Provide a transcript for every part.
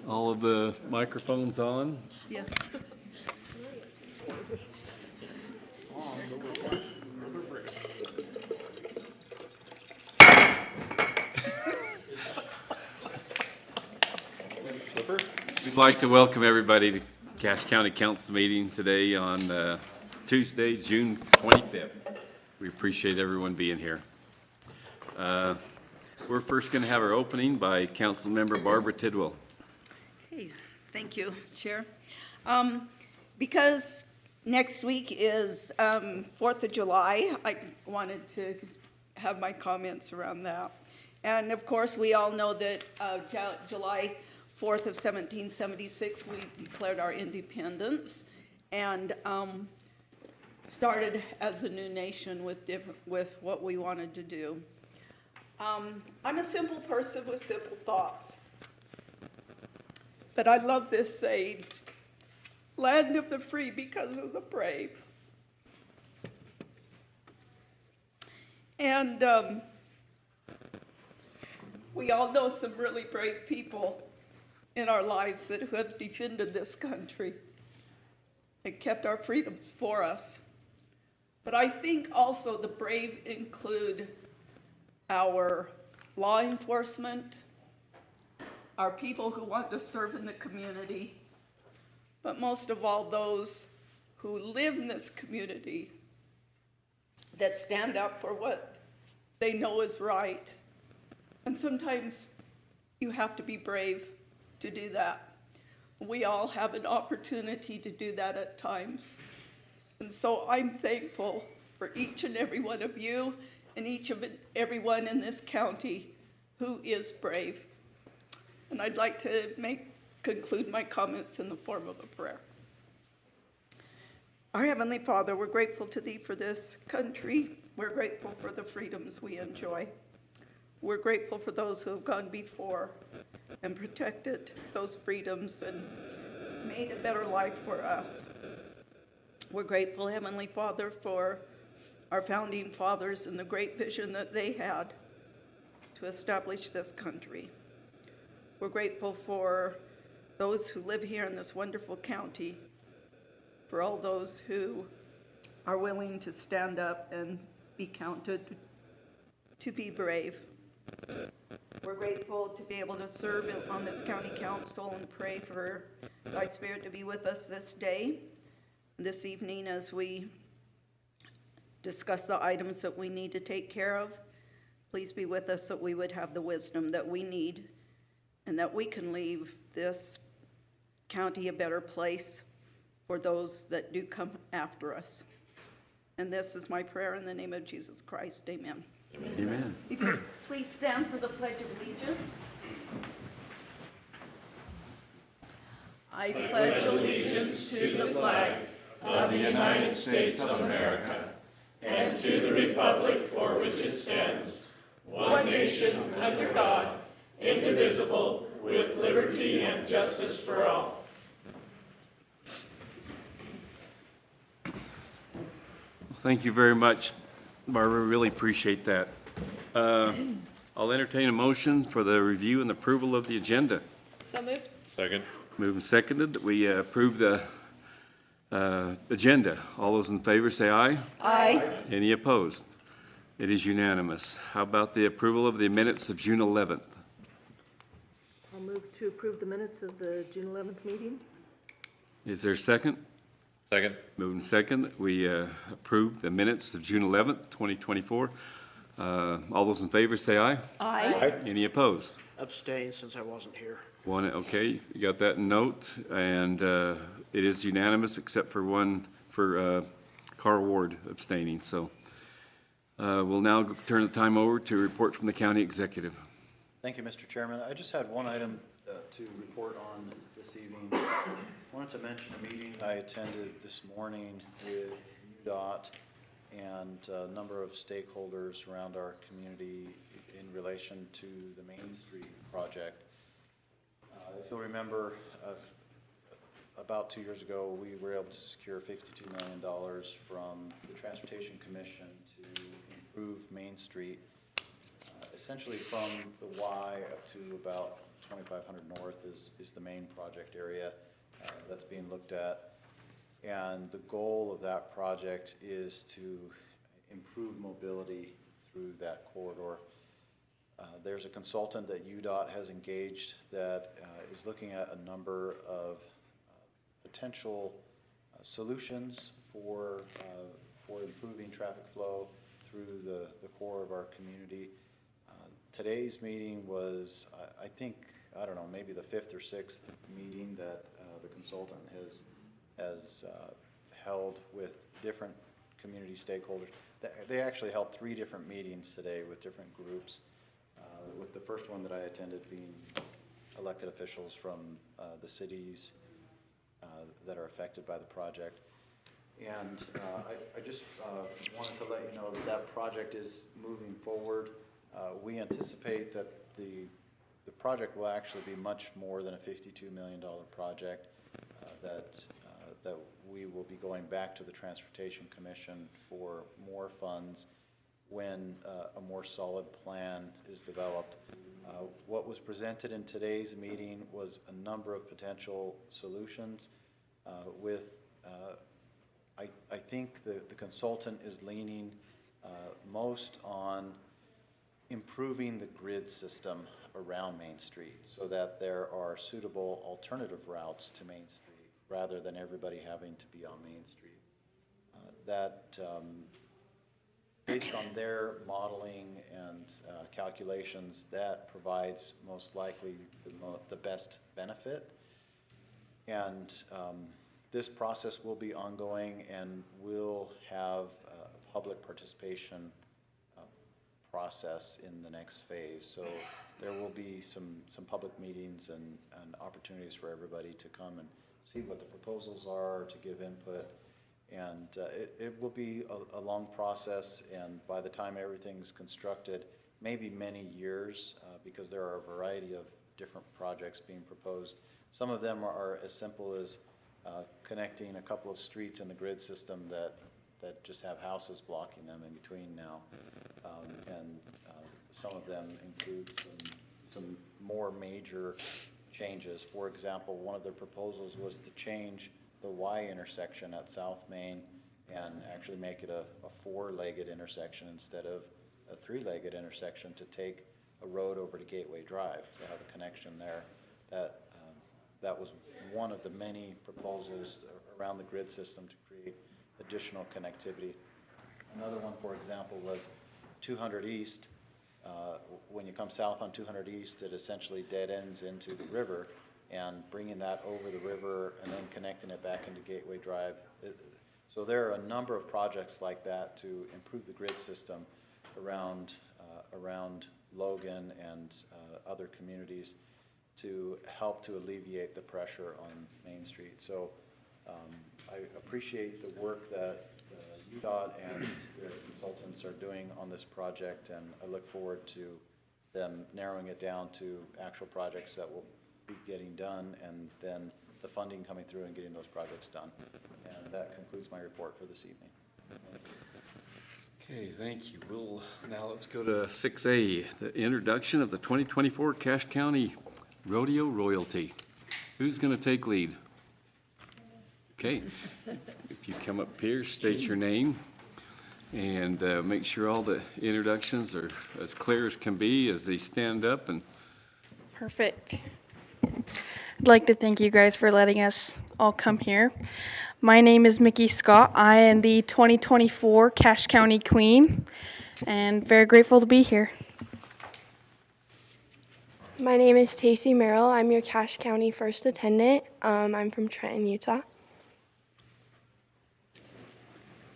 All of the microphones on? Yes. We'd like to welcome everybody to Cache County Council meeting today on Tuesday, June 25th. We appreciate everyone being here. We're first going to have our opening by Council Member Barbara Tidwell. Hey, thank you, Chair. Because next week is 4th of July, I wanted to have my comments around that. And of course, we all know that July 4th of 1776, we declared our independence and started as a new nation with what we wanted to do. I'm a simple person with simple thoughts. But I love this saying, land of the free because of the brave. And we all know some really brave people in our lives that who have defended this country and kept our freedoms for us. But I think also the brave include our law enforcement, our people who want to serve in the community, but most of all those who live in this community that stand up for what they know is right. And sometimes you have to be brave to do that. We all have an opportunity to do that at times. And so I'm thankful for each and every one of you and each of everyone in this county who is brave. And I'd like to conclude my comments in the form of a prayer. Our Heavenly Father, we're grateful to Thee for this country. We're grateful for the freedoms we enjoy. We're grateful for those who have gone before and protected those freedoms and made a better life for us. We're grateful, Heavenly Father, for our founding fathers and the great vision that they had to establish this country. We're grateful for those who live here in this wonderful county, for all those who are willing to stand up and be counted to be brave. We're grateful to be able to serve on this county council and pray for Thy Spirit to be with us this day, this evening, as we discuss the items that we need to take care of. Please be with us that we would have the wisdom that we need and that we can leave this county a better place for those that do come after us. And this is my prayer in the name of Jesus Christ. Amen. Amen. If you please stand for the Pledge of Allegiance. I pledge allegiance to the flag of the United States of America and to the republic for which it stands, one nation under God, indivisible, with liberty and justice for all. Thank you very much, Barbara. Really appreciate that. I'll entertain a motion for the review and approval of the agenda. So moved. Second. Moved and seconded that we approve the agenda. All those in favor say aye. Aye. Any opposed? It is unanimous. How about the approval of the minutes of June 11th? I'll move to approve the minutes of the June 11th meeting. Is there a second? Second. Moved and second that we approve the minutes of June 11th, 2024. All those in favor say aye. Aye. Any opposed? Abstain since I wasn't here. One, okay, you got that in note, and it is unanimous except for one for Carl Ward abstaining. So we'll now turn the time over to a report from the county executive. Thank you, Mr. Chairman. I just had one item to report on this evening. I wanted to mention a meeting I attended this morning with UDOT and a number of stakeholders around our community in relation to the Main Street project. If you'll remember, about 2 years ago, we were able to secure $52 million from the Transportation Commission to improve Main Street, essentially from the Y up to about 2500 North is the main project area that's being looked at. And the goal of that project is to improve mobility through that corridor. There's a consultant that UDOT has engaged that is looking at a number of potential solutions for improving traffic flow through the core of our community. Today's meeting was, I think, I don't know, maybe the 5th or 6th meeting that the consultant has held with different community stakeholders. They actually held 3 different meetings today with different groups, with the first one that I attended being elected officials from the cities that are affected by the project. And I just wanted to let you know that that project is moving forward. We anticipate that the project will actually be much more than a $52 million project, that we will be going back to the Transportation Commission for more funds when a more solid plan is developed. What was presented in today's meeting was a number of potential solutions with I think the consultant is leaning most on improving the grid system around Main Street so that there are suitable alternative routes to Main Street rather than everybody having to be on Main Street. Based on their modeling and calculations, that provides most likely the best benefit. And this process will be ongoing and will have a public participation process in the next phase. So there will be some public meetings and opportunities for everybody to come and see what the proposals are, to give input. And it will be a long process, and by the time everything's constructed, maybe many years, because there are a variety of different projects being proposed. Some of them are as simple as connecting a couple of streets in the grid system that just have houses blocking them in between now. And some of them include some more major changes. For example, one of the proposals was to change the Y intersection at South Main and actually make it a 4-legged intersection instead of a 3-legged intersection, to take a road over to Gateway Drive to have a connection there. That was one of the many proposals around the grid system to create additional connectivity. Another one, for example, was 200 East. When you come south on 200 East, it essentially dead ends into the river, and bringing that over the river and then connecting it back into Gateway Drive. So there are a number of projects like that to improve the grid system around Logan and other communities to help to alleviate the pressure on Main Street. So I appreciate the work that UDOT and the consultants are doing on this project, and I look forward to them narrowing it down to actual projects that will be getting done, and then the funding coming through and getting those projects done. And that concludes my report for this evening. Okay, thank you. Now let's go to 6A, the introduction of the 2024 Cache County Rodeo Royalty. Who's going to take lead? Okay, if you come up here, state your name, and make sure all the introductions are as clear as can be as they stand up. And Perfect. I'd like to thank you guys for letting us all come here. My name is Mickey Scott. I am the 2024 Cache County Queen, and very grateful to be here. My name is Tacey Merrill. I'm your Cache County First Attendant. I'm from Trenton, Utah.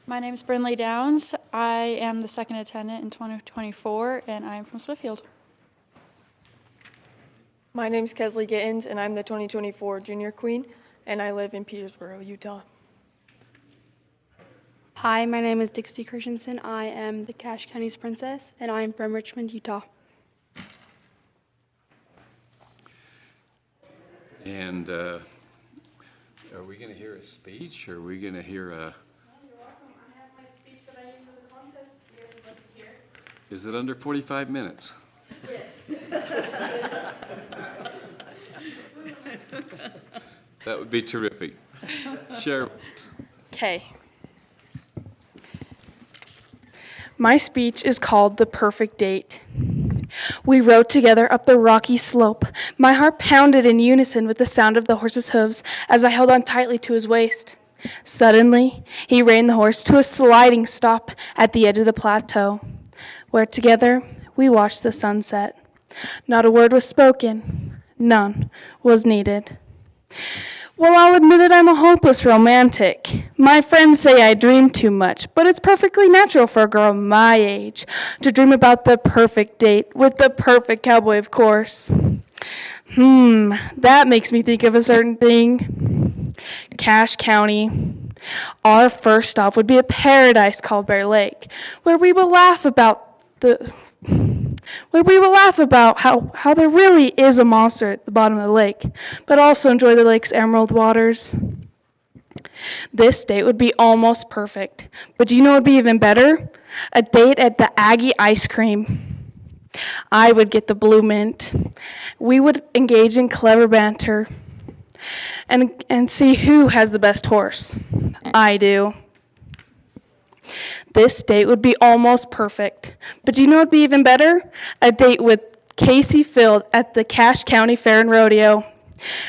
My name is Brinley Downs. I am the second attendant in 2024, and I am from Smithfield. My name is Kesley Gittins, and I'm the 2024 Junior Queen, and I live in Petersboro, Utah. Hi, my name is Dixie Christensen. I am the Cache County's Princess, and I am from Richmond, Utah. And are we going to hear a speech, or are we going to hear a... You're welcome. I have my speech that I use for the contest. You guys would like to hear? Is it under 45 minutes? Yes. That would be terrific. Share. Okay. My speech is called The Perfect Date. We rode together up the rocky slope. My heart pounded in unison with the sound of the horse's hooves as I held on tightly to his waist. Suddenly, he reined the horse to a sliding stop at the edge of the plateau, where together we watched the sunset. Not a word was spoken. None was needed. Well, I'll admit it, I'm a hopeless romantic. My friends say I dream too much, but it's perfectly natural for a girl my age to dream about the perfect date with the perfect cowboy, of course. That makes me think of a certain thing. Cache County. Our first stop would be a paradise called Bear Lake, where we will laugh about how there really is a monster at the bottom of the lake, but also enjoy the lake's emerald waters. This date would be almost perfect, but do you know what would be even better? A date at the Aggie Ice Cream. I would get the blue mint. We would engage in clever banter and see who has the best horse. I do. This date would be almost perfect. But do you know what would be even better? A date with Casey Field at the Cache County Fair and Rodeo.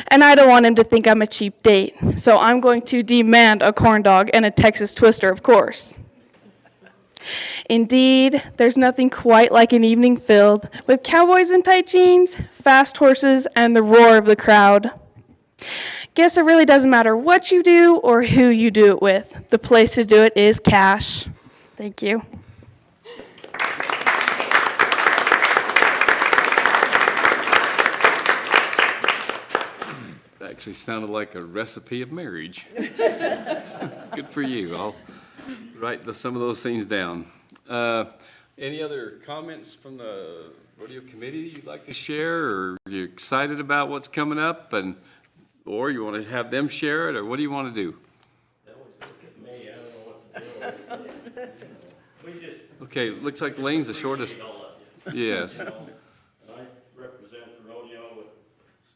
And I don't want him to think I'm a cheap date, so I'm going to demand a corn dog and a Texas Twister, of course. Indeed, there's nothing quite like an evening filled with cowboys in tight jeans, fast horses, and the roar of the crowd. Guess it really doesn't matter what you do or who you do it with. The place to do it is Cache. Thank you. That actually sounded like a recipe of marriage. Good for you. I'll write some of those things down. Any other comments from the rodeo committee you'd like to share, or are you excited about what's coming up, or you want to have them share it, or what do you want to do? Me, I don't know what to do. We just. Okay, looks like Lane's the shortest. Yes. And I represent the rodeo with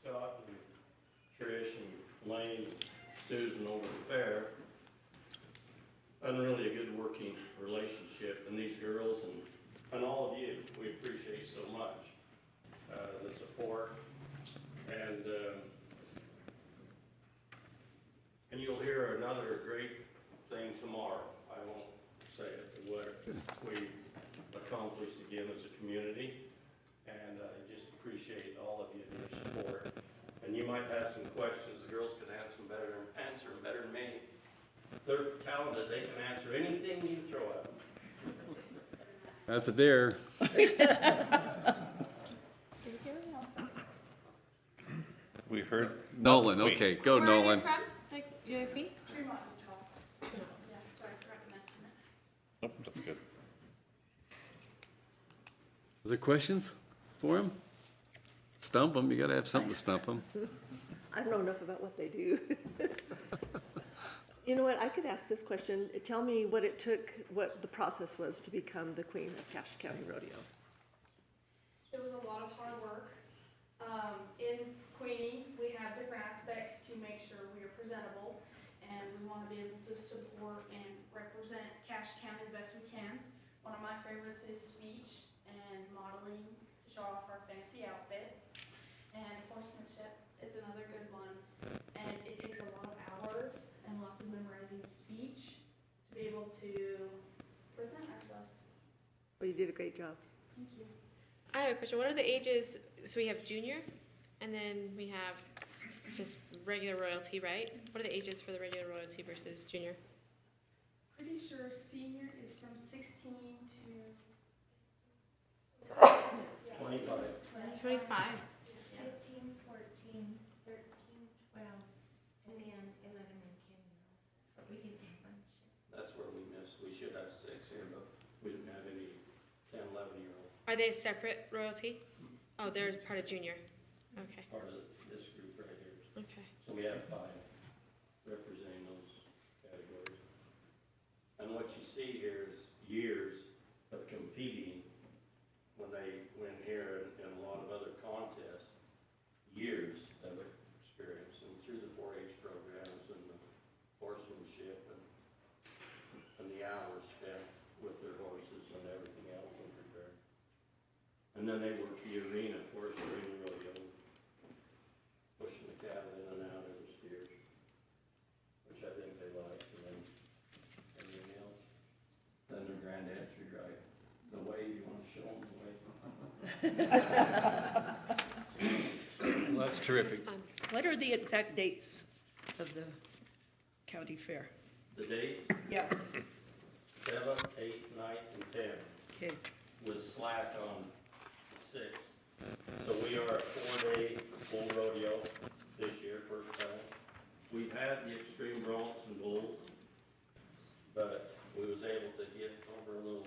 Scott and Trish and Lane, Susan over the fair. And really a good working relationship, and these girls and all of you, we appreciate so much the support. And you'll hear another great thing tomorrow. I won't say it, but what we've accomplished again as a community, and I just appreciate all of you and your support. And you might have some questions. The girls can answer them better than me. They're talented. They can answer anything you throw at them. That's a dare. We heard. Nolan, okay, go Nolan. Nope, that's good. Other questions for him? Stump them. You got to have something to stump them. I don't know enough about what they do. You know what, I could ask this question. Tell me what it took, what the process was to become the queen of Cache County Rodeo. It was a lot of hard work. In Queenie, we have different aspects to make sure we are presentable, and we want to be able to support and represent Cache County the best we can. One of my favorites is speech and modeling to show off our fancy outfits, and horsemanship is another good one. And it takes a lot of hours and lots of memorizing of speech to be able to present ourselves. Well, you did a great job. Thank you. I have a question. What are the ages? So we have junior, and then we have just regular royalty, right? What are the ages for the regular royalty versus junior? Pretty sure senior is from 16 to 25. 25. 15, 14, 13, 12, and then 11 and 10. But we didn't have bunch. That's where we missed. We should have 6 here, but we didn't have any 10, 11-year-old. Are they separate royalty? Oh, they're part of junior. Okay. Part of this group right here. Okay. So we have 5 representing those categories. And what you see here is years of competing when they win here and a lot of other contests, years of experience. And then they work the arena, for us, arena rodeo, pushing the cattle in and out of the steers, which I think they like, and then everything else. Then their granddad's right, the wave, you want to show them the wave. Well, that's terrific. What are the exact dates of the county fair? The dates? Yeah. 7th, 8th, 9th, and 10th. Okay. With slack on the 6th. So we are a 4-day bull rodeo this year, first time. We've had the extreme broncs and bulls, but we was able to get over a little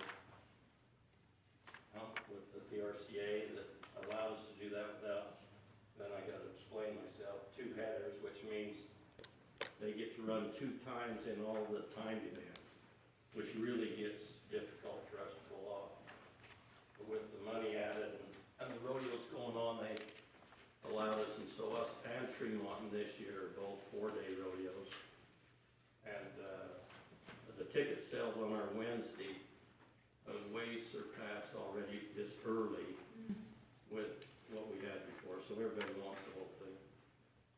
hump with the PRCA that allowed us to do that without, then I gotta explain myself, 2 headers, which means they get to run 2 times in all the timed events, which really gets difficult for us to pull off. But with the money added and the rodeos going on, they allowed us, and so us and Tremont this year are both 4-day rodeos. And the ticket sales on our Wednesday have way surpassed already this early with what we had before, so everybody wants the whole thing.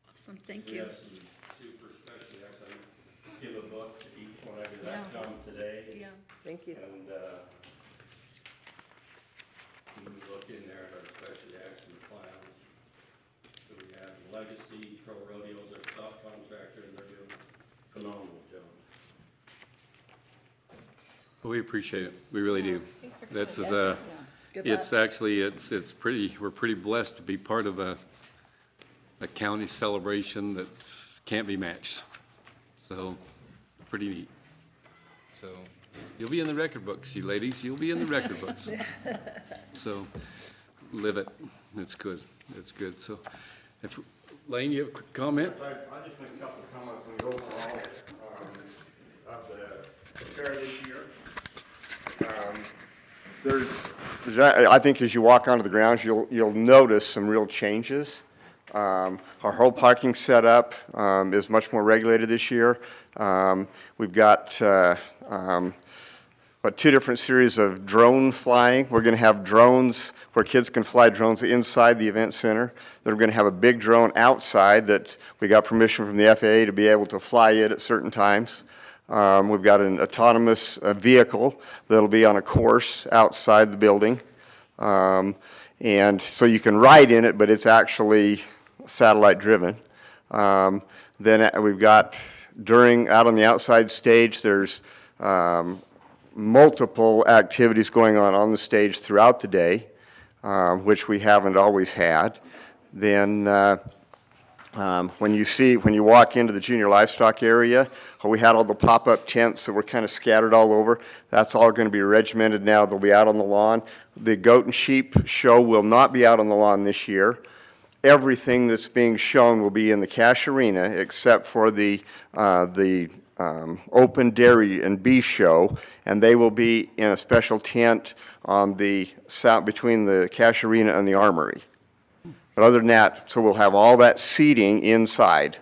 Awesome, thank We you. have some super special acts. I give a book to each one of you that come today. Yeah. Thank you. And you can look in there at our special acts and plans. So we have Legacy Pro Rodeos, our stock contractor, and they're doing a phenomenal job. We appreciate it. We really do. Thanks for That's coming. is, Good it's actually, it's pretty, we're pretty blessed to be part of a county celebration that can't be matched. So, pretty neat. So, you'll be in the record books, you ladies, you'll be in the record books. So, live it. It's good. It's good. So, if, Lane, you have a quick comment? I just make a couple of comments on the overall of the fair this year. I think as you walk onto the grounds, you'll notice some real changes. Our whole parking setup is much more regulated this year. We've got 2 different series of drone flying. We're going to have drones where kids can fly drones inside the event center. Then we're going to have a big drone outside that we got permission from the FAA to be able to fly it at certain times. We've got an autonomous vehicle that'll be on a course outside the building. And so you can ride in it, but it's actually satellite driven. Then we've got out on the outside stage, there's multiple activities going on the stage throughout the day, which we haven't always had. Then when you walk into the junior livestock area, we had all the pop-up tents that were kind of scattered all over. That's all going to be regimented now. They'll be out on the lawn. The goat and sheep show will not be out on the lawn this year. Everything that's being shown will be in the Cash Arena except for the open dairy and beef show, and they will be in a special tent on the south between the Cash Arena and the Armory. But other than that, so we'll have all that seating inside.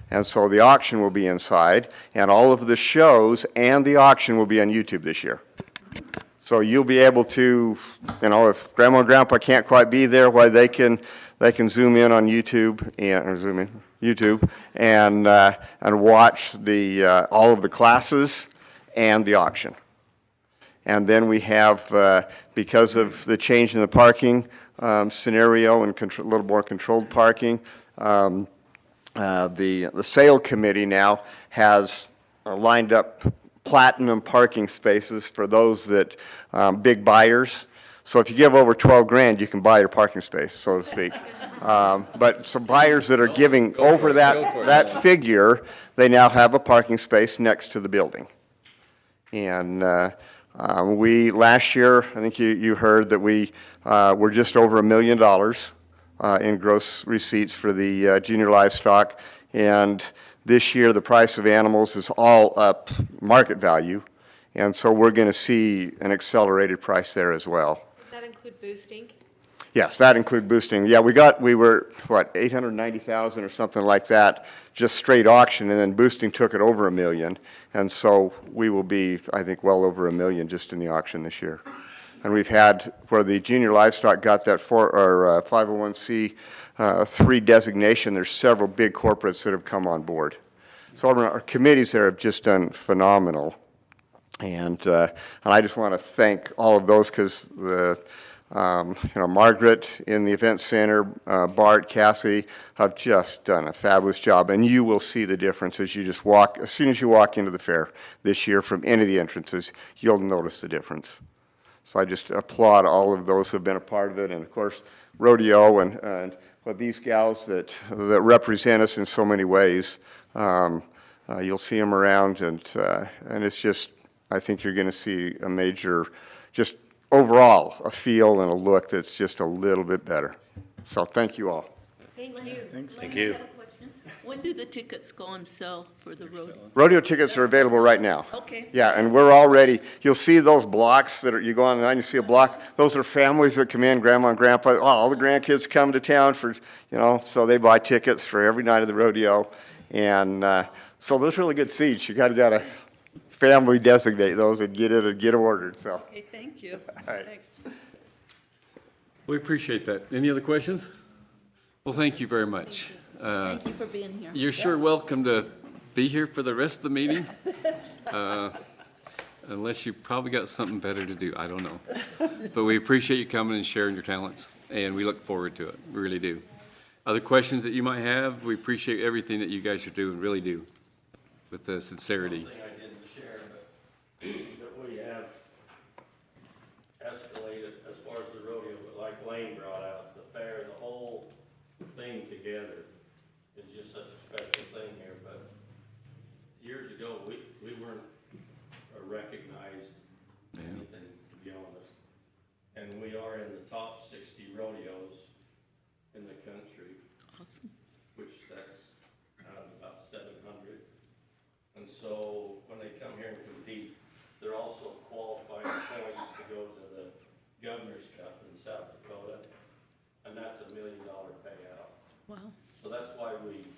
And so the auction will be inside, and all of the shows and the auction will be on YouTube this year. So you'll be able to, if Grandma and Grandpa can't quite be there, why they can zoom in on YouTube and watch all of the classes and the auction. And then we have, because of the change in the parking scenario and a little more controlled parking, the sale committee now has lined up platinum parking spaces for those that big buyers. So if you give over 12 grand, you can buy your parking space, so to speak. But some buyers that are giving over that figure, they now have a parking space next to the building. And we last year, I think you heard that we were just over $1 million in gross receipts for the junior livestock, and this year the price of animals is all up market value, and so we're going to see an accelerated price there as well. Does that include boosting? Yes, that include boosting. Yeah, we were what, 890,000 or something like that, just straight auction, and then boosting took it over $1 million, and so we will be, I think, well over $1 million just in the auction this year. And we've had, where the junior livestock got that 501c3 designation, there's several big corporates that have come on board. So our committees there have just done phenomenal. And I just want to thank all of those, because Margaret in the event center, Bart, Cassidy have just done a fabulous job. And you will see the difference as you just walk, as soon as you walk into the fair this year from any of the entrances, you'll notice the difference. So I just applaud all of those who have been a part of it. And of course, rodeo and these gals that represent us in so many ways. You'll see them around, and it's just, I think you're going to see a major, just overall, a feel and a look that's just a little bit better. So thank you all. Thank you. Thank you. When do the tickets go on sale for the rodeo? Rodeo tickets are available right now. Okay. Yeah, and we're already, you'll see those blocks that are, you go online, you see a block, those are families that come in, grandma and grandpa, all the grandkids come to town for, so they buy tickets for every night of the rodeo. And so those are really good seats. You got to family designate those and get them ordered. So. Okay, thank you. All right. Thanks. We appreciate that. Any other questions? Well, thank you very much. Thank you for being here. You're sure welcome to be here for the rest of the meeting, unless you probably got something better to do. I don't know. But we appreciate you coming and sharing your talents, and we look forward to it. We really do. Other questions that you might have, we appreciate everything that you guys are doing, really do, with the sincerity. One thing I didn't share, but that we have escalated as far as the rodeo, but like Lane brought out, the fair, the whole thing together is just such a special thing here. But years ago, we weren't recognized anything, to be honest. And we are in the top 60 rodeos in the country. Awesome. Which that's about 700. And so when they come here and compete, they're also qualifying points to go to the Governor's Cup in South Dakota. And that's $1 million payout. Wow. So that's why we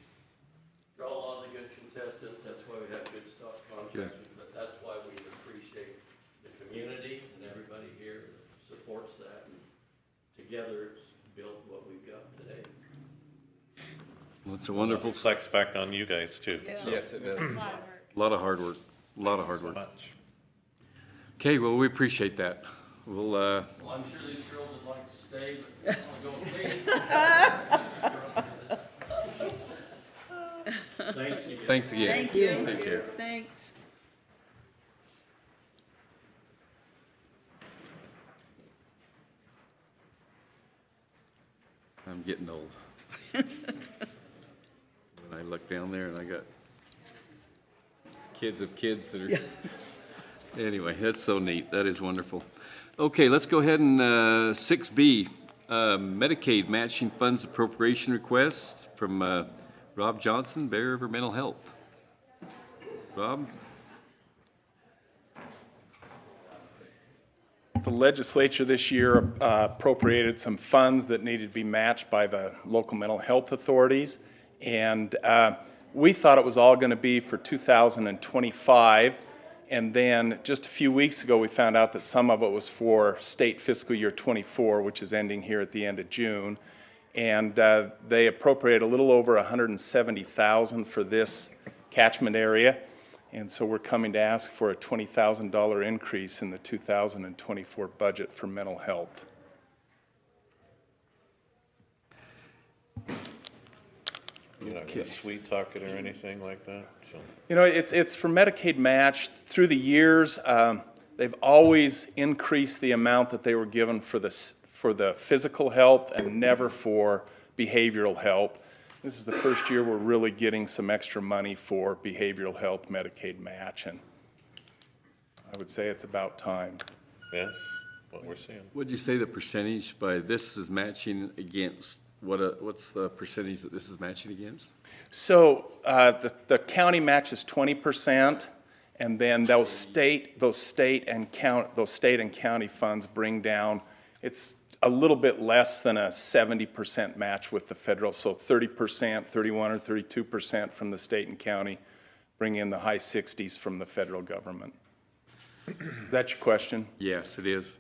draw a lot of the good contestants. That's why we have good stock contractors. But that's why we appreciate the community and everybody here that supports that. And together it's built what we've got today. Well, it's a wonderful. It reflects back on you guys too. Yeah. So. Yes, it does. A lot of work. A lot of hard work. A lot of hard work. So much. Okay, well, we appreciate that. We'll. Well, I'm sure these girls would like to stay, but I want to go and leave. Thanks again. Thanks again. Thank you. Take care. Thanks. I'm getting old. When I look down there and I got kids of kids that are, anyway, that's so neat. That is wonderful. Okay, let's go ahead and 6B, Medicaid matching funds appropriation request from Rob Johnson, Bear River Mental Health. Rob? The legislature this year appropriated some funds that needed to be matched by the local mental health authorities. And we thought it was all going to be for 2025. And then just a few weeks ago, we found out that some of it was for state fiscal year 24, which is ending here at the end of June. And they appropriated a little over $170,000 for this catchment area. And so we're coming to ask for a $20,000 increase in the 2024 budget for mental health. You're not going to sweet talk it or anything like that? So. You know, it's for Medicaid match. Through the years, they've always increased the amount that they were given for the physical health and never for behavioral health. This is the first year we're really getting some extra money for behavioral health Medicaid match, and I would say it's about time. Yeah, what we're seeing. Would you say the percentage by this is matching against, what's the percentage that this is matching against? So the county matches 20%, and then those state and county funds bring down, it's a little bit less than a 70% match with the federal, so 30%, 31 or 32% from the state and county, bring in the high 60s from the federal government. Is that your question? Yes, it is.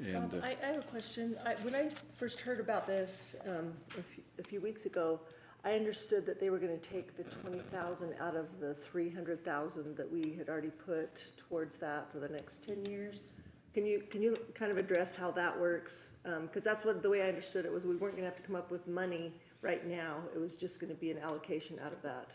And I have a question. When I first heard about this a few weeks ago, I understood that they were going to take the 20,000 out of the 300,000 that we had already put towards that for the next 10 years. Can you kind of address how that works? Because that's the way I understood it was we weren't going to have to come up with money right now. It was just going to be an allocation out of that.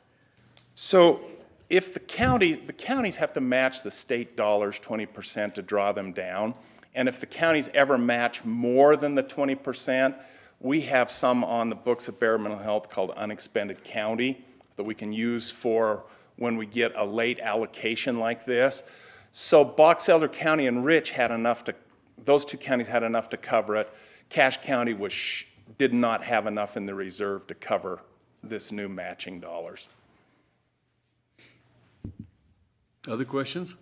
So if the counties have to match the state dollars 20% to draw them down, and if the counties ever match more than the 20%, we have some on the books of Bear Mental Health called unexpended county that we can use for when we get a late allocation like this. So Box Elder County and Rich had enough to, those two counties had enough to cover it. Cache County did not have enough in the reserve to cover this new matching dollars. other questions?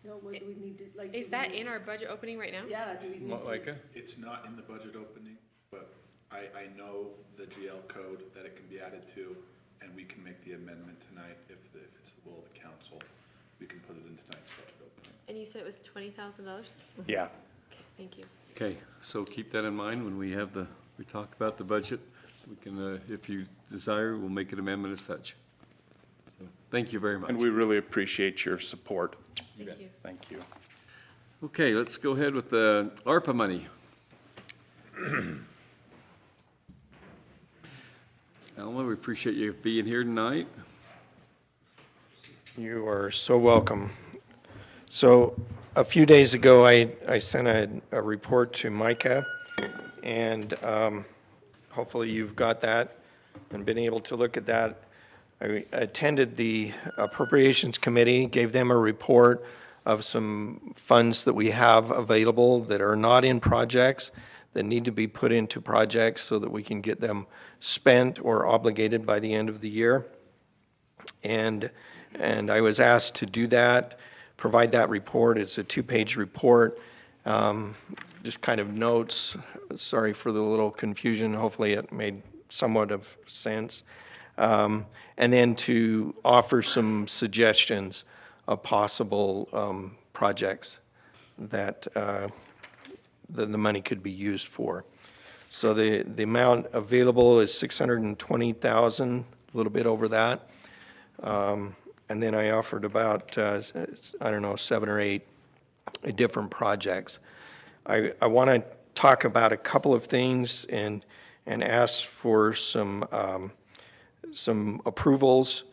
No, what do we need to, like? Is that in our budget opening right now? Yeah, do we need to? Micah? It's not in the budget opening, but I know the GL code that it can be added to, and we can make the amendment tonight if it's the will of the council. We can put it in tonight's budget opening. And you said it was $20,000? Yeah. Okay, thank you. Okay, so keep that in mind when we talk about the budget. We can, if you desire, we'll make an amendment as such. So, thank you very much. And we really appreciate your support. Thank you. Thank you. Okay, let's go ahead with the ARPA money. Alma, we appreciate you being here tonight. You are so welcome. So a few days ago, I sent a report to Micah, and hopefully you've got that and been able to look at that. I attended the Appropriations Committee, gave them a report of some funds that we have available that are not in projects, that need to be put into projects so that we can get them spent or obligated by the end of the year. And I was asked to do that, provide that report. It's a 2-page report, just kind of notes. Sorry for the little confusion. Hopefully it made somewhat of sense. And then to offer some suggestions of possible projects that the money could be used for. So the amount available is $620,000, a little bit over that. And then I offered about, I don't know, 7 or 8 different projects. I want to talk about a couple of things and ask for some approvals.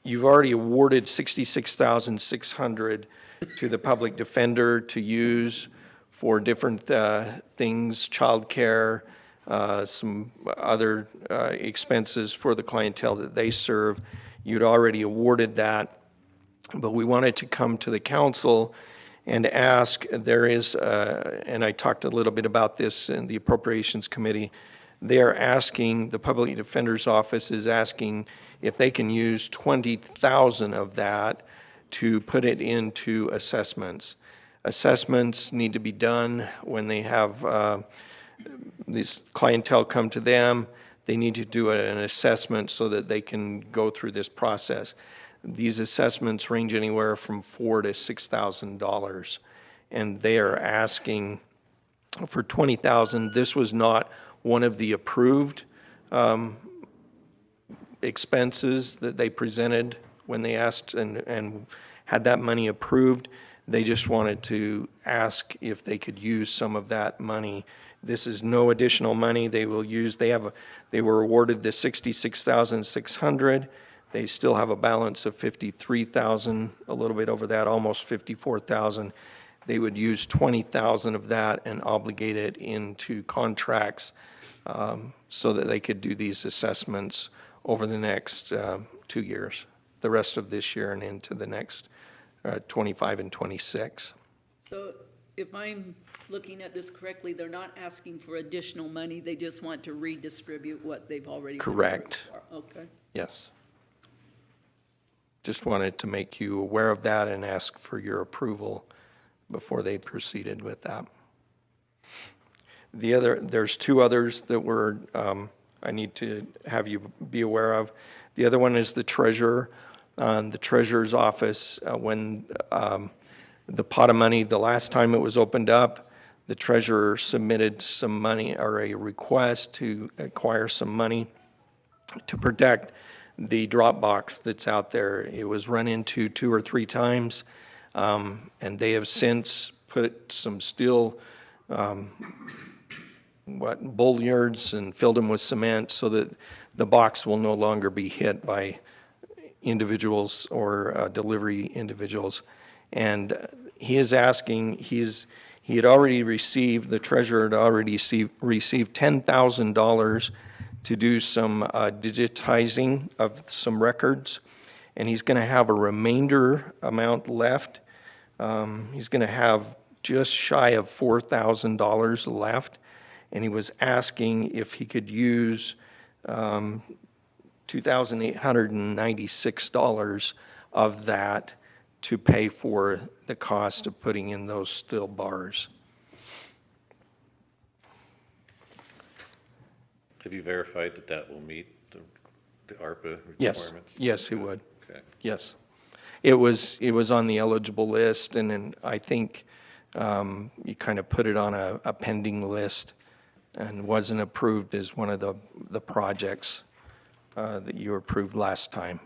You've already awarded $66,600 to the public defender to use for different things, childcare, some other expenses for the clientele that they serve. You'd already awarded that, but we wanted to come to the council and ask, and I talked a little bit about this in the Appropriations Committee, they're asking, the Public Defender's Office is asking if they can use 20,000 of that to put it into assessments. Assessments need to be done when they have this clientele come to them. They need to do an assessment so that they can go through this process. These assessments range anywhere from $4,000 to $6,000, and they are asking for 20,000. This was not one of the approved expenses that they presented when they asked and had that money approved. They just wanted to ask if they could use some of that money. This is no additional money they will use. They were awarded the $66,600. They still have a balance of $53,000, a little bit over that, almost $54,000. They would use $20,000 of that and obligate it into contracts so that they could do these assessments over the next 2 years, the rest of this year and into the next 25 and 26. So if I'm looking at this correctly, they're not asking for additional money, they just want to redistribute what they've already. Correct. Okay. Yes. Just wanted to make you aware of that and ask for your approval before they proceeded with that. There's 2 others that I need to have you be aware of. The other one is the treasurer. the treasurer's office. When the pot of money, the last time it was opened up, the treasurer submitted some money or a request to acquire some money to protect the drop box that's out there. It was run into 2 or 3 times, and they have since put some steel bollards and filled them with cement so that the box will no longer be hit by individuals or delivery individuals. And he is asking, he had already received, the treasurer had already received $10,000 to do some digitizing of some records, and he's going to have a remainder amount left. He's going to have just shy of $4,000 left, and he was asking if he could use $2,896 of that to pay for the cost of putting in those steel bars. Have you verified that that will meet the ARPA Yes, requirements? yes, it would. Okay. Yes. It was on the eligible list, and then I think you kind of put it on a pending list and wasn't approved as one of the projects that you approved last time.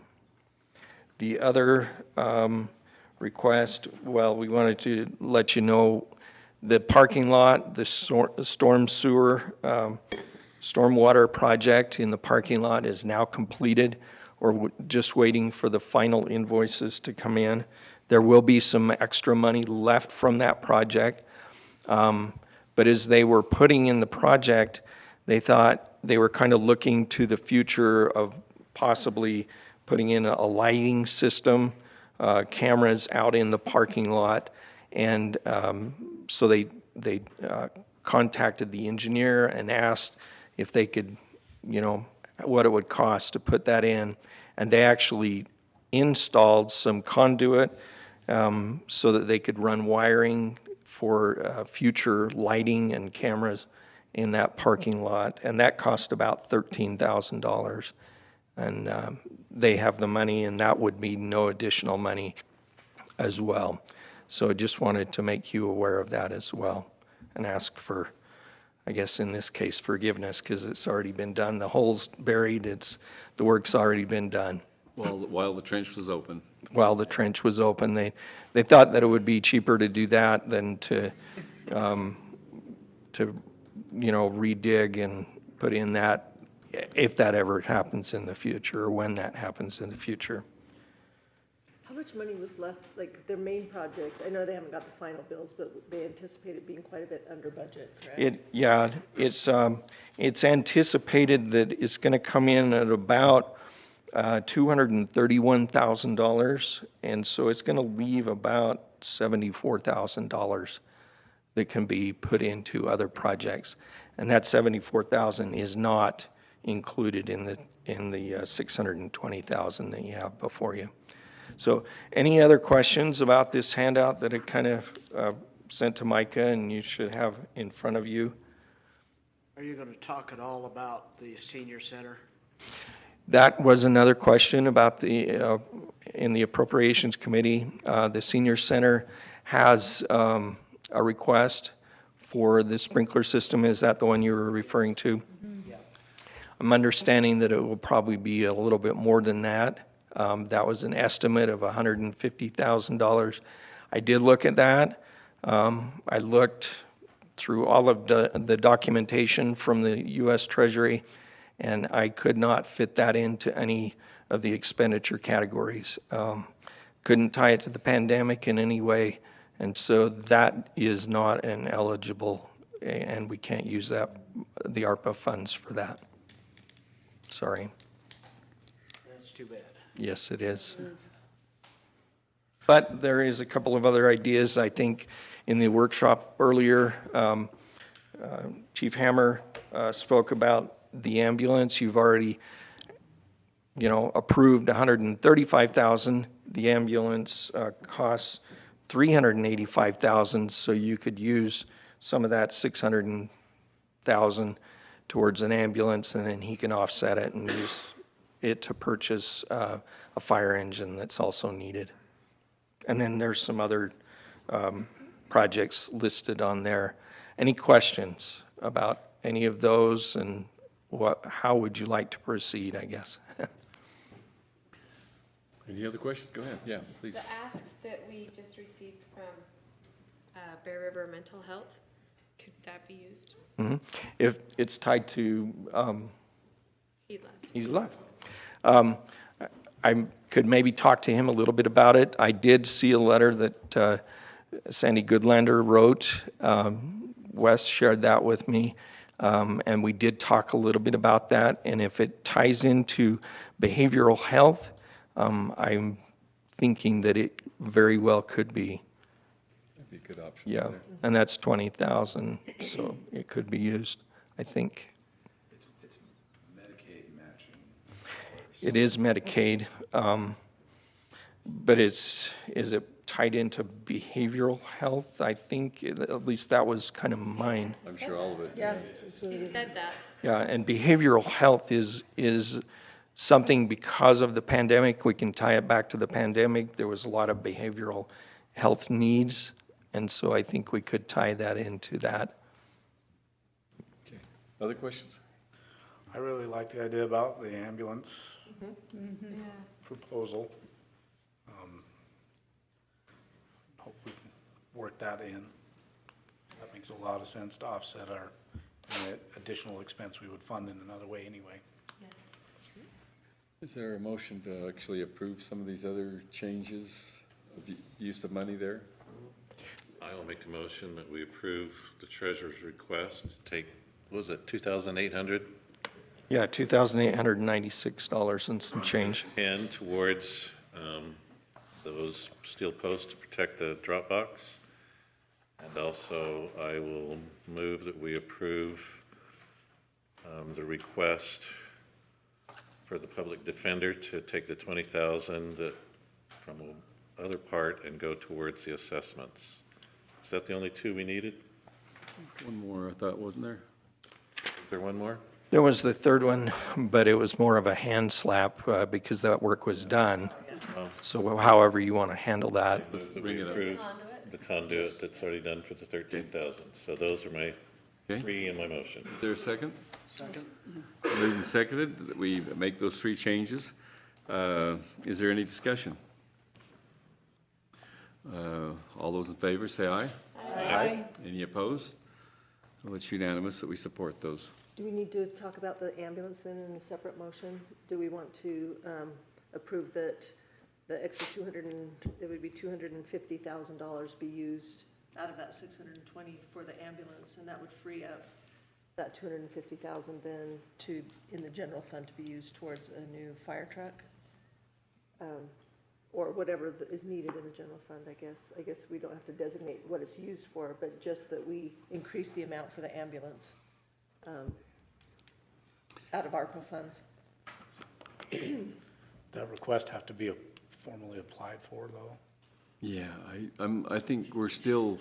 The other request, well, we wanted to let you know the parking lot, the storm sewer, stormwater project in the parking lot is now completed. We're just waiting for the final invoices to come in. There will be some extra money left from that project. But as they were putting in the project, they thought they were kind of looking to the future of possibly putting in a lighting system, cameras out in the parking lot. And so they contacted the engineer and asked if they could, what it would cost to put that in. And they actually installed some conduit so that they could run wiring for future lighting and cameras in that parking lot. And that cost about $13,000. And they have the money, and that would be no additional money as well. So I just wanted to make you aware of that as well and ask for, I guess in this case, forgiveness, because it's already been done. The hole's buried, the work's already been done. While the trench was open. While the trench was open, they thought that it would be cheaper to do that than to redig and put in that, if that ever happens in the future, or when that happens in the future. How much money was left, like their main project? I know they haven't got the final bills, but they anticipate it being quite a bit under budget, correct? It's anticipated that it's going to come in at about $231,000, and so it's going to leave about $74,000 that can be put into other projects, and that $74,000 is not included in the $620,000 that you have before you. So, any other questions about this handout that I kind of sent to Micah and you should have in front of you? Are you going to talk at all about the senior center? That was another question about in the Appropriations Committee. The Senior Center has a request for the sprinkler system. Is that the one you were referring to? Mm-hmm. Yeah. I'm understanding that it will probably be a little bit more than that. That was an estimate of $150,000. I did look at that. I looked through all of the documentation from the U.S. Treasury, and I could not fit that into any of the expenditure categories. Couldn't tie it to the pandemic in any way, and so that is not an eligible, and we can't use the ARPA funds for that. Sorry. That's too bad. Yes, it is. But there is a couple of other ideas, I think, in the workshop earlier. Chief Hammer spoke about the ambulance. You've already, approved $135,000. The ambulance costs $385,000, so you could use some of that $600,000 towards an ambulance, and then he can offset it and use it to purchase a fire engine that's also needed. And then there's some other projects listed on there. Any questions about any of those, and how would you like to proceed, I guess? Any other questions? Go ahead. Yeah, please. The ask that we just received from Bear River Mental Health, could that be used? If it's tied to, He left. he's left. I could maybe talk to him a little bit about it. I did see a letter that Sandy Goodlander wrote. Wes shared that with me, and we did talk a little bit about that. And if it ties into behavioral health, I'm thinking that it very well could be. That'd be a good option. Yeah, and that's 20,000, so it could be used, I think. It's Medicaid matching. It is Medicaid, but is it tied into behavioral health? I think, at least that was kind of mine. I'm sure all of it. Yeah. He said that. Yeah, and behavioral health is something because of the pandemic. We can tie it back to the pandemic. There was a lot of behavioral health needs, and so I think we could tie that into that. Okay. Other questions? I really like the idea about the ambulance proposal. Hope we can work that in. That makes a lot of sense to offset our additional expense we would fund in another way anyway. Is there a motion to actually approve some of these other changes of use of money there? I will make a motion that we approve the treasurer's request to take, what was it, 2,800? Yeah, $2,896 and some change. 10 towards those steel posts to protect the drop box. And also, I will move that we approve the request for the public defender to take the 20,000 from the other part and go towards the assessments. Is that the only two we needed? One more, I thought, wasn't there? Is there one more? There was the third one, but it was more of a hand slap because that work was done. So however you want to handle that. Move that we approve the conduit that's already done for the 13,000. So those are my three in my motion. Is there a second? Second. Moved and seconded that we make those three changes. Is there any discussion? All those in favor, say aye. Aye. Any opposed? Well, it's unanimous that we support those. Do we need to talk about the ambulance then in a separate motion? Do we want to approve that the extra it would be $250,000 be used out of that 620 for the ambulance, and that would free up that $250,000 then in the general fund to be used towards a new fire truck? Or whatever is needed in the general fund, I guess. I guess we don't have to designate what it's used for, but just that we increase the amount for the ambulance out of ARPA funds. That request have to be formally applied for, though? Yeah, I think there's still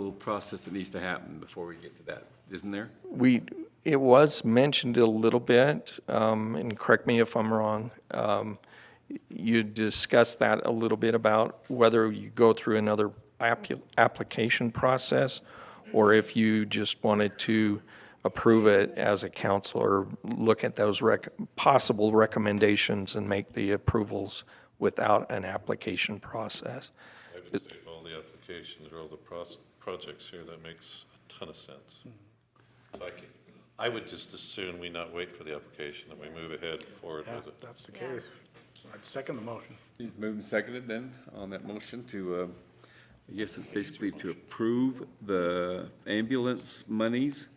a process that needs to happen before we get to that, isn't there? It was mentioned a little bit, and correct me if I'm wrong. You discussed that a little bit about whether you go through another application process, or if you just wanted to approve it as a council or look at those possible recommendations and make the approvals without an application process. I would say all the applications or all the projects here, that makes a ton of sense. So I would just as soon we not wait for the application and we move ahead forward Yeah, with it. that's the case. I'd second the motion. He's moved and seconded then on that motion to, I guess it's basically to approve the ambulance monies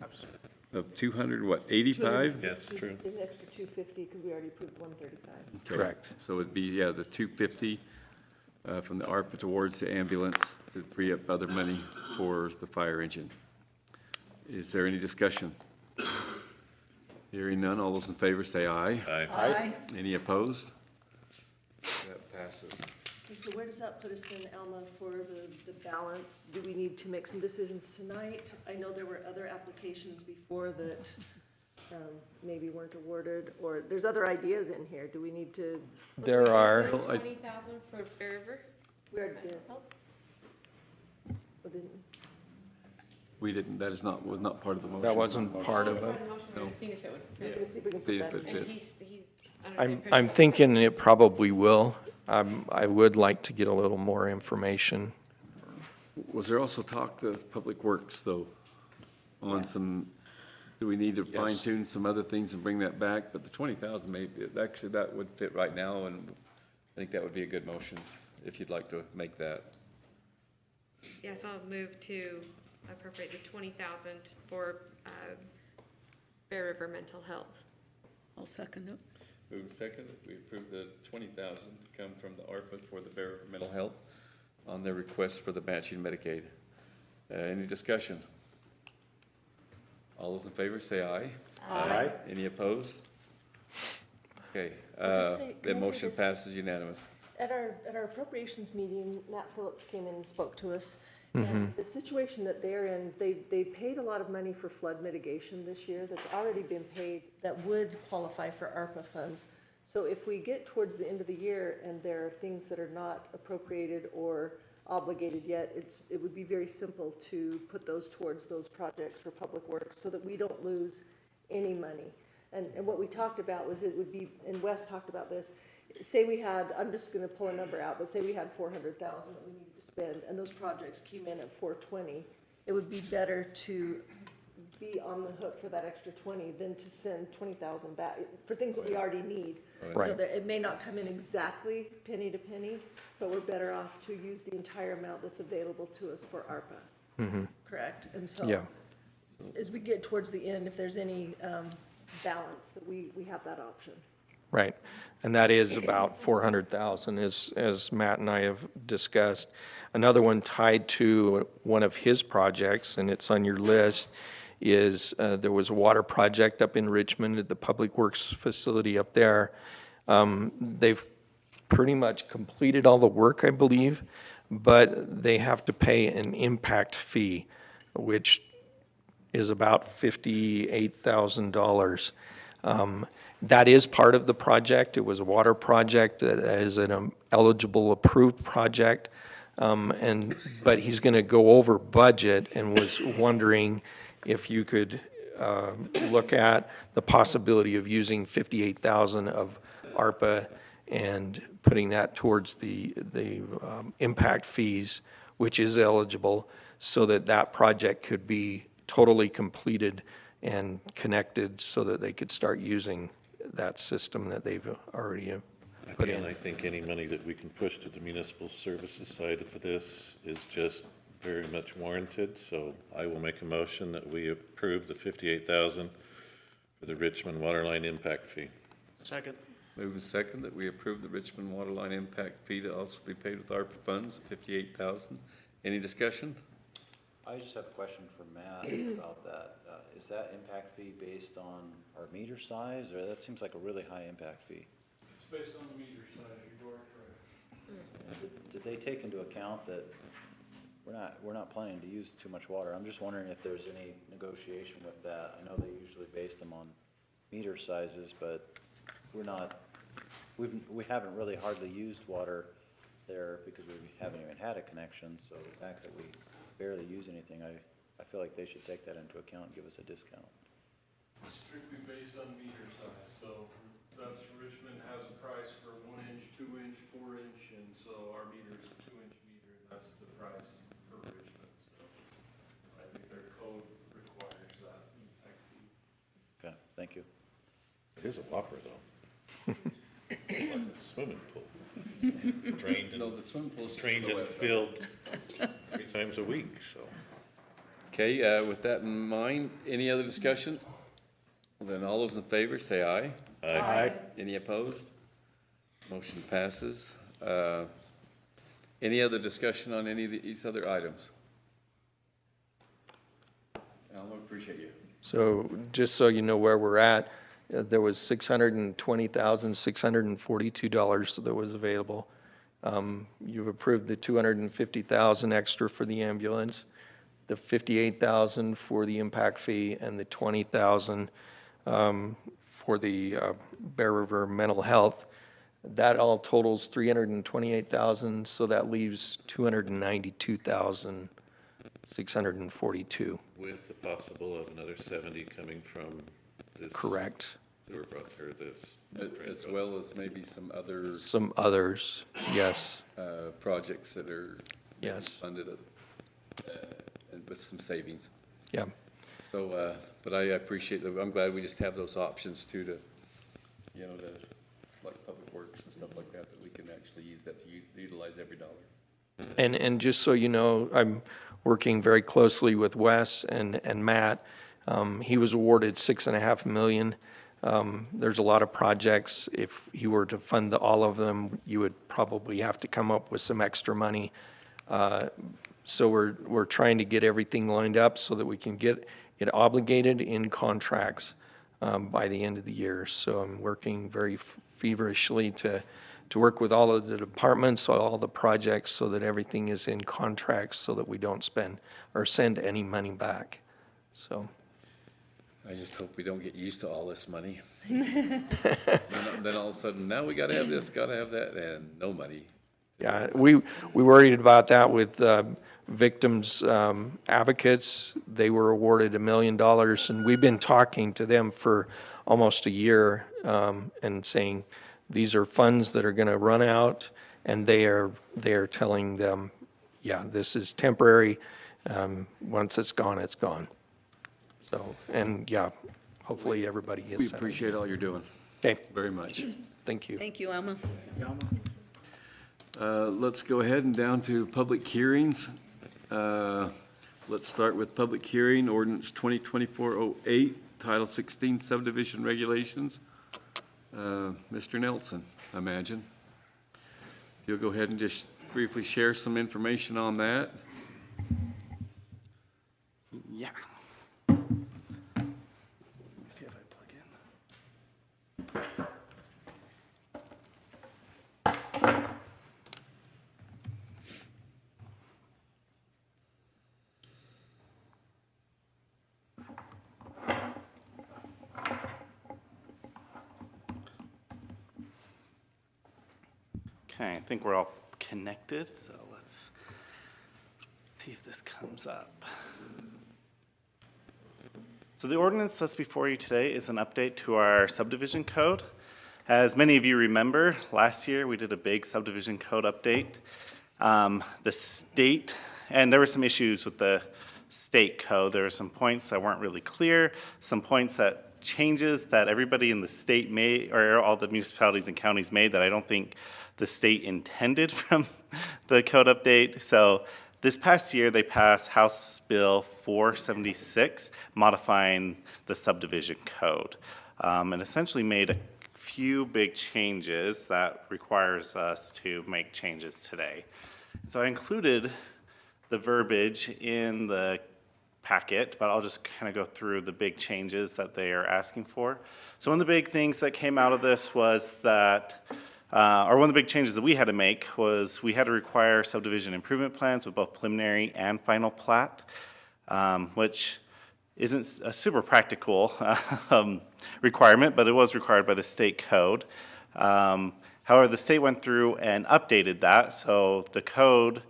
of 85? Yes, true. An extra 250 because we already approved 135. Correct. So it'd be, yeah, the 250 from the ARPA towards the ambulance to free up other money for the fire engine. Is there any discussion? Hearing none, all those in favor say aye. Aye. Aye. Any opposed? That passes. Okay, so where does that put us then, Alma, for the balance? Do we need to make some decisions tonight? I know there were other applications before that maybe weren't awarded, or there's other ideas in here. Do we need to? There are. 20,000 for Bear River? We already did. Well, didn't We didn't, that is not, was not part of the motion. That wasn't part of it. No. Seeing if it would we? fit. Let's see if we can See put if that it in. And fits. he's under the I'm impression. thinking it probably will. I would like to get a little more information. Was there also talk of Public Works, though, on some, do we need to fine tune some other things and bring that back? But the 20,000 maybe, actually, that would fit right now, and I think that would be a good motion, if you'd like to make that. Yeah, so I'll move to appropriate the 20,000 for Bear River Mental Health. I'll second it. Move second, we approve the 20,000 to come from the ARPA for the Bear River Mental Health on their request for the matching Medicaid. Any discussion? All those in favor, say aye. Aye. Any opposed? Okay, I'll just say- the can I say motion this? passes unanimous. At our appropriations meeting, Matt Phillips came in and spoke to us. Mhm. And the situation that they're in, they paid a lot of money for flood mitigation this year that's already been paid that would qualify for ARPA funds. So if we get towards the end of the year and there are things that are not appropriated or obligated yet, it would be very simple to put those towards those projects for Public Works so that we don't lose any money. And what we talked about was it would be, and Wes talked about this, say we had, I'm just gonna pull a number out, but say we had 400,000 that we needed to spend, and those projects came in at 420, it would be better to be on the hook for that extra 20 than to send 20,000 back for things that we already need. Right. You know, it may not come in exactly penny to penny, but we're better off to use the entire amount that's available to us for ARPA. Mhm. Correct? And so, Yeah. as we get towards the end, if there's any balance, that we have that option. Right, and that is about 400,000, as Matt and I have discussed. Another one tied to one of his projects, and it's on your list, is there was a water project up in Richmond at the Public Works facility up there. They've pretty much completed all the work, I believe, but they have to pay an impact fee, which is about $58,000. That is part of the project. It was a water project. It is an eligible approved project. But he's going to go over budget and was wondering if you could look at the possibility of using 58,000 of ARPA and putting that towards the impact fees, which is eligible, so that that project could be totally completed and connected so that they could start using that system that they've already put in. Again, I think any money that we can push to the municipal services side for this is just very much warranted, so I will make a motion that we approve the 58,000 for the Richmond Waterline impact fee. Second. Move and second that we approve the Richmond Waterline impact fee to also be paid with ARPA funds, 58,000. Any discussion? I just have a question for Matt about that. Is that impact fee based on our meter size, or that seems like a really high impact fee? It's based on the meter size, you're correct. Did they take into account that we're not planning to use too much water? I'm just wondering if there's any negotiation with that. I know they usually base them on meter sizes, but we haven't really hardly used water there because we haven't even had a connection. So the fact that we barely use anything, I feel like they should take that into account and give us a discount. Strictly based on meter size, so that's, Richmond has a price for 1 inch, 2 inch, 4 inch, and so our meter is a 2 inch meter, that's the price for Richmond, so I think their code requires that impact fee. Okay, thank you. It is a whopper, though. It's like a swimming pool. Drained No, the swimming pool's just drained on the and west side. filled 3 times a week, so. Okay, with that in mind, any other discussion? Well, then all those in favor, say aye. Aye. Any opposed? Motion passes. Any other discussion on any of these other items? Alan, appreciate you. So just so you know where we're at, there was $620,642 that was available. You've approved the $250,000 extra for the ambulance, the $58,000 for the impact fee, and the $20,000 for the Bear River Mental Health. That all totals $328,000, so that leaves $292,642. With the possible of another 70 coming from this. Correct. Sewer or this. As well as maybe some other. Some others, yes. Projects that are. Yes. Funded and with some savings. Yeah. So, but I appreciate that. I'm glad we just have those options too to, you know, like public works and stuff like that, that we can actually use that to utilize every dollar. And just so you know, I'm working very closely with Wes and Matt. He was awarded $6.5 million. There's a lot of projects. If he were to fund all of them, you would probably have to come up with some extra money. So we're trying to get everything lined up so that we can get it obligated in contracts by the end of the year. So I'm working very feverishly to work with all of the departments, all the projects, so that everything is in contracts so that we don't spend or send any money back. So I just hope we don't get used to all this money. Then all of a sudden, now we gotta have this, gotta have that, and no money. Yeah, we worried about that with victims advocates. They were awarded $1 million, and we've been talking to them for almost a year and saying these are funds that are going to run out, and they are telling them, yeah, this is temporary. Once it's gone, it's gone. So, and yeah, hopefully everybody gets that. We appreciate all you're doing. Okay. Very much. Thank you. Thank you, Alma. Let's go ahead and down to public hearings. Let's start with public hearing, ordinance 2024-08, Title 16 subdivision regulations. Mr. Nelson, I imagine. You'll go ahead and just briefly share some information on that. Yeah. See if I plug in. Okay, I think we're all connected, so let's see if this comes up. So the ordinance that's before you today is an update to our subdivision code. As many of you remember, last year we did a big subdivision code update. The state, and there were some issues with the state code. There were some points that weren't really clear, some points that changes that everybody in the state made, or all the municipalities and counties made, that I don't think the state intended from the code update. So this past year, they passed House Bill 476, modifying the subdivision code, and essentially made a few big changes that requires us to make changes today. So I included the verbiage in the packet, but I'll just kind of go through the big changes that they are asking for. So one of the big things that came out of this was that or one of the big changes that we had to make was we had to require subdivision improvement plans with both preliminary and final plat, which isn't a super practical requirement, but it was required by the state code. However, the state went through and updated that, so the code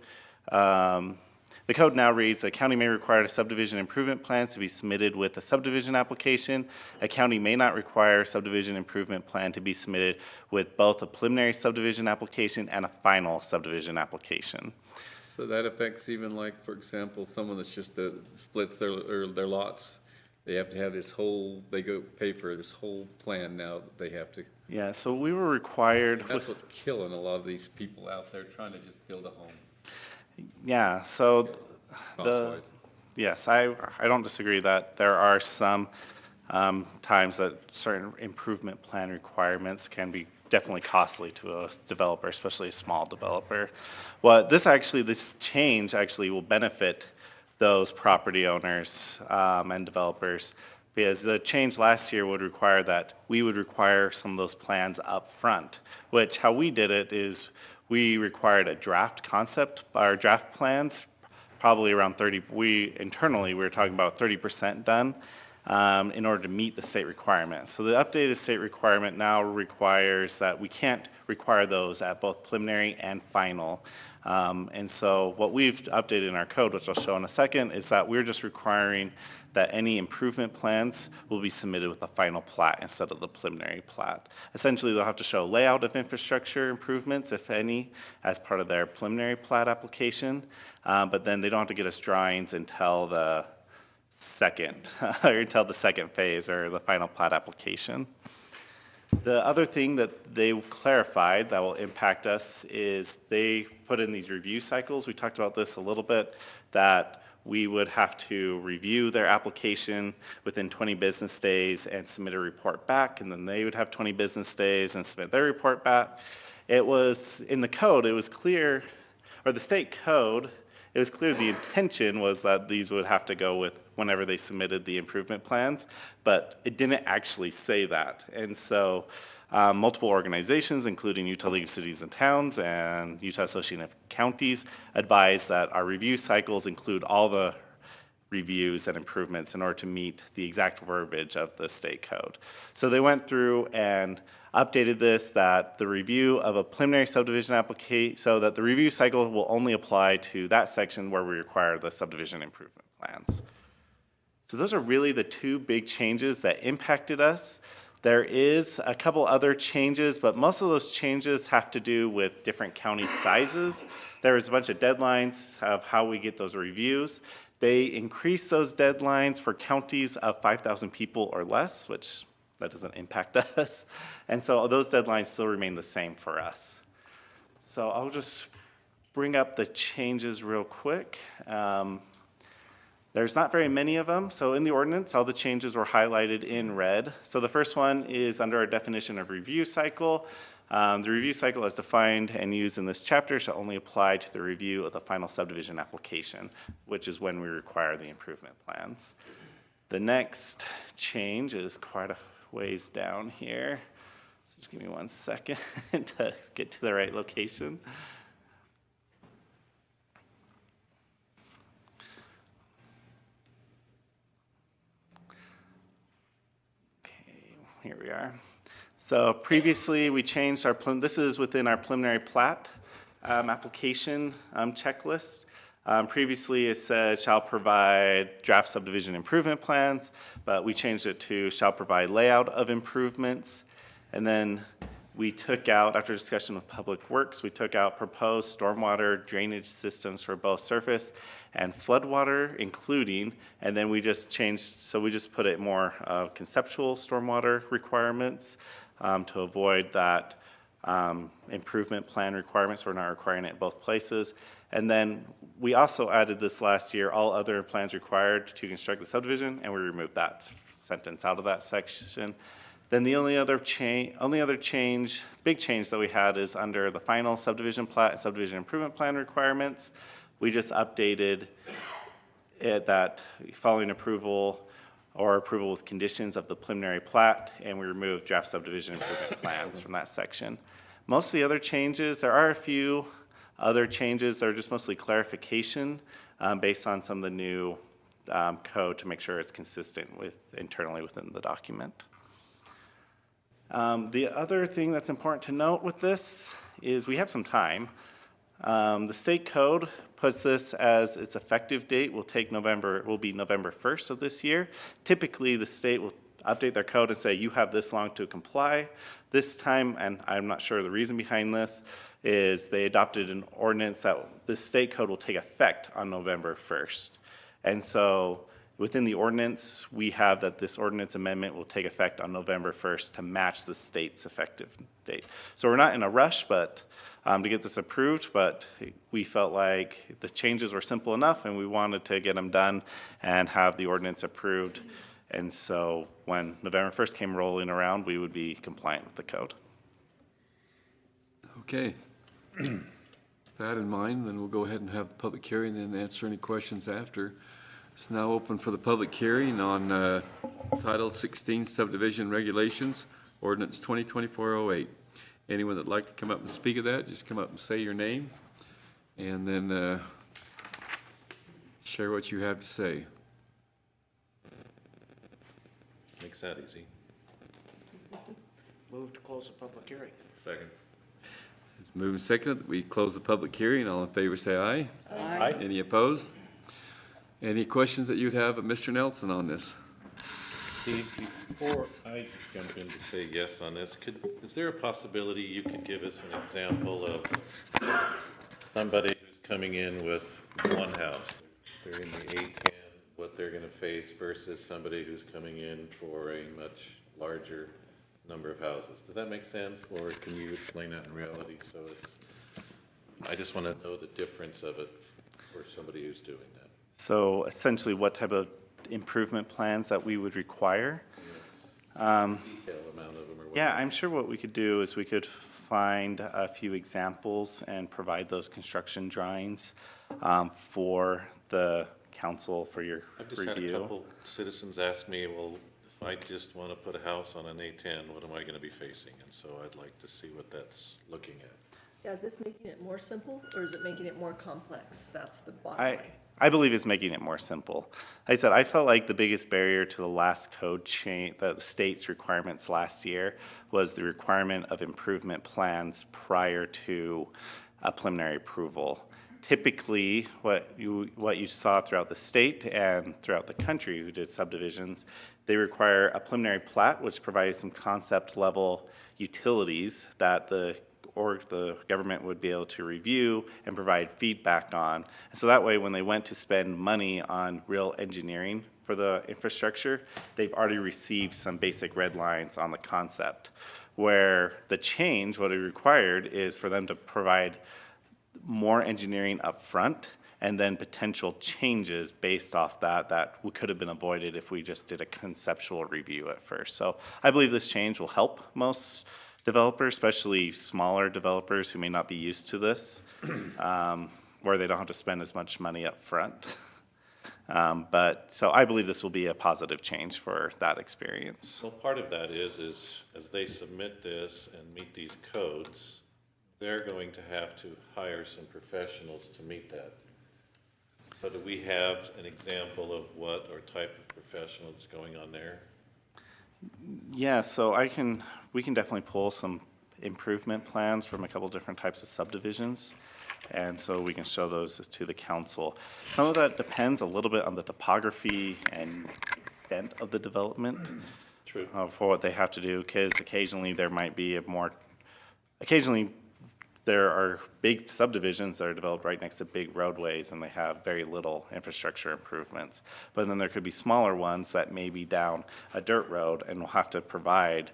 now reads, the county may require subdivision improvement plans to be submitted with a subdivision application. A county may not require a subdivision improvement plan to be submitted with both a preliminary subdivision application and a final subdivision application. So that affects even like, for example, someone that's just splits their lots. They have to have this whole, they go pay for this whole plan now that they have to. Yeah, so we were required. That's what's killing a lot of these people out there trying to just build a home. Yeah, so yes, I don't disagree that there are some times that certain improvement plan requirements can be definitely costly to a developer, especially a small developer. Well, this change actually will benefit those property owners and developers, because the change last year would require that we would require some of those plans up front, which how we did it is we required a draft concept, our draft plans, probably around 30, internally we were talking about 30% done. in order to meet the state requirement. So the updated state requirement now requires that we can't require those at both preliminary and final. And so what we've updated in our code, which I'll show in a second, is that we're just requiring that any improvement plans will be submitted with the final plat instead of the preliminary plat. Essentially, they'll have to show layout of infrastructure improvements, if any, as part of their preliminary plat application, but then they don't have to get us drawings until the second, or until the second phase or the final plat application. The other thing that they clarified that will impact us is they put in these review cycles. We talked about this a little bit, that we would have to review their application within 20 business days and submit a report back, and then they would have 20 business days and submit their report back. It was, in the code, it was clear, or the state code, it was clear the intention was that these would have to go with whenever they submitted the improvement plans, but it didn't actually say that. And so multiple organizations, including Utah League of Cities and Towns and Utah Association of Counties, advise that our review cycles include all the reviews and improvements in order to meet the exact verbiage of the state code. So they went through and updated this, that the review of a preliminary subdivision application, so that the review cycle will only apply to that section where we require the subdivision improvement plans. So those are really the two big changes that impacted us. There is a couple other changes, but most of those changes have to do with different county sizes. There was a bunch of deadlines of how we get those reviews. They increased those deadlines for counties of 5,000 people or less, which that doesn't impact us. And so those deadlines still remain the same for us. So I'll just bring up the changes real quick. There's not very many of them. So in the ordinance, all the changes were highlighted in red. So the first one is under our definition of review cycle. The review cycle as defined and used in this chapter shall only apply to the review of the final subdivision application, which is when we require the improvement plans. The next change is quite a ways down here. So just give me 1 second to get to the right location. Here we are. So previously we changed our, this is within our preliminary plat application checklist. Previously it said shall provide draft subdivision improvement plans, but we changed it to shall provide layout of improvements. And then we took out, after discussion with Public Works, we took out proposed stormwater drainage systems for both surface and floodwater, including, and then we just changed, so we just put it more conceptual stormwater requirements to avoid that improvement plan requirements. We're not requiring it in both places. And then we also added this last year, all other plans required to construct the subdivision, and we removed that sentence out of that section. Then the only other change, big change that we had is under the final subdivision plat and subdivision improvement plan requirements. We just updated it that following approval or approval with conditions of the preliminary plat, and we removed draft subdivision improvement plans from that section. Most of the other changes, there are a few other changes that are just mostly clarification based on some of the new code to make sure it's consistent with internally within the document. The other thing that's important to note with this is we have some time. The state code puts this as its effective date will be November 1st of this year. Typically, the state will update their code and say you have this long to comply. This time, and I'm not sure the reason behind this, is they adopted an ordinance that the state code will take effect on November 1st. And so within the ordinance, we have that this ordinance amendment will take effect on November 1st to match the state's effective date. So we're not in a rush to get this approved, but we felt like the changes were simple enough and we wanted to get them done and have the ordinance approved. And so when November 1st came rolling around, we would be compliant with the code. Okay. With that in mind, then we'll go ahead and have the public hearing and then answer any questions after. It's now open for the public hearing on Title 16 Subdivision Regulations, Ordinance 2024-08. Anyone that'd like to come up and speak of that, just come up and say your name and then share what you have to say. Makes that easy. Move to close the public hearing. Second. It's moved and seconded that we close the public hearing. All in favor, say aye. Aye. Any opposed? Any questions that you'd have of Mr. Nelson on this? Steve, before I jump in to say yes on this, is there a possibility you could give us an example of somebody who's coming in with one house? They're in the A10, what they're going to face versus somebody who's coming in for a much larger number of houses. Does that make sense? Or can you explain that in reality? So I just want to know the difference of it for somebody who's doing that. So essentially, what type of improvement plans that we would require? Detail amount of them or whatever. Yeah, I'm sure what we could do is we could find a few examples and provide those construction drawings for the council for your I've just review. had a couple citizens ask me, well, if I just want to put a house on an A10, what am I going to be facing? And so I'd like to see what that's looking at. Yeah, is this making it more simple, or is it making it more complex? That's the bottom line. I believe it's making it more simple. Like I said, I felt like the biggest barrier to the last code change, the state's requirements last year, was the requirement of improvement plans prior to a preliminary approval. Typically, what you saw throughout the state and throughout the country who did subdivisions, they require a preliminary plat, which provides some concept level utilities that the government would be able to review and provide feedback on. And so that way, when they went to spend money on real engineering for the infrastructure, they've already received some basic red lines on the concept. Where the change, what it required, is for them to provide more engineering up front and then potential changes based off that could have been avoided if we just did a conceptual review at first. So I believe this change will help most developers, especially smaller developers who may not be used to this, where they don't have to spend as much money up front. So I believe this will be a positive change for that experience. Well, part of that is as they submit this and meet these codes, they're going to have to hire some professionals to meet that. So do we have an example of what or type of professional is going on there? Yeah, so we can definitely pull some improvement plans from a couple different types of subdivisions, and so we can show those to the council. Some of that depends a little bit on the topography and extent of the development. True. For what they have to do, because occasionally there are big subdivisions that are developed right next to big roadways and they have very little infrastructure improvements. But then there could be smaller ones that may be down a dirt road and will have to provide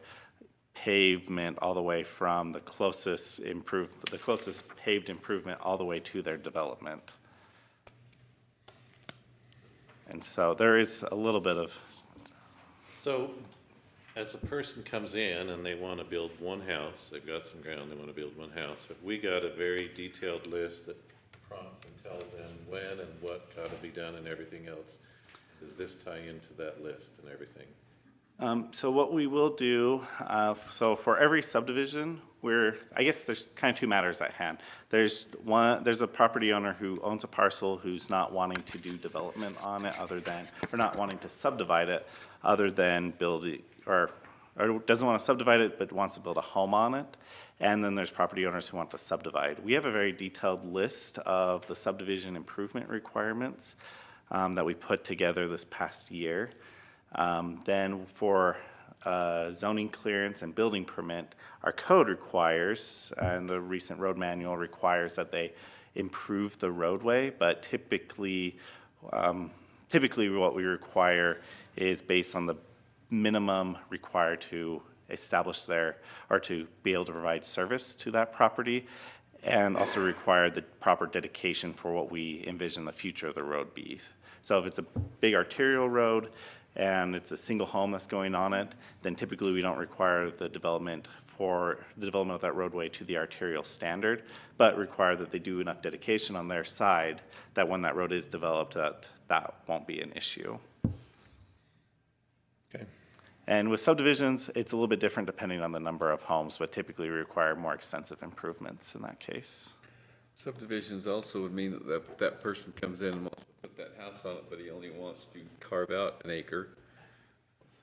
pavement all the way from the closest paved improvement all the way to their development. And so there is a little bit of. So as a person comes in and they want to build one house, they've got some ground, they want to build one house. If we got a very detailed list that prompts and tells them when and what got to be done and everything else, does this tie into that list and everything? So what we will do, so for every subdivision, I guess there's kind of two matters at hand. There's a property owner who owns a parcel who's not wanting to do development on it or not wanting to subdivide it other than building, or doesn't want to subdivide it but wants to build a home on it. And then there's property owners who want to subdivide. We have a very detailed list of the subdivision improvement requirements that we put together this past year. Then for zoning clearance and building permit, our code requires, and the recent road manual requires, that they improve the roadway, but typically what we require is based on the minimum required to establish or to be able to provide service to that property, and also require the proper dedication for what we envision the future of the road be. So if it's a big arterial road and it's a single home that's going on it, then typically we don't require the development of that roadway to the arterial standard, but require that they do enough dedication on their side that when that road is developed, that won't be an issue. Okay. And with subdivisions, it's a little bit different depending on the number of homes, but typically we require more extensive improvements in that case. Subdivisions also would mean that that person comes in and wants to put that house on it, but he only wants to carve out an acre.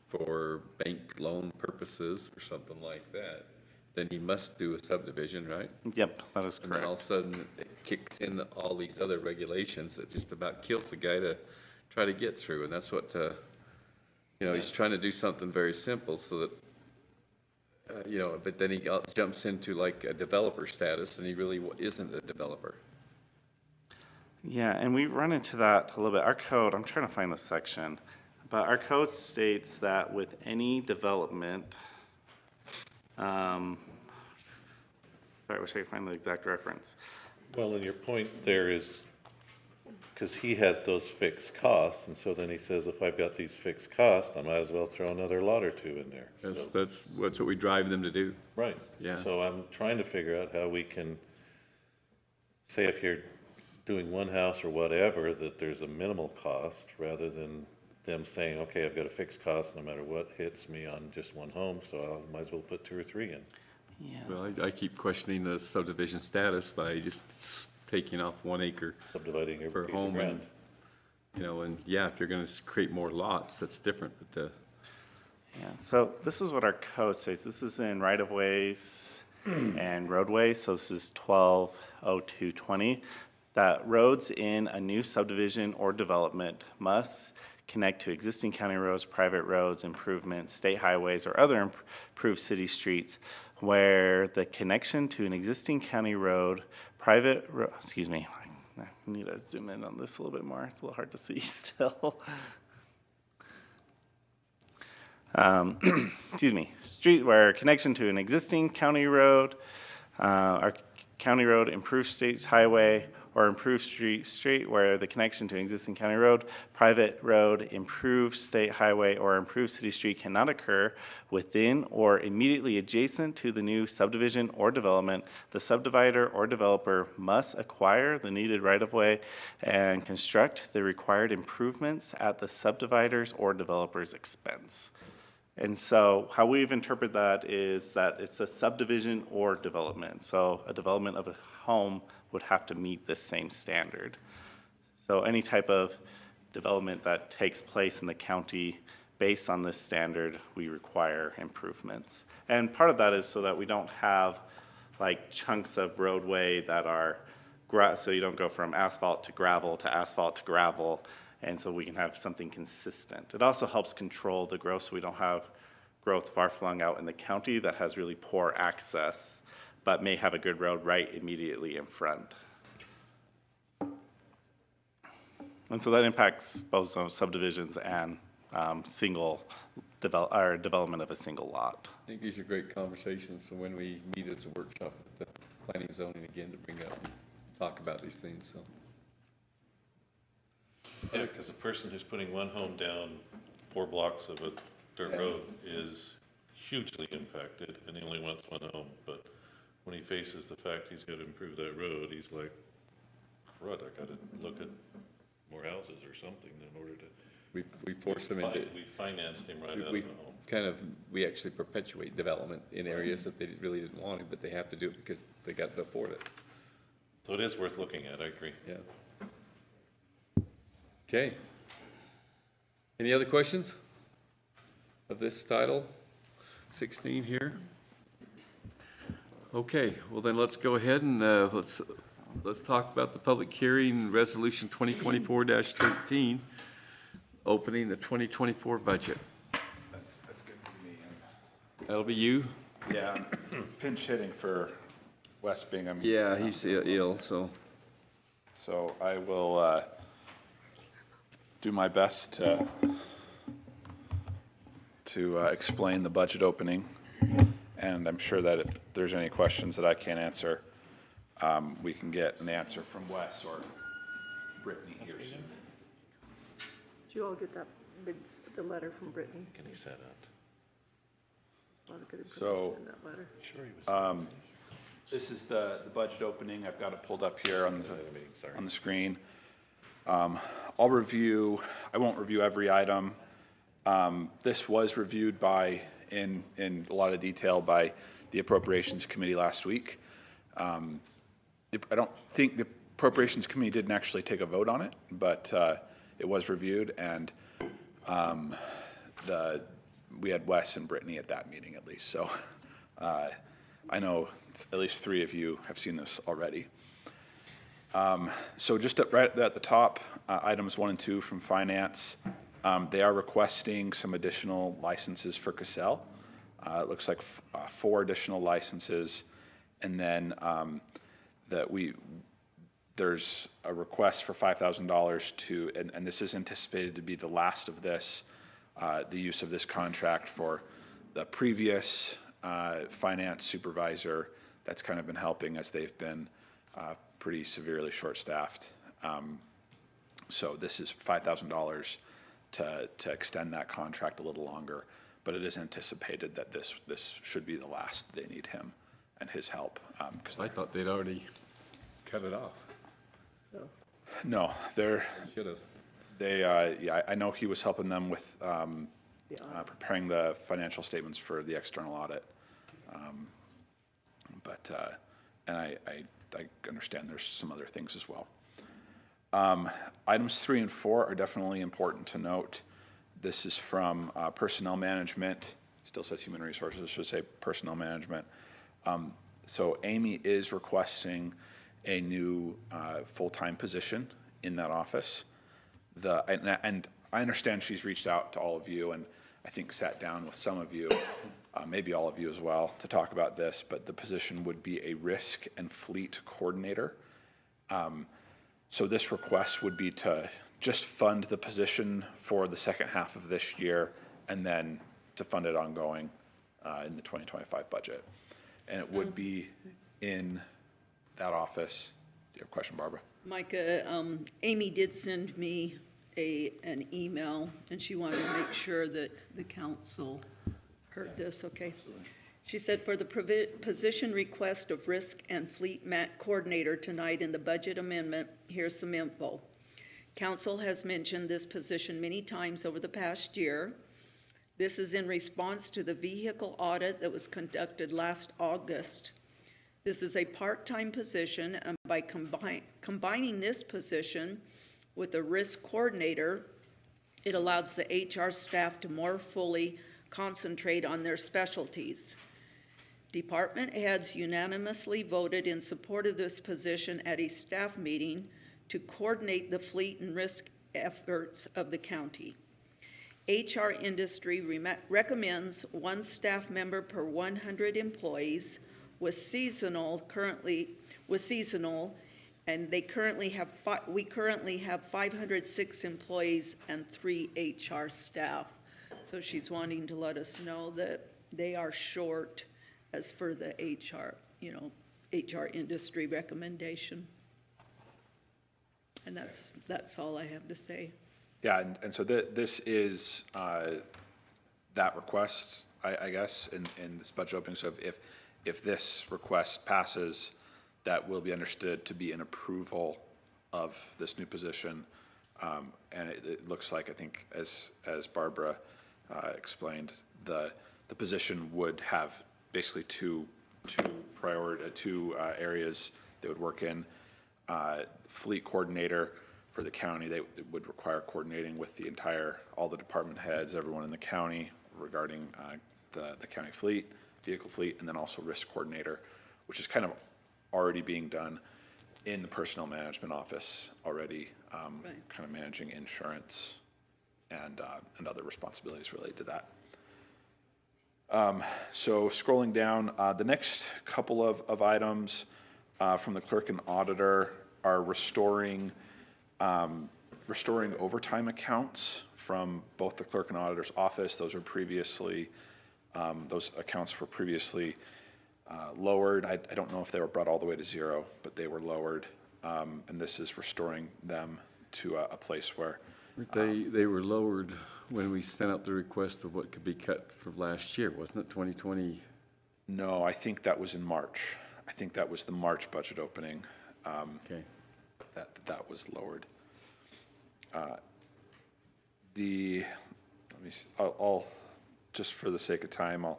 for bank loan purposes or something like that, then he must do a subdivision, right? Yep, that is And then all of correct. a sudden, it kicks in all these other regulations that just about kills the guy to try to get through. And that's what, he's trying to do something very simple so that, but then he jumps into like a developer status, and he really isn't a developer. Yeah, and we run into that a little bit. Our code, I'm trying to find the section, but our code states that with any development, sorry, I wish I could find the exact reference. Well, and your point there is, because he has those fixed costs, and so then he says, if I've got these fixed costs, I might as well throw another lot or two in there. That's what we drive them to do. Right. Yeah. So I'm trying to figure out how we can, say if you're doing one house or whatever, that there's a minimal cost, rather than them saying, okay, I've got a fixed cost no matter what hits me on just one home, so I might as well put 2 or 3 in. Yeah. Well, I keep questioning the subdivision status by just taking off 1 acre Subdividing every per piece of home, ground. and yeah, if you're gonna create more lots, that's different, but, Yeah, so this is what our code says. This is in right-of-ways and roadways, so this is 120220. That roads in a new subdivision or development must connect to existing county roads, private roads, improvements, state highways, or other improved city streets where the connection to an existing county road, excuse me, I need to zoom in on this a little bit more. It's a little hard to see still. Excuse me, street where connection to an existing county road, or county road, improved state highway, or improved street where the connection to an existing county road, private road, improved state highway, or improved city street cannot occur within or immediately adjacent to the new subdivision or development. The subdivider or developer must acquire the needed right-of-way and construct the required improvements at the subdivider's or developer's expense. And so how we've interpreted that is that it's a subdivision or development. So a development of a home would have to meet this same standard. So any type of development that takes place in the county based on this standard, we require improvements. And part of that is so that we don't have like chunks of roadway that are, so you don't go from asphalt to gravel to asphalt to gravel, and so we can have something consistent. It also helps control the growth so we don't have growth far flung out in the county that has really poor access, but may have a good road right immediately in front. And so that impacts both subdivisions and development of a single lot. I think these are great conversations for when we meet as a workshop with the planning and zoning again to bring up, talk about these things, so. Yeah, because the person who's putting one home down 4 blocks of a dirt road is hugely impacted, and he only wants one home. But when he faces the fact he's got to improve that road, he's like, crud, I got to look at more houses or something in order to. We force them into. We financed him right out of the home. We actually perpetuate development in areas that they really didn't want to, but they have to do it because they got to afford it. So it is worth looking at, I agree. Yeah. Okay. Any other questions of this title, 16 here? Okay, well then let's go ahead and let's talk about the public hearing, Resolution 2024-13, opening the 2024 budget. That's good for me. That'll be you? Yeah, pinch hitting for Wes Bingham. Yeah, he's ill, so. So I will do my best to explain the budget opening, and I'm sure that if there's any questions that I can't answer, we can get an answer from Wes or Brittany here soon. Did you all get that the letter from Brittany? Can he set up? A lot of good So, information in that letter. Sure he was. This is the budget opening. I've got it pulled up here on the screen. I won't review every item. This was reviewed in a lot of detail by the Appropriations Committee last week. I don't think the Appropriations Committee didn't actually take a vote on it, but it was reviewed, and the we had Wes and Brittany at that meeting at least, so I know at least 3 of you have seen this already. So just right at the top, items 1 and 2 from finance, they are requesting some additional licenses for Cassell. It looks like 4 additional licenses, and then there's a request for $5,000 to, and this is anticipated to be the last of this, the use of this contract for the previous finance supervisor that's kind of been helping as they've been pretty severely short-staffed. So this is $5,000 to extend that contract a little longer, but it is anticipated that this should be the last they need him and his help. Because I thought they'd already cut it off. No, Should have. yeah, I know he was helping them with preparing the financial statements for the external audit. And I understand there's some other things as well. Items 3 and 4 are definitely important to note. This is from personnel management. Still says human resources, I should say personnel management. So Amy is requesting a new full-time position in that office. And I understand she's reached out to all of you and I think sat down with some of you, maybe all of you as well, to talk about this, but the position would be a risk and fleet coordinator. So this request would be to just fund the position for the second half of this year and then to fund it ongoing in the 2025 budget. And it would be in that office. Do you have a question, Barbara? Micah, Amy did send me an email, and she wanted to make sure that the council heard this, okay? She said, for the position request of risk and fleet coordinator tonight in the budget amendment, here's some info. Council has mentioned this position many times over the past year. This is in response to the vehicle audit that was conducted last August. This is a part-time position, and by combining this position with a risk coordinator, it allows the HR staff to more fully concentrate on their specialties. Department heads unanimously voted in support of this position at a staff meeting to coordinate the fleet and risk efforts of the county. HR industry recommends 1 staff member per 100 employees with seasonal, and we currently have 506 employees and 3 HR staff. So she's wanting to let us know that they are short as for the HR industry recommendation. And that's all I have to say. Yeah, and so this is that request, I guess, in this budget opening. So if this request passes, that will be understood to be an approval of this new position. And it looks like, I think, as Barbara explained, the position would have basically two areas they would work in. Fleet coordinator for the county, they would require coordinating with all the department heads, everyone in the county regarding the county fleet, vehicle fleet, and then also risk coordinator, which is kind of already being done in the personnel management office already, Right. kind of managing insurance and other responsibilities related to that. So scrolling down, the next couple of items from the clerk and auditor are restoring overtime accounts from both the clerk and auditor's office. Those accounts were previously lowered. I don't know if they were brought all the way to zero, but they were lowered. And this is restoring them to a place where They were lowered when we sent out the request of what could be cut from last year, wasn't it, 2020? No, I think that was in March. I think that was the March budget opening. Okay. That was lowered. Let me see, I'll just for the sake of time, I'll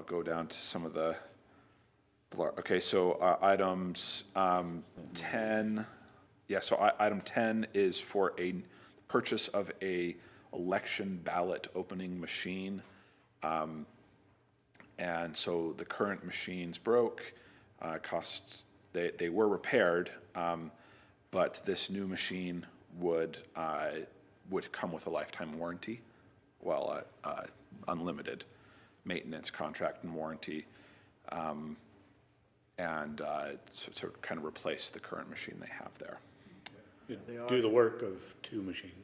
go down to some of the. Okay, so items 10. Yeah, so item 10 is for a purchase of a election ballot opening machine. And so the current machines broke, they were repaired, but this new machine would come with a lifetime warranty, well, unlimited maintenance contract and warranty, and so kind of replace the current machine they have there. Do the work of 2 machines.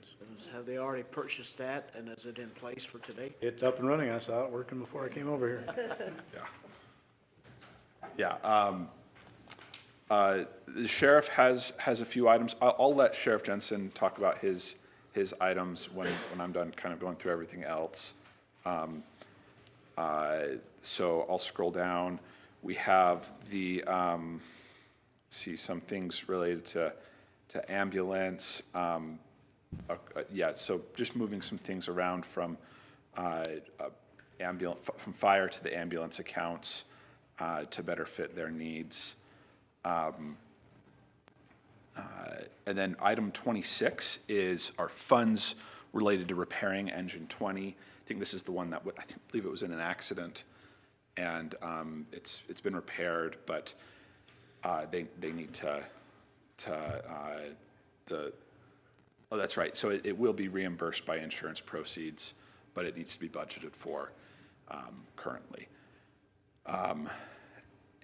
Have they already purchased that, and is it in place for today? It's up and running. I saw it working before I came over here. Yeah. The sheriff has a few items. I'll let Sheriff Jensen talk about his items when I'm done kind of going through everything else. So I'll scroll down. We have the, some things related to ambulance. Yeah, so just moving some things around from from fire to the ambulance accounts to better fit their needs. And then item 26 is our funds related to repairing engine 20. I think this is the one that I believe it was in an accident, and it's been repaired, but they need to oh, that's right. So it will be reimbursed by insurance proceeds, but it needs to be budgeted for currently.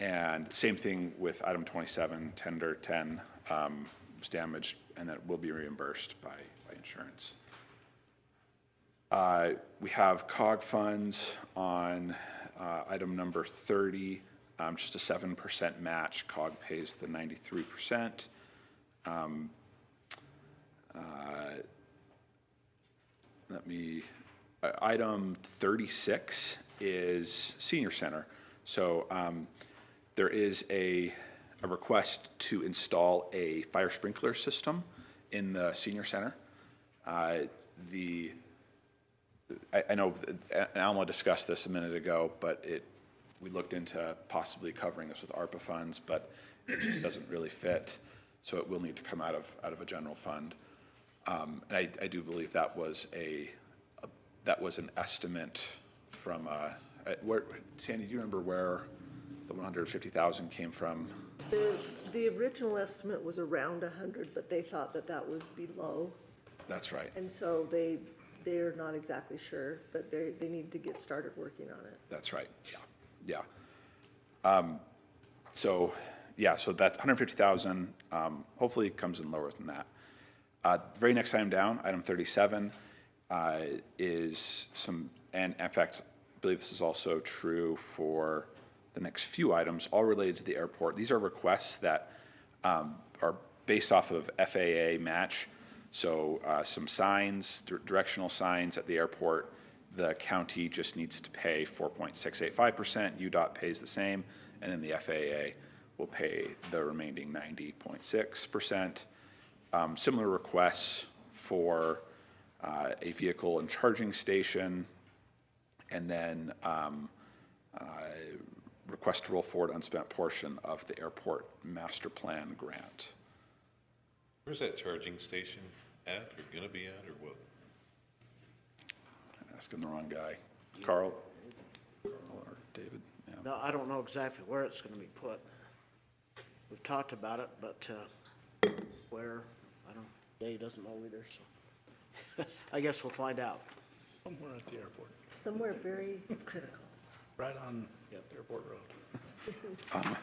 And same thing with item 27, tender 10 was damaged, and that will be reimbursed by insurance. We have COG funds on item number 30, just a 7% match. COG pays the 93%. Item 36 is senior center. So there is a request to install a fire sprinkler system in the senior center. I know Alma discussed this a minute ago, but we looked into possibly covering this with ARPA funds, but it just doesn't really fit. So it will need to come out of a general fund. And I do believe that was an estimate from Sandy, do you remember where the 150,000 came from? The original estimate was around 100, but they thought that would be low. That's right. And so they're not exactly sure, but they need to get started working on it. That's right. Yeah. So that's 150,000. Hopefully it comes in lower than that. The very next item down, item 37, is and in fact, I believe this is also true for the next few items, all related to the airport. These are requests that are based off of FAA match. So some signs, directional signs at the airport, the county just needs to pay 4.685%, UDOT pays the same, and then the FAA will pay the remaining 90.6%. Similar requests for a vehicle and charging station, and then request to roll forward unspent portion of the airport master plan grant. Where's that charging station at, or gonna be at, or what? I'm asking the wrong guy. Carl or David? Yeah. No, I don't know exactly where it's gonna be put. We've talked about it, but where, I don't, Dave doesn't know either, so. I guess we'll find out. Somewhere at the airport, Somewhere very critical. right on Airport Road.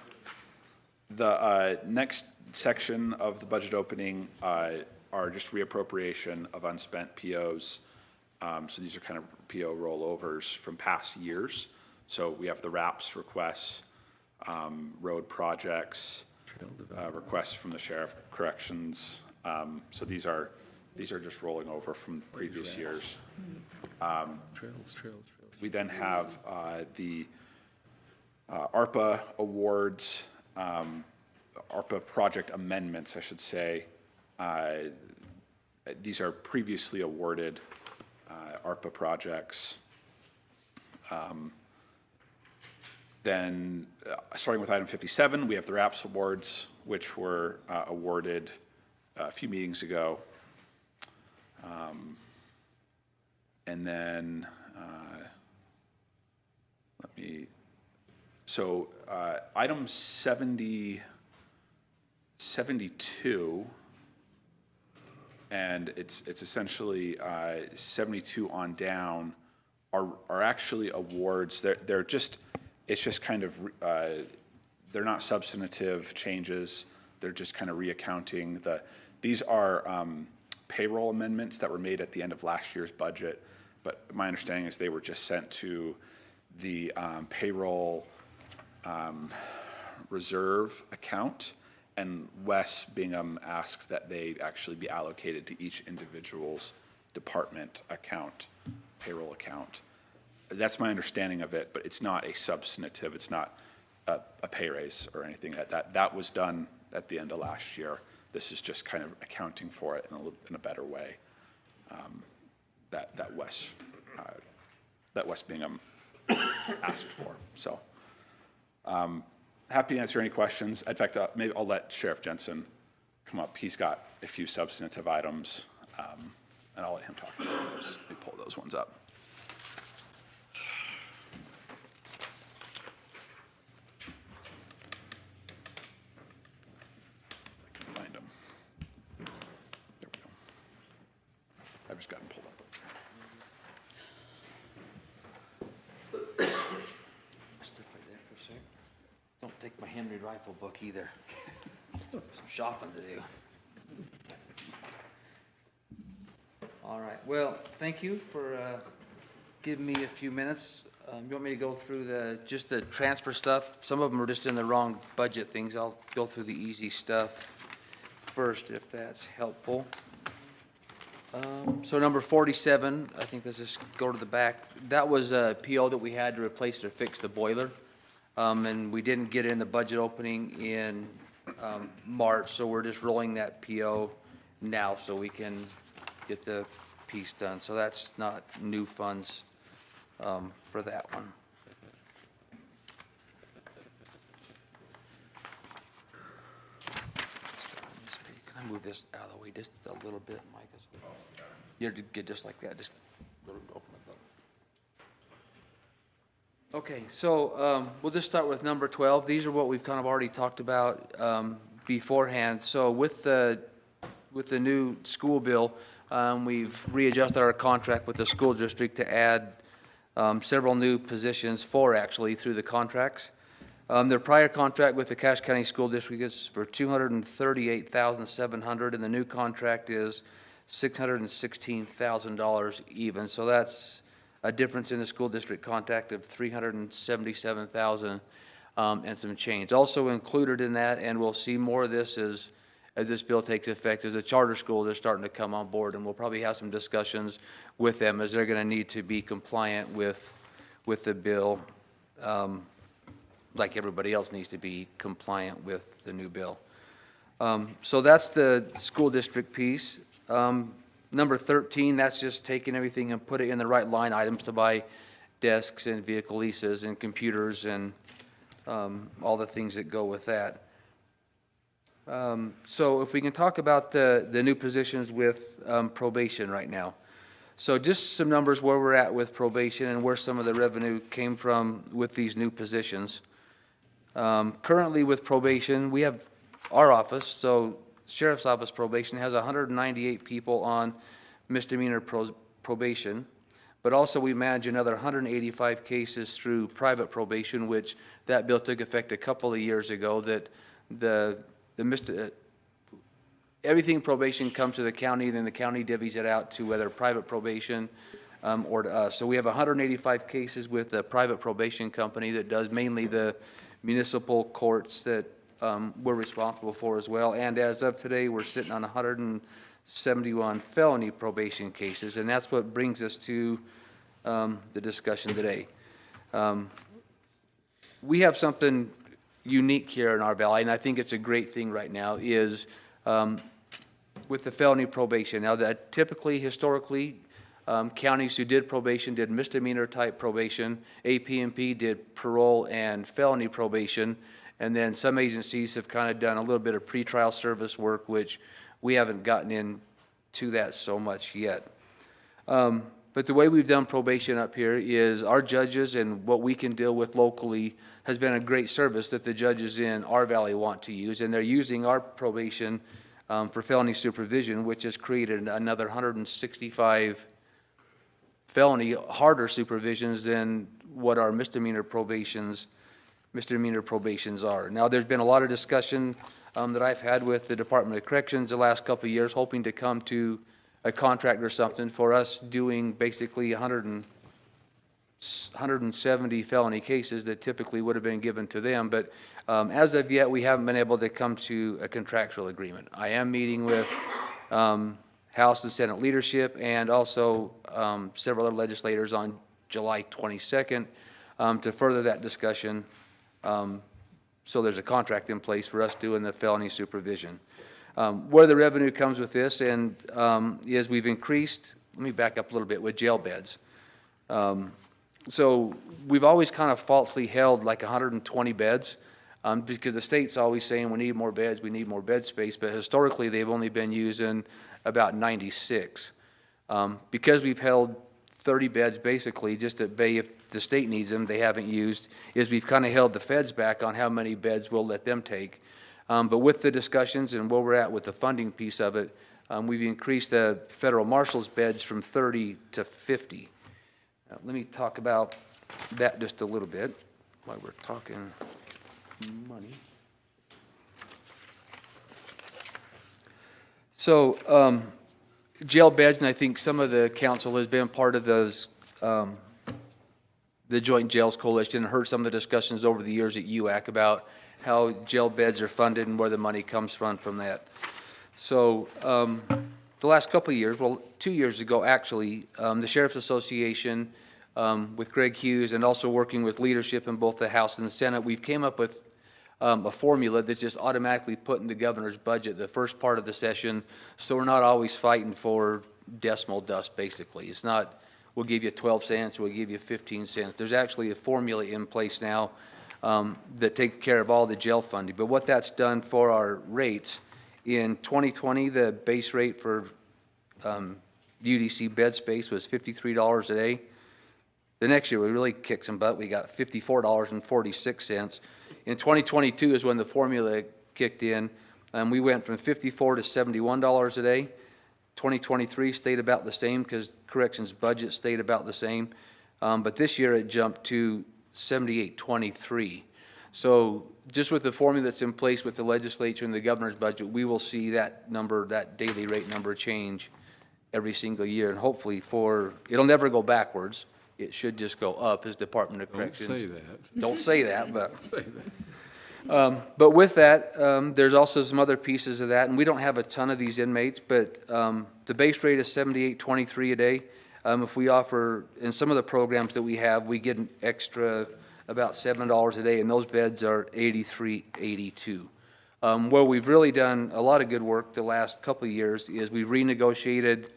The next section of the budget opening are just reappropriation of unspent POs. So these are kind of PO rollovers from past years. So we have the RAPS requests, road projects, requests from the sheriff, corrections. So these are just rolling over from previous years. Trails. We then have the ARPA awards, ARPA project amendments, I should say. These are previously awarded ARPA projects. Then, starting with item 57, we have the RAPS awards, which were awarded a few meetings ago. And then So item 72, and it's essentially 72 on down, are actually awards. They're just, it's just kind of, they're not substantive changes. They're just kind of reaccounting. These are payroll amendments that were made at the end of last year's budget, but my understanding is they were just sent to the payroll reserve account, and Wes Bingham asked that they actually be allocated to each individual's department account, payroll account. That's my understanding of it, but it's not a substantive, it's not a pay raise or anything. That was done at the end of last year. This is just kind of accounting for it in a better way. That Wes Bingham asked for. So happy to answer any questions. In fact, maybe I'll let Sheriff Jensen come up. He's got a few substantive items, and I'll let him talk about those. Let me pull those ones up. I can find them. There we go. I just got them pulled up. Stick right there for a sec. Don't take my Henry rifle book either. Some shopping to do. All right. Well, thank you for giving me a few minutes. You want me to go through just the transfer stuff? Some of them are just in the wrong budget things. I'll go through the easy stuff first, if that's helpful. So number 47, I think let's just go to the back. That was a PO that we had to replace or fix the boiler. And we didn't get it in the budget opening in March, so we're just rolling that PO now so we can get the piece done. So that's not new funds for that one. Can I move this out of the way just a little bit, Mike? You get just like that, just open it up. Okay, so we'll just start with number 12. These are what we've kind of already talked about beforehand. So with the new school bill, we've readjusted our contract with the school district to add several new positions, 4 actually, through the contracts. Their prior contract with the Cache County School District is for $238,700, and the new contract is $616,000 even. So that's a difference in the school district contract of $377,000 and some change. Also included in that, and we'll see more of this as this bill takes effect, is the charter schools are starting to come on board, and we'll probably have some discussions with them as they're going to need to be compliant with the bill, like everybody else needs to be compliant with the new bill. So that's the school district piece. Number 13, that's just taking everything and put it in the right line items to buy desks and vehicle leases and computers and all the things that go with that. So if we can talk about the new positions with probation right now. So just some numbers where we're at with probation and where some of the revenue came from with these new positions. Currently with probation, we have our office, so Sheriff's Office probation has 198 people on misdemeanor probation, but also we manage another 185 cases through private probation, which that bill took effect a couple of years ago, that everything probation comes to the county, then the county divvies it out to whether private probation or to us. So we have 185 cases with a private probation company that does mainly the municipal courts that we're responsible for as well. And as of today, we're sitting on 171 felony probation cases, and that's what brings us to the discussion today. We have something unique here in our valley, and I think it's a great thing right now, is with the felony probation. Now, that typically, historically, counties who did probation did misdemeanor type probation, AP&P did parole and felony probation, and then some agencies have kind of done a little bit of pretrial service work, which we haven't gotten into that so much yet. But the way we've done probation up here is our judges and what we can deal with locally has been a great service that the judges in our valley want to use, and they're using our probation for felony supervision, which has created another 165 felony harder supervisions than what our misdemeanor probations are. Now, there's been a lot of discussion that I've had with the Department of Corrections the last couple of years, hoping to come to a contract or something for us doing basically 170 felony cases that typically would have been given to them. But as of yet, we haven't been able to come to a contractual agreement. I am meeting with House and Senate leadership and also several other legislators on July 22nd to further that discussion. So there's a contract in place for us doing the felony supervision. Where the revenue comes with this and is we've increased, let me back up a little bit, with jail beds. So we've always kind of falsely held like 120 beds because the state's always saying we need more beds, we need more bed space, but historically they've only been using about 96. Because we've held 30 beds basically just at bay if the state needs them, they haven't used, is we've kind of held the feds back on how many beds we'll let them take. But with the discussions and where we're at with the funding piece of it, we've increased the federal marshal's beds from 30 to 50. Let me talk about that just a little bit while we're talking money. So jail beds, and I think some of the council has been part of those, the Joint Jails Coalition, and heard some of the discussions over the years at UAC about how jail beds are funded and where the money comes from that. So the last couple of years, well, 2 years ago actually, the Sheriff's Association with Greg Hughes and also working with leadership in both the House and the Senate, we've came up with a formula that's just automatically put in the governor's budget the first part of the session, so we're not always fighting for decimal dust basically. It's not, we'll give you 12 cents, we'll give you 15 cents. There's actually a formula in place now that takes care of all the jail funding. But what that's done for our rates, in 2020, the base rate for UDC bed space was $53 a day. The next year, we really kicked some butt. We got $54.46. In 2022 is when the formula kicked in. We went from $54 to $71 a day. 2023 stayed about the same because corrections budget stayed about the same. But this year it jumped to $78.23. So just with the formula that's in place with the legislature and the governor's budget, we will see that number, that daily rate number change every single year. And hopefully it'll never go backwards. It should just go up as Department of Corrections. Don't say that. Don't say that, but. Say that. But with that, there's also some other pieces of that, and we don't have a ton of these inmates, but the base rate is $78.23 a day. If we offer, in some of the programs that we have, we get an extra about $7 a day, and those beds are $83.82. Where we've really done a lot of good work the last couple of years is we've renegotiated,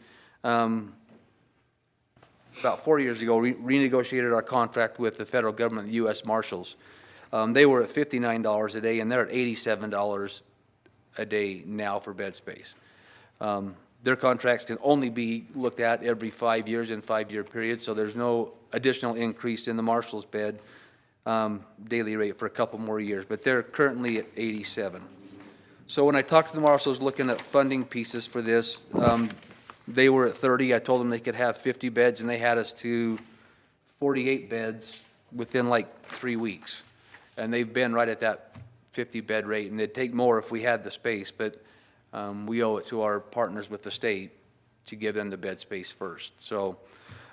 about 4 years ago, renegotiated our contract with the federal government, the U.S. Marshals. They were at $59 a day, and they're at $87 a day now for bed space. Their contracts can only be looked at every 5 years in 5-year periods, so there's no additional increase in the Marshals bed daily rate for a couple more years, but they're currently at 87. So when I talked to the Marshals looking at funding pieces for this, they were at 30. I told them they could have 50 beds, and they had us to 48 beds within like 3 weeks. And they've been right at that 50 bed rate, and they'd take more if we had the space, but we owe it to our partners with the state to give them the bed space first. So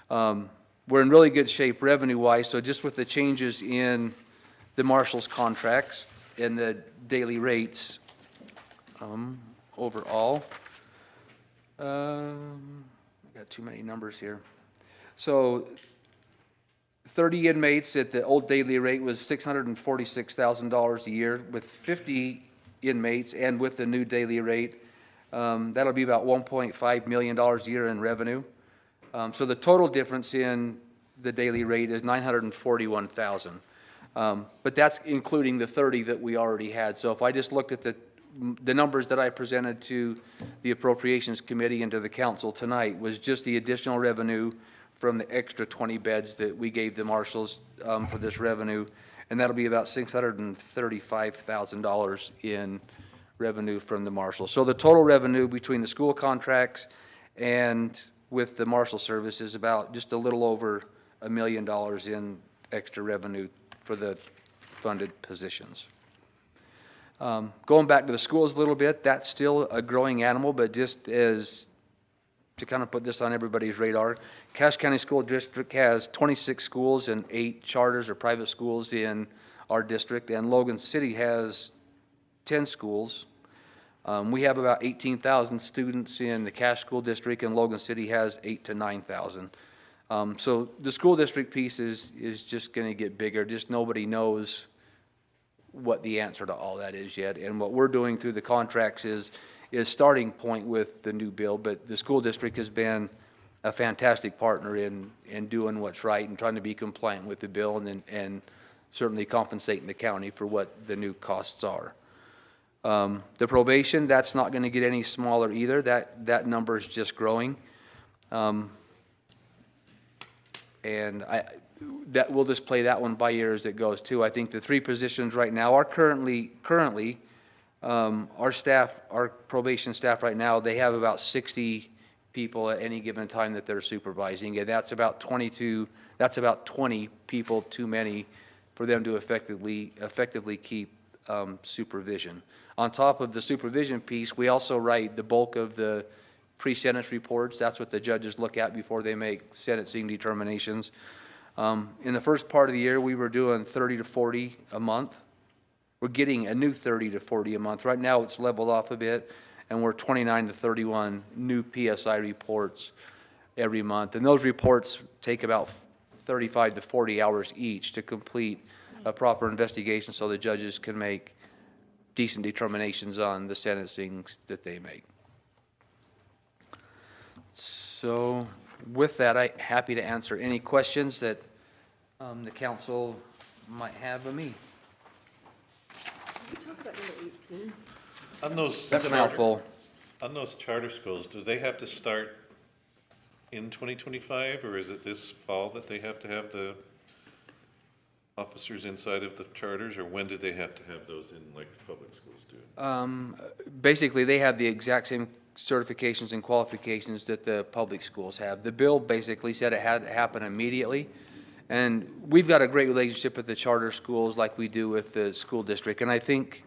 we're in really good shape revenue-wise. So just with the changes in the Marshals contracts and the daily rates overall, I got too many numbers here. So 30 inmates at the old daily rate was $646,000 a year. With 50 inmates and with the new daily rate, that'll be about $1.5 million a year in revenue. So the total difference in the daily rate is $941,000. But that's including the 30 that we already had. So if I just looked at the numbers that I presented to the Appropriations Committee and to the Council tonight was just the additional revenue from the extra 20 beds that we gave the marshals for this revenue, and that'll be about $635,000 in revenue from the marshals. So the total revenue between the school contracts and with the marshal service is about just a little over $1 million in extra revenue for the funded positions. Going back to the schools a little bit, that's still a growing animal, but just as to kind of put this on everybody's radar, Cache County School District has 26 schools and 8 charters or private schools in our district, and Logan City has 10 schools. We have about 18,000 students in the Cache School District, and Logan City has 8,000 to 9,000. So the school district piece is just going to get bigger. Just nobody knows what the answer to all that is yet. And what we're doing through the contracts is starting point with the new bill, but the school district has been a fantastic partner in doing what's right and trying to be compliant with the bill and certainly compensating the county for what the new costs are. The probation, that's not going to get any smaller either. That number is just growing. And that we'll just play that one by ear as it goes too. I think the 3 positions right now are currently our staff, our probation staff right now, they have about 60 people at any given time that they're supervising, and that's about 20 people too many for them to effectively keep supervision. On top of the supervision piece, we also write the bulk of the pre-sentence reports. That's what the judges look at before they make sentencing determinations. In the first part of the year, we were doing 30 to 40 a month. We're getting a new 30 to 40 a month. Right now, it's leveled off a bit, and we're 29 to 31 new PSI reports every month. And those reports take about 35 to 40 hours each to complete a proper investigation so the judges can make decent determinations on the sentencing that they make. So with that, I'm happy to answer any questions that the council might have of me. Can you talk about number 18? On those. That's a mouthful. On those charter schools, do they have to start in 2025, or is it this fall that they have to have the officers inside of the charters, or when do they have to have those in like the public schools do? Basically, they have the exact same certifications and qualifications that the public schools have. The bill basically said it had to happen immediately, and we've got a great relationship with the charter schools like we do with the school district, and I think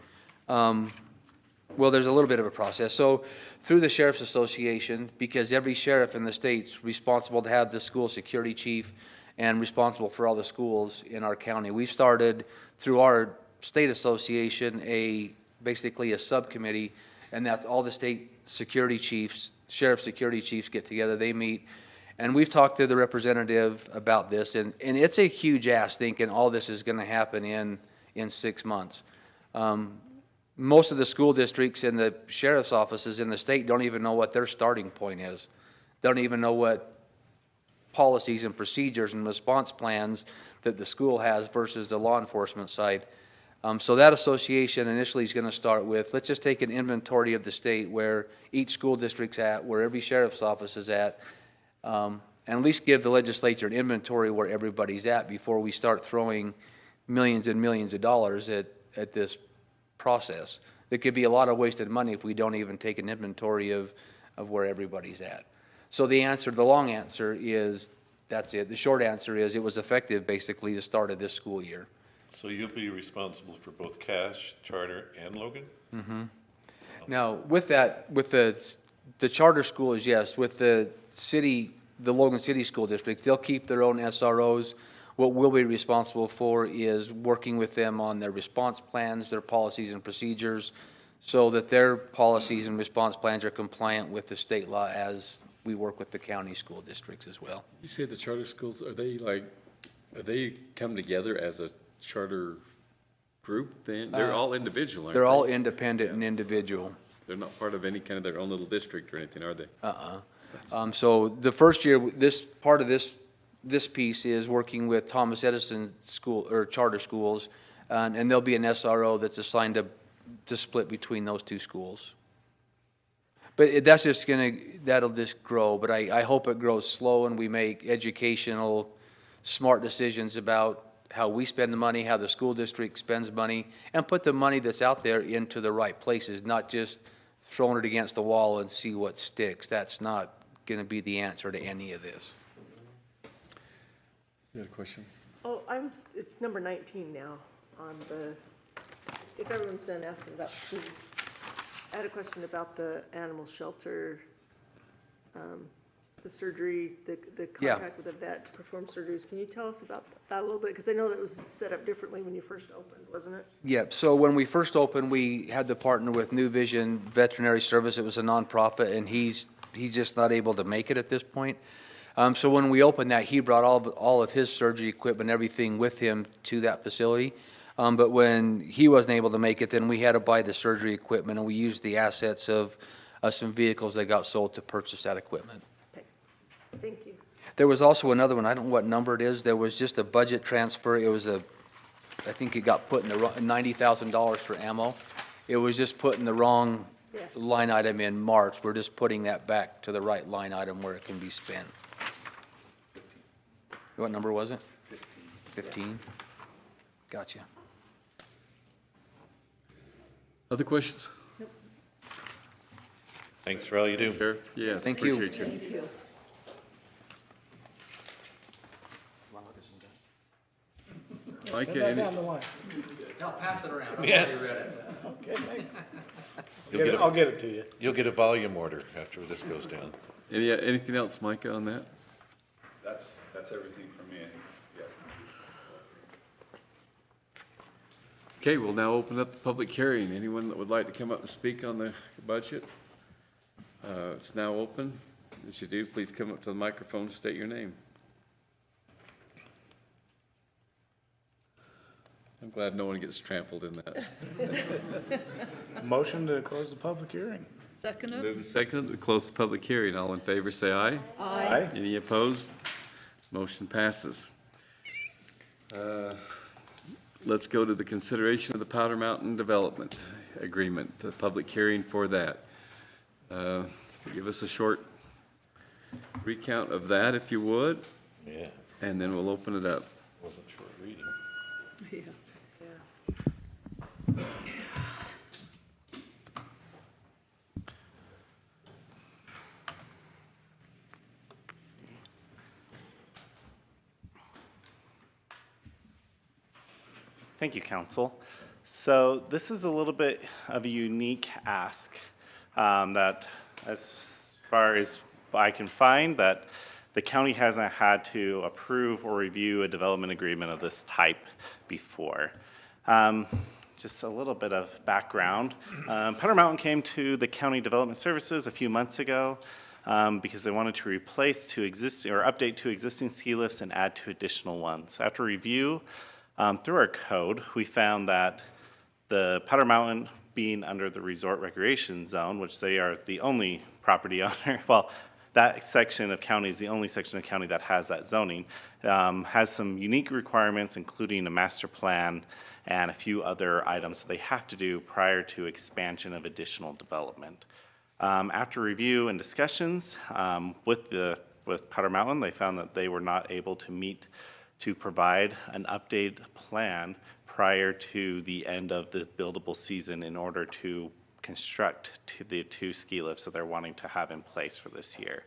well, there's a little bit of a process. So through the Sheriff's Association, because every sheriff in the state's responsible to have the school security chief and responsible for all the schools in our county, we've started through our state association basically a subcommittee, and that's all the state security chiefs, sheriff security chiefs get together, they meet, and we've talked to the representative about this, and it's a huge ask thinking all this is going to happen in 6 months. Most of the school districts and the sheriff's offices in the state don't even know what their starting point is. They don't even know what policies and procedures and response plans that the school has versus the law enforcement side. So that association initially is going to start with, let's just take an inventory of the state where each school district's at, where every sheriff's office is at, and at least give the legislature an inventory where everybody's at before we start throwing millions and millions of dollars at this process. There could be a lot of wasted money if we don't even take an inventory of where everybody's at. So the long answer is, that's it. The short answer is it was effective basically the start of this school year. So you'll be responsible for both Cache, Charter, and Logan? Mm-hmm. Now, with that, with the charter schools, yes. With the Logan City School District, they'll keep their own SROs. What we'll be responsible for is working with them on their response plans, their policies and procedures, so that their policies and response plans are compliant with the state law as we work with the county school districts as well. You say the charter schools, are they come together as a charter group then? They're all individual, aren't they? They're all independent and individual. They're not part of any kind of their own little district or anything, are they? So the first year, this piece is working with Thomas Edison School or charter schools, and there'll be an SRO that's assigned to split between those two schools. That's just that'll just grow, but I hope it grows slow and we make educational, smart decisions about how we spend the money, how the school district spends money, and put the money that's out there into the right places, not just throwing it against the wall and see what sticks. That's not going to be the answer to any of this. You had a question? Oh, it's number 19 now on if everyone's done asking about the schools. I had a question about the animal shelter, the surgery, the contract with the vet to perform surgeries. Can you tell us about that a little bit? Because I know that was set up differently when you first opened, wasn't it? Yeah, so when we first opened, we had to partner with New Vision Veterinary Service. It was a nonprofit, and he's just not able to make it at this point. So when we opened that, he brought all of his surgery equipment, everything with him to that facility. But when he wasn't able to make it, then we had to buy the surgery equipment, and we used the assets of some vehicles that got sold to purchase that equipment. Thank you. There was also another one, I don't know what number it is, there was just a budget transfer. It was I think it got put in the wrong, $90,000 for ammo. It was just put in the wrong line item in March. We're just putting that back to the right line item where it can be spent. What number was it? 15. Gotcha. Other questions? Thanks for all you do. Sheriff? Yes, Thank you. appreciate you. Thank you. Micah, any? I'll pass it around. Yeah. Okay, thanks. You'll get I'll get it to you. You'll get a volume order after this goes down. Anything else, Micah, on that? That's everything for me, I think, yeah. Okay, we'll now open up the public hearing. Anyone that would like to come up and speak on the budget? It's now open. As you do, please come up to the microphone and state your name. I'm glad no one gets trampled in that. Motion to close the public hearing. Second Move and second to close the public hearing. All in favor, say aye. Aye. Any opposed? Motion passes. Let's go to the consideration of the Powder Mountain Development Agreement, the public hearing for that. Give us a short recount of that, if you would. Yeah. And then we'll open it up. Wasn't short reading. Yeah. Thank you, Council. So this is a little bit of a unique ask that, as far as I can find, that the county hasn't had to approve or review a development agreement of this type before. Just a little bit of background. Powder Mountain came to the County Development Services a few months ago because they wanted to replace update two existing ski lifts and add two additional ones. After review, through our code, we found that the Powder Mountain, being under the resort recreation zone, which they are the only property owner, well, that section of county is the only section of county that has that zoning, has some unique requirements, including a master plan and a few other items that they have to do prior to expansion of additional development. After review and discussions with Powder Mountain, they found that they were not able to provide an updated plan prior to the end of the buildable season in order to construct the two ski lifts that they're wanting to have in place for this year.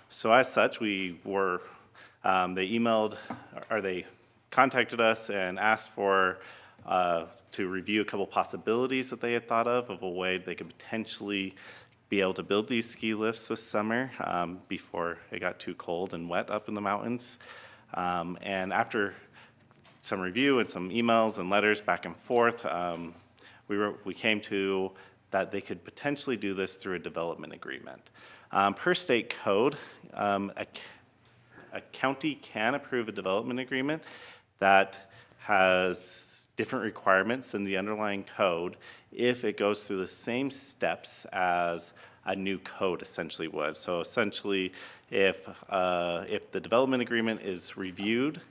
So as such, they contacted us and asked for to review a couple possibilities that they had thought of a way they could potentially be able to build these ski lifts this summer before it got too cold and wet up in the mountains. And after some review and some emails and letters back and forth, we came to that they could potentially do this through a development agreement. Per state code, a county can approve a development agreement that has different requirements than the underlying code if it goes through the same steps as a new code essentially would. So essentially, if the development agreement is reviewed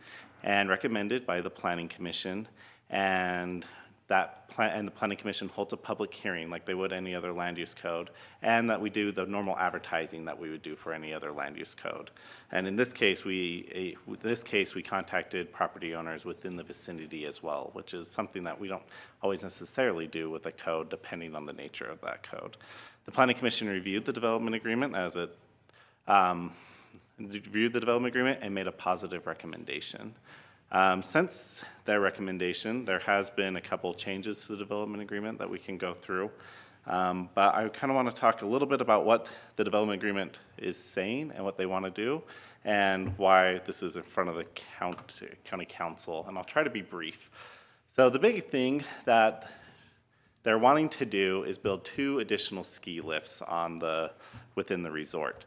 and recommended by the Planning Commission and and the planning commission holds a public hearing like they would any other land use code, and that we do the normal advertising that we would do for any other land use code. And in this case, we contacted property owners within the vicinity as well, which is something that we don't always necessarily do with a code, depending on the nature of that code. The planning commission reviewed the development agreement and made a positive recommendation. Since their recommendation, there has been a couple changes to the development agreement that we can go through. But I kind of want to talk a little bit about what the development agreement is saying and what they want to do, and why this is in front of the county council. And I'll try to be brief. So the big thing that they're wanting to do is build 2 additional ski lifts within the resort.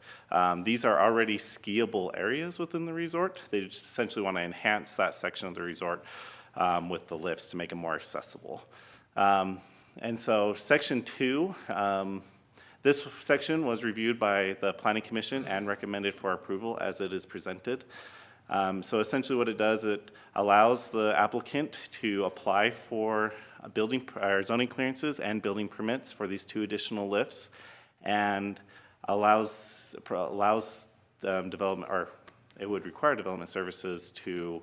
These are already skiable areas within the resort. They just essentially want to enhance that section of the resort with the lifts to make it more accessible. And so Section 2, this section was reviewed by the Planning Commission and recommended for approval as it is presented. So essentially what it does, it allows the applicant to apply for zoning clearances and building permits for these 2 additional lifts, and allows development, or it would require development services to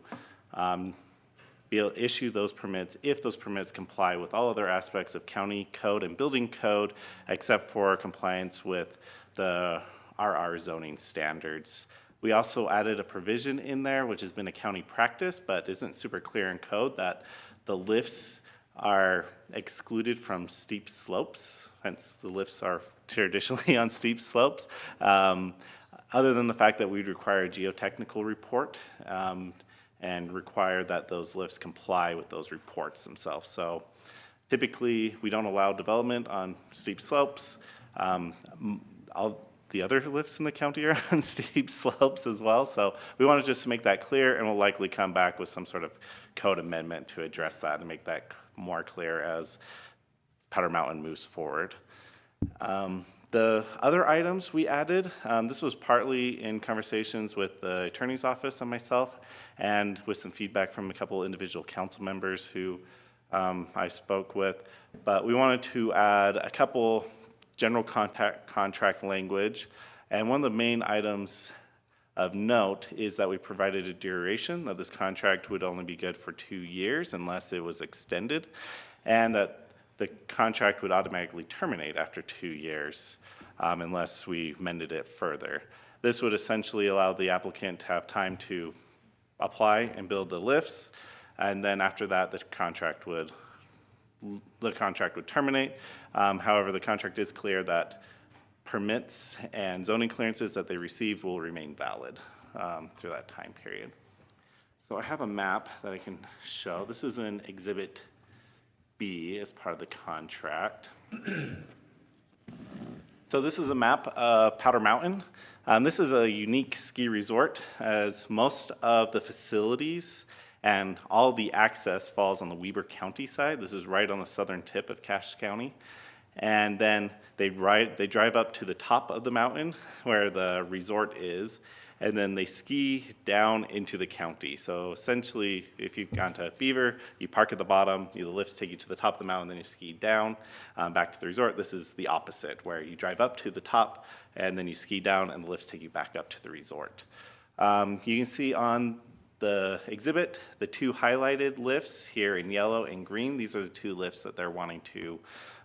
issue those permits if those permits comply with all other aspects of county code and building code, except for compliance with the RR zoning standards. We also added a provision in there, which has been a county practice, but isn't super clear in code, that the lifts are excluded from steep slopes, hence the lifts are traditionally on steep slopes, other than the fact that we'd require a geotechnical report and require that those lifts comply with those reports themselves. So typically, we don't allow development on steep slopes. The other lifts in the county are on steep slopes as well. So we want to just make that clear, and we'll likely come back with some sort of code amendment to address that and make that more clear as Powder Mountain moves forward. The other items we added, this was partly in conversations with the attorney's office and myself, and with some feedback from a couple individual council members who I spoke with, but we wanted to add a couple general contract language, and one of the main items of note is that we provided a duration, that this contract would only be good for 2 years unless it was extended, and that the contract would automatically terminate after 2 years unless we amended it further. This would essentially allow the applicant to have time to apply and build the lifts, and then after that the contract would terminate. However, the contract is clear that permits and zoning clearances that they receive will remain valid through that time period. So I have a map that I can show. This is in Exhibit B as part of the contract. So this is a map of Powder Mountain. This is a unique ski resort, as most of the facilities and all the access falls on the Weber County side. This is right on the southern tip of Cache County. And then they drive up to the top of the mountain where the resort is, and then they ski down into the county. So essentially, if you've gone to Beaver, you park at the bottom, the lifts take you to the top of the mountain, then you ski down back to the resort. This is the opposite, where you drive up to the top, and then you ski down, and the lifts take you back up to the resort. You can see on the exhibit, the 2 highlighted lifts here in yellow and green. These are the 2 lifts that they're wanting to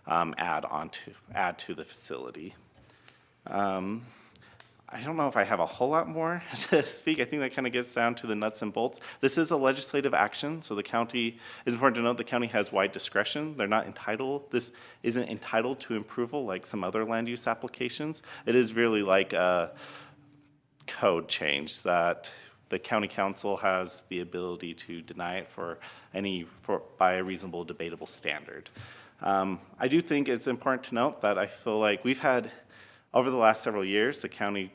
add to the facility. I don't know if I have a whole lot more to speak. I think that kind of gets down to the nuts and bolts. This is a legislative action, so the county, it's important to note the county has wide discretion. They're not entitled, this isn't entitled to approval like some other land use applications. It is really like a code change that the county council has the ability to deny it by a reasonable debatable standard. I do think it's important to note that I feel like we've had, over the last several years, the county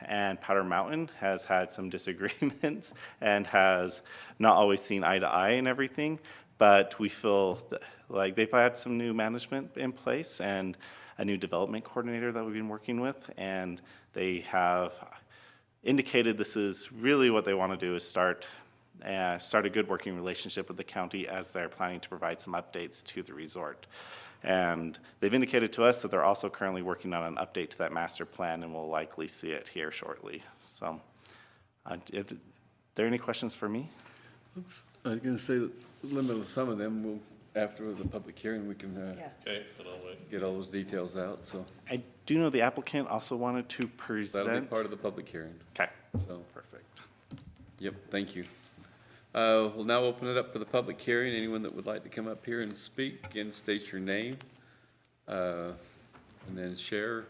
and Powder Mountain has had some disagreements and has not always seen eye to eye in everything, but we feel like they've had some new management in place and a new development coordinator that we've been working with, and they have indicated this is really what they want to do, is start start a good working relationship with the county as they're planning to provide some updates to the resort. And they've indicated to us that they're also currently working on an update to that master plan, and we'll likely see it here shortly. So, if there any questions for me? I was going to say, let's limit some of them. We'll, after the public hearing, we can Okay, then I'll wait. get all those details out, so. I do know the applicant also wanted to present. That'll be part of the public hearing. Okay. So, perfect. Yep, thank you. We'll now open it up for the public hearing. Anyone that would like to come up here and speak, again, state your name, and then share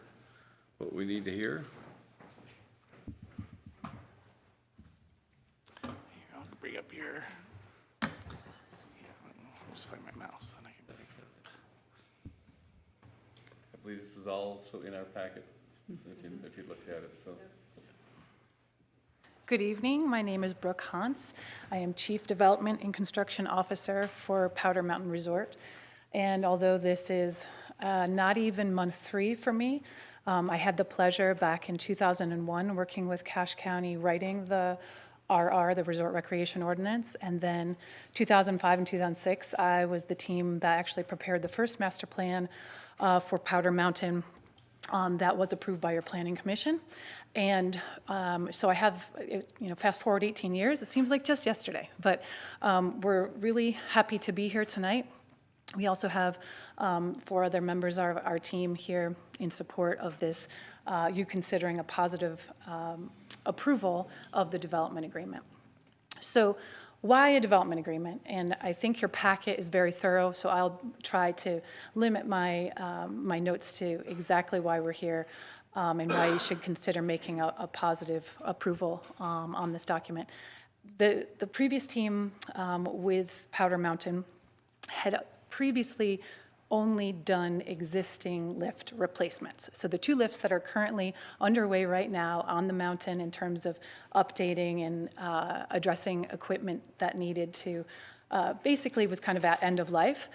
what we need to hear. Here, I'll bring up your, I'll just find my mouse and I can bring it up. I believe this is also in our packet, if you looked at it, so. Good evening. My name is Brooke Hans. I am Chief Development and Construction Officer for Powder Mountain Resort. And although this is not even month 3 for me, I had the pleasure back in 2001 working with Cache County writing the RR, the Resort Recreation Ordinance, and then 2005 and 2006, I was the team that actually prepared the first master plan for Powder Mountain that was approved by your Planning Commission. And so I have, fast forward 18 years, it seems like just yesterday, but we're really happy to be here tonight. We also have 4 other members of our team here in support of this, you considering a positive approval of the development agreement. So why a development agreement? And I think your packet is very thorough, so I'll try to limit my, my notes to exactly why we're here and why you should consider making a positive approval on this document. The previous team with Powder Mountain had previously only done existing lift replacements. So the 2 lifts that are currently underway right now on the mountain in terms of updating and addressing equipment that needed to, basically was kind of at end of life.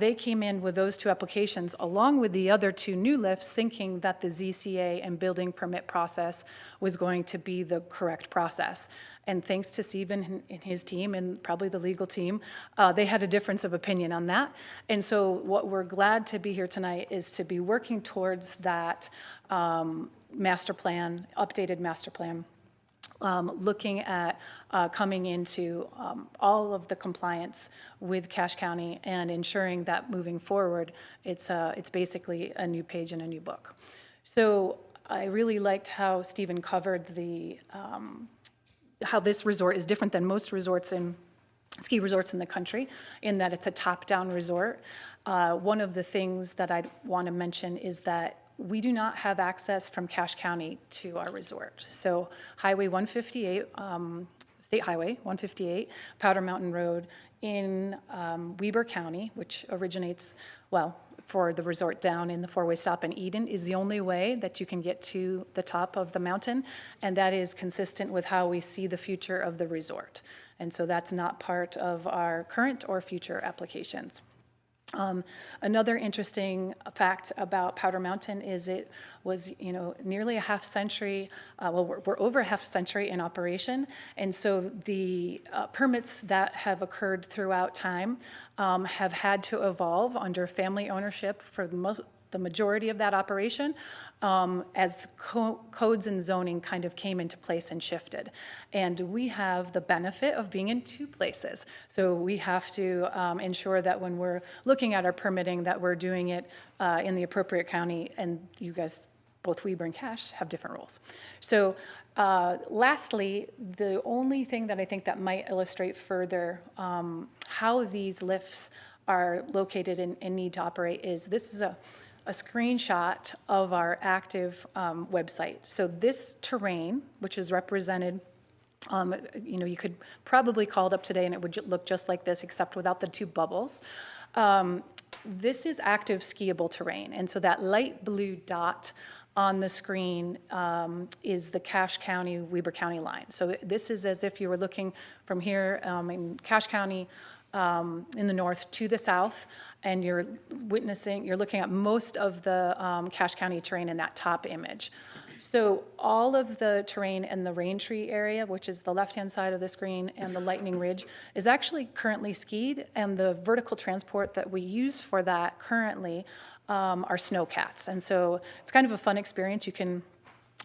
They came in with those 2 applications along with the other 2 new lifts, thinking that the ZCA and building permit process was going to be the correct process. And thanks to Stephen and his team and probably the legal team, they had a difference of opinion on that. And so what we're glad to be here tonight is to be working towards that master plan, updated master plan, looking at coming into all of the compliance with Cache County and ensuring that moving forward, it's basically a new page in a new book. So I really liked how Stephen covered the how this resort is different than most resorts in ski resorts in the country, in that it's a top-down resort. One of the things that I want to mention is that we do not have access from Cache County to our resort. So Highway 158, State Highway 158, Powder Mountain Road in Weber County, which originates, well, for the resort down in the 4-way stop in Eden, is the only way that you can get to the top of the mountain, and that is consistent with how we see the future of the resort. And so that's not part of our current or future applications. Another interesting fact about Powder Mountain is it was, nearly a half century, we're over a half century in operation, and so the permits that have occurred throughout time have had to evolve under family ownership for the majority of that operation, as the codes and zoning kind of came into place and shifted. And we have the benefit of being in 2 places. So we have to ensure that when we're looking at our permitting, that we're doing it in the appropriate county, and you guys, both Weber and Cache, have different rules. So lastly, the only thing that I think that might illustrate further how these lifts are located and need to operate is this is a screenshot of our active website. So this terrain, which is represented, you could probably call it up today and it would look just like this, except without the 2 bubbles. This is active skiable terrain. And so that light blue dot on the screen is the Cache County, Weber County line. So this is as if you were looking from here in Cache County, in the north to the south, and you're looking at most of the Cache County terrain in that top image. So all of the terrain in the Rain Tree area, which is the left-hand side of the screen, and the Lightning Ridge, is actually currently skied, and the vertical transport that we use for that currently are snowcats. And so it's kind of a fun experience. You can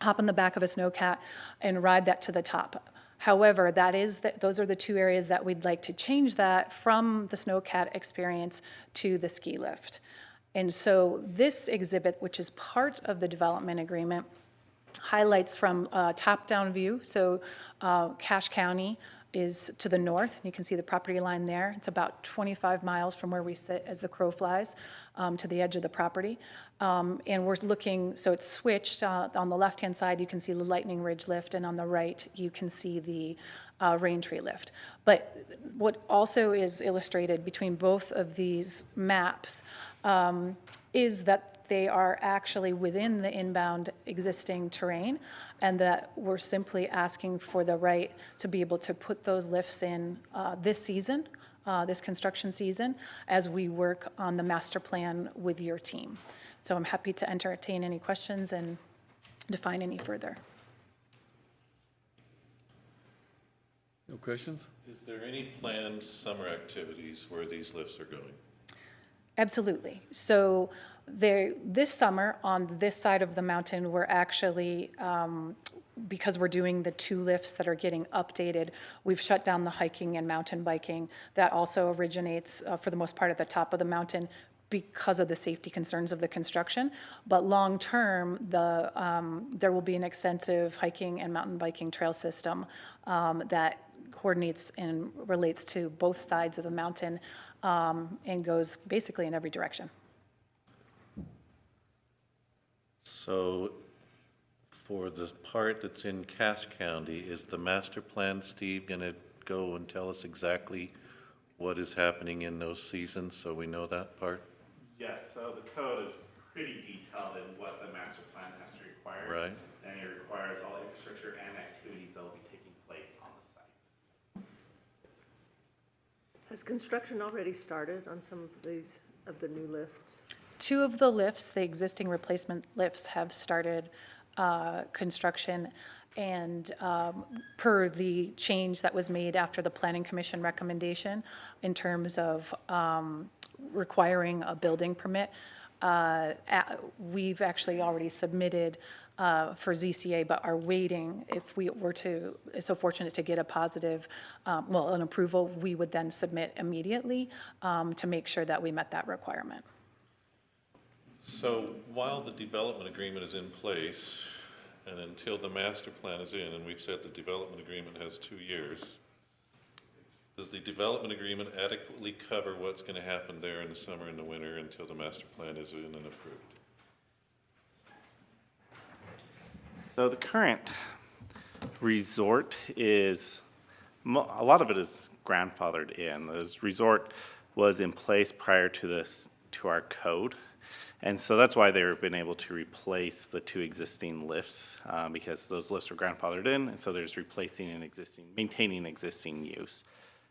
hop on the back of a snowcat and ride that to the top. However, those are the two areas that we'd like to change that from the snowcat experience to the ski lift. And so this exhibit, which is part of the development agreement, highlights from a top-down view. So Cache County is to the north. You can see the property line there. It's about 25 miles from where we sit as the crow flies to the edge of the property. And we're looking, so it's switched. On the left-hand side, you can see the Lightning Ridge lift, and on the right, you can see the Rain Tree lift. But what also is illustrated between both of these maps is that they are actually within the inbound existing terrain, and that we're simply asking for the right to be able to put those lifts in this season, this construction season, as we work on the master plan with your team. So I'm happy to entertain any questions and define any further. No questions? Is there any planned summer activities where these lifts are going? Absolutely. So this summer, on this side of the mountain, we're actually, because we're doing the two lifts that are getting updated, we've shut down the hiking and mountain biking. That also originates, for the most part, at the top of the mountain because of the safety concerns of the construction. But long-term, there will be an extensive hiking and mountain biking trail system that coordinates and relates to both sides of the mountain and goes basically in every direction. So for the part that's in Cache County, is the master plan, Steve, going to go and tell us exactly what is happening in those seasons so we know that part? Yes, so the code is pretty detailed in what the master plan has to require. Right. And it requires all infrastructure and activities that will be taking place on the site. Has construction already started on some of the new lifts? Two of the lifts, the existing replacement lifts, have started construction, and per the change that was made after the Planning Commission recommendation in terms of requiring a building permit, we've actually already submitted for ZCA, but are waiting. If we were so fortunate to get a positive, an approval, we would then submit immediately to make sure that we met that requirement. So while the development agreement is in place, and until the master plan is in, and we've said the development agreement has 2 years, does the development agreement adequately cover what's going to happen there in the summer and the winter until the master plan is in and approved? So the current resort is, a lot of it is grandfathered in. This resort was in place prior to our code. And so that's why they've been able to replace the two existing lifts, because those lifts were grandfathered in, and so there's maintaining existing use.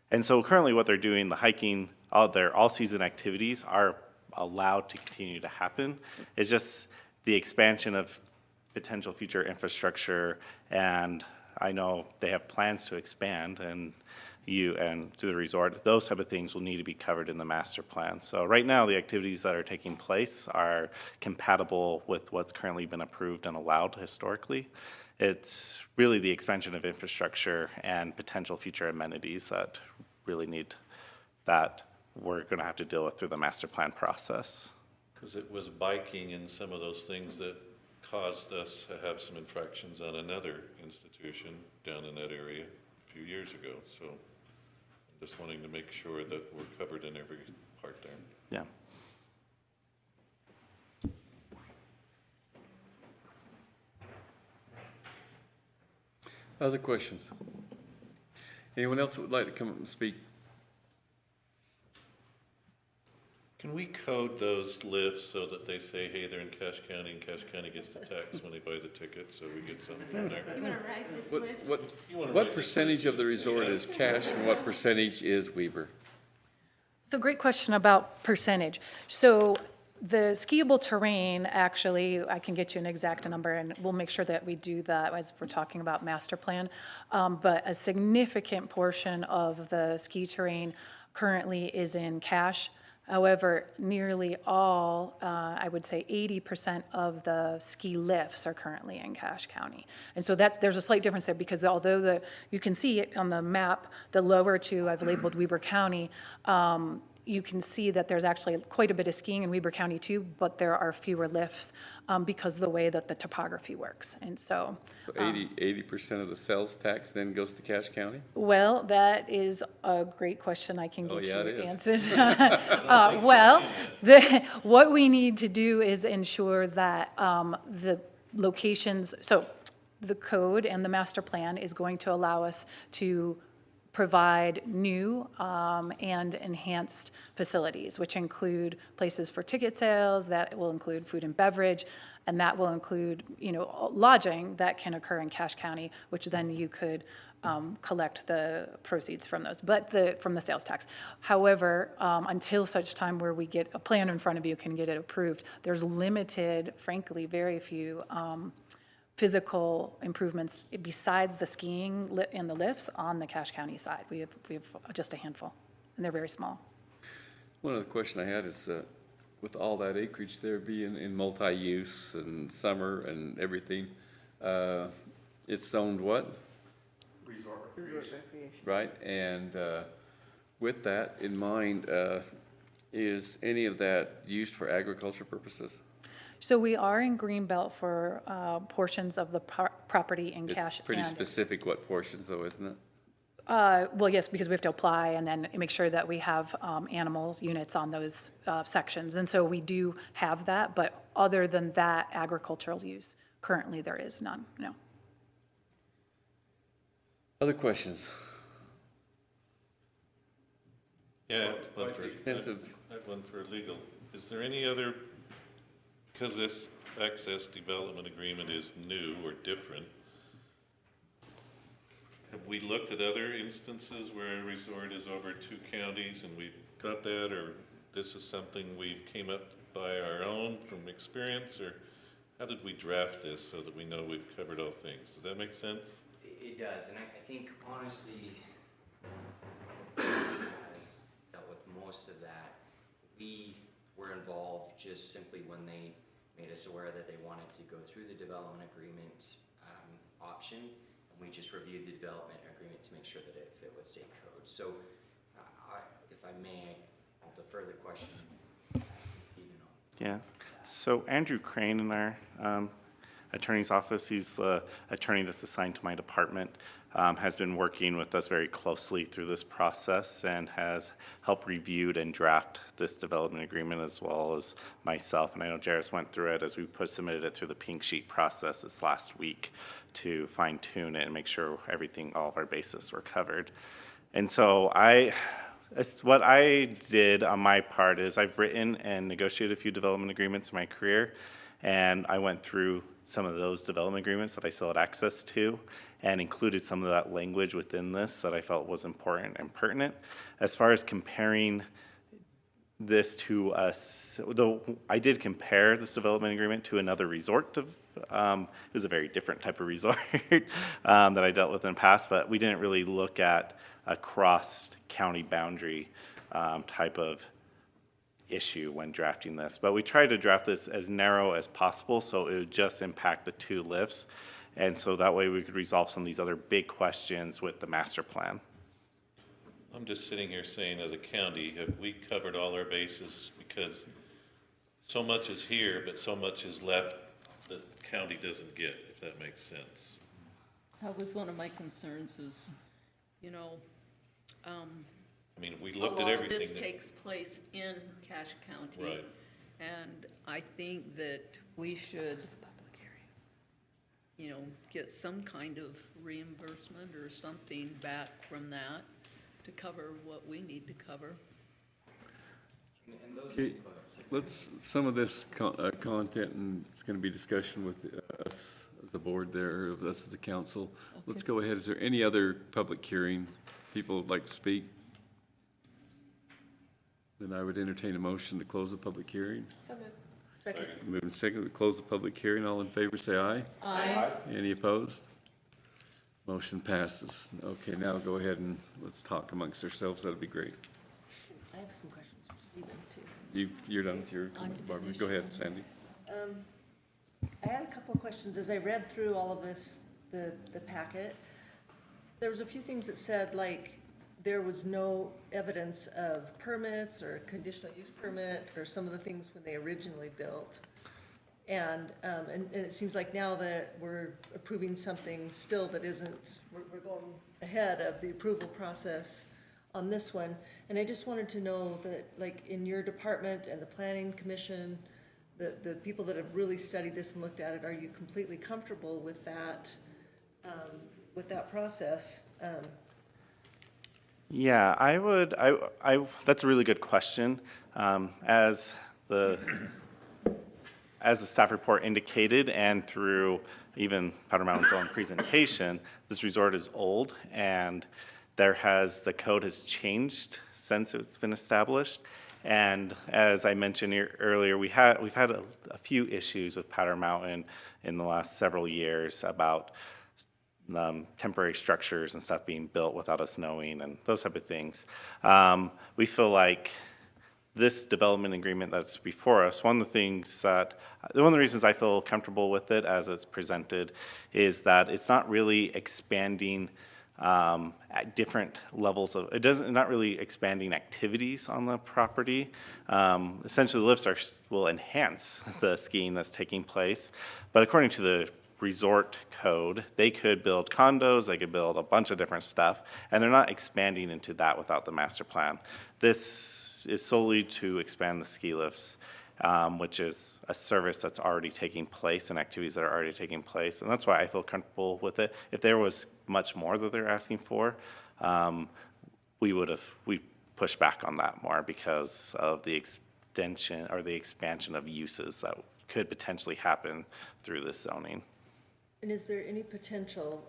And so currently what they're doing, the hiking, their all-season activities are allowed to continue to happen. It's just the expansion of potential future infrastructure, and I know they have plans to expand and to the resort. Those type of things will need to be covered in the master plan. So right now, the activities that are taking place are compatible with what's currently been approved and allowed historically. It's really the expansion of infrastructure and potential future amenities that really that we're going to have to deal with through the master plan process. Because it was biking and some of those things that caused us to have some infractions on another institution down in that area a few years ago. So I'm just wanting to make sure that we're covered in every part there. Yeah. Other questions? Anyone else that would like to come up and speak? Can we code those lifts so that they say, hey, they're in Cache County, and Cache County gets the tax when they buy the ticket, so we get something from there? You want to write this lift? What percentage of the resort is Cache and what percentage is Weber? So great question about percentage. So The skiable terrain, actually, I can get you an exact number, and we'll make sure that we do that as we're talking about master plan. But a significant portion of the ski terrain currently is in cache. However, nearly all, I would say 80% of the ski lifts are currently in Cache County. And so there's a slight difference there, because although you can see it on the map, the lower two I've labeled Weber County, you can see that there's actually quite a bit of skiing in Weber County too, but there are fewer lifts because of the way that the topography works. And so. So 80% of the sales tax then goes to Cache County? Well, that is a great question. I can get yeah, you it is. answers. What we need to do is ensure that the locations, so the code and the master plan is going to allow us to provide new and enhanced facilities, which include places for ticket sales, that will include food and beverage, and that will include, lodging that can occur in Cache County, which then you could collect the proceeds from those, from the sales tax. However, until such time where we get a plan in front of you, can get it approved, there's limited, frankly, very few physical improvements besides the skiing and the lifts on the Cache County side. We have just a handful, and they're very small. One other question I had is, with all that acreage there being in multi-use and summer and everything, it's zoned what? Resort recreation. Right, and with that in mind, is any of that used for agriculture purposes? So we are in Greenbelt for portions of the property in Cache. It's pretty specific what portions though, isn't it? Well, yes, because we have to apply and then make sure that we have animals units on those sections. And so we do have that, but other than that, agricultural use, currently there is none, no. Other questions? Yeah, I have extensive. I have one for legal. Is there any other, because this access development agreement is new or different, have we looked at other instances where a resort is over 2 counties and we've got that, or this is something we came up by our own from experience, or how did we draft this so that we know we've covered all things? Does that make sense? It does, and I think honestly, has dealt with most of that. We were involved just simply when they made us aware that they wanted to go through the development agreement option, and we just reviewed the development agreement to make sure that it fit with state code. So, if I may, I'll defer the question to Stephen. Yeah. So Andrew Crane in our attorney's office, he's the attorney that's assigned to my department, has been working with us very closely through this process and has helped reviewed and draft this development agreement, as well as myself. And I know Jairus went through it as we submitted it through the pink sheet process this last week to fine tune it and make sure all of our bases were covered. And so what I did on my part is I've written and negotiated a few development agreements in my career, and I went through some of those development agreements that I still had access to and included some of that language within this that I felt was important and pertinent. As far as comparing this to us, though I did compare this development agreement to another resort. It was a very different type of resort that I dealt with in the past, but we didn't really look at a cross-county boundary type of issue when drafting this. But we tried to draft this as narrow as possible so it would just impact the 2 lifts. And so that way we could resolve some of these other big questions with the master plan. I'm just sitting here saying, as a county, have we covered all our bases? Because so much is here, but so much is left that the county doesn't get, if that makes sense. That was one of my concerns is, I mean, we looked at everything. A lot of this takes place in Cache County. Right. And I think that we should, get some kind of reimbursement or something back from that to cover what we need to cover. Okay, some of this content, and it's going to be discussion with us as a board there, of us as a council. Okay. Let's go ahead. Is there any other public hearing people would like to speak? Then I would entertain a motion to close the public hearing. So moved. Second. Moving second to close the public hearing. All in favor, say aye. Aye. Any opposed? Motion passes. Okay, now go ahead and let's talk amongst ourselves. That'd be great. I have some questions for Stephen, too. You're done with your, Barbara. Go ahead, Sandy. I had a couple of questions. As I read through all of this, the packet, there was a few things that said, like, there was no evidence of permits or conditional use permit or some of the things when they originally built. And it seems like now that we're approving something still that isn't, we're going ahead of the approval process on this one. And I just wanted to know that, like, in your department and the planning commission, the people that have really studied this and looked at it, are you completely comfortable with that process? Yeah, I would, that's a really good question. As the staff report indicated, and through even Powder Mountain's own presentation, this resort is old, and the code has changed since it's been established. And as I mentioned earlier, we've had a few issues with Powder Mountain in the last several years about temporary structures and stuff being built without us knowing, and those type of things. We feel like this development agreement that's before us, one of the reasons I feel comfortable with it as it's presented is that it's not really expanding at different levels of, not really expanding activities on the property. Essentially, the lifts will enhance the skiing that's taking place, but according to the resort code, they could build condos, they could build a bunch of different stuff, and they're not expanding into that without the master plan. This is solely to expand the ski lifts, which is a service that's already taking place and activities that are already taking place, and that's why I feel comfortable with it. If there was much more that they're asking for, we pushed back on that more because of the extension or the expansion of uses that could potentially happen through this zoning. And is there any potential,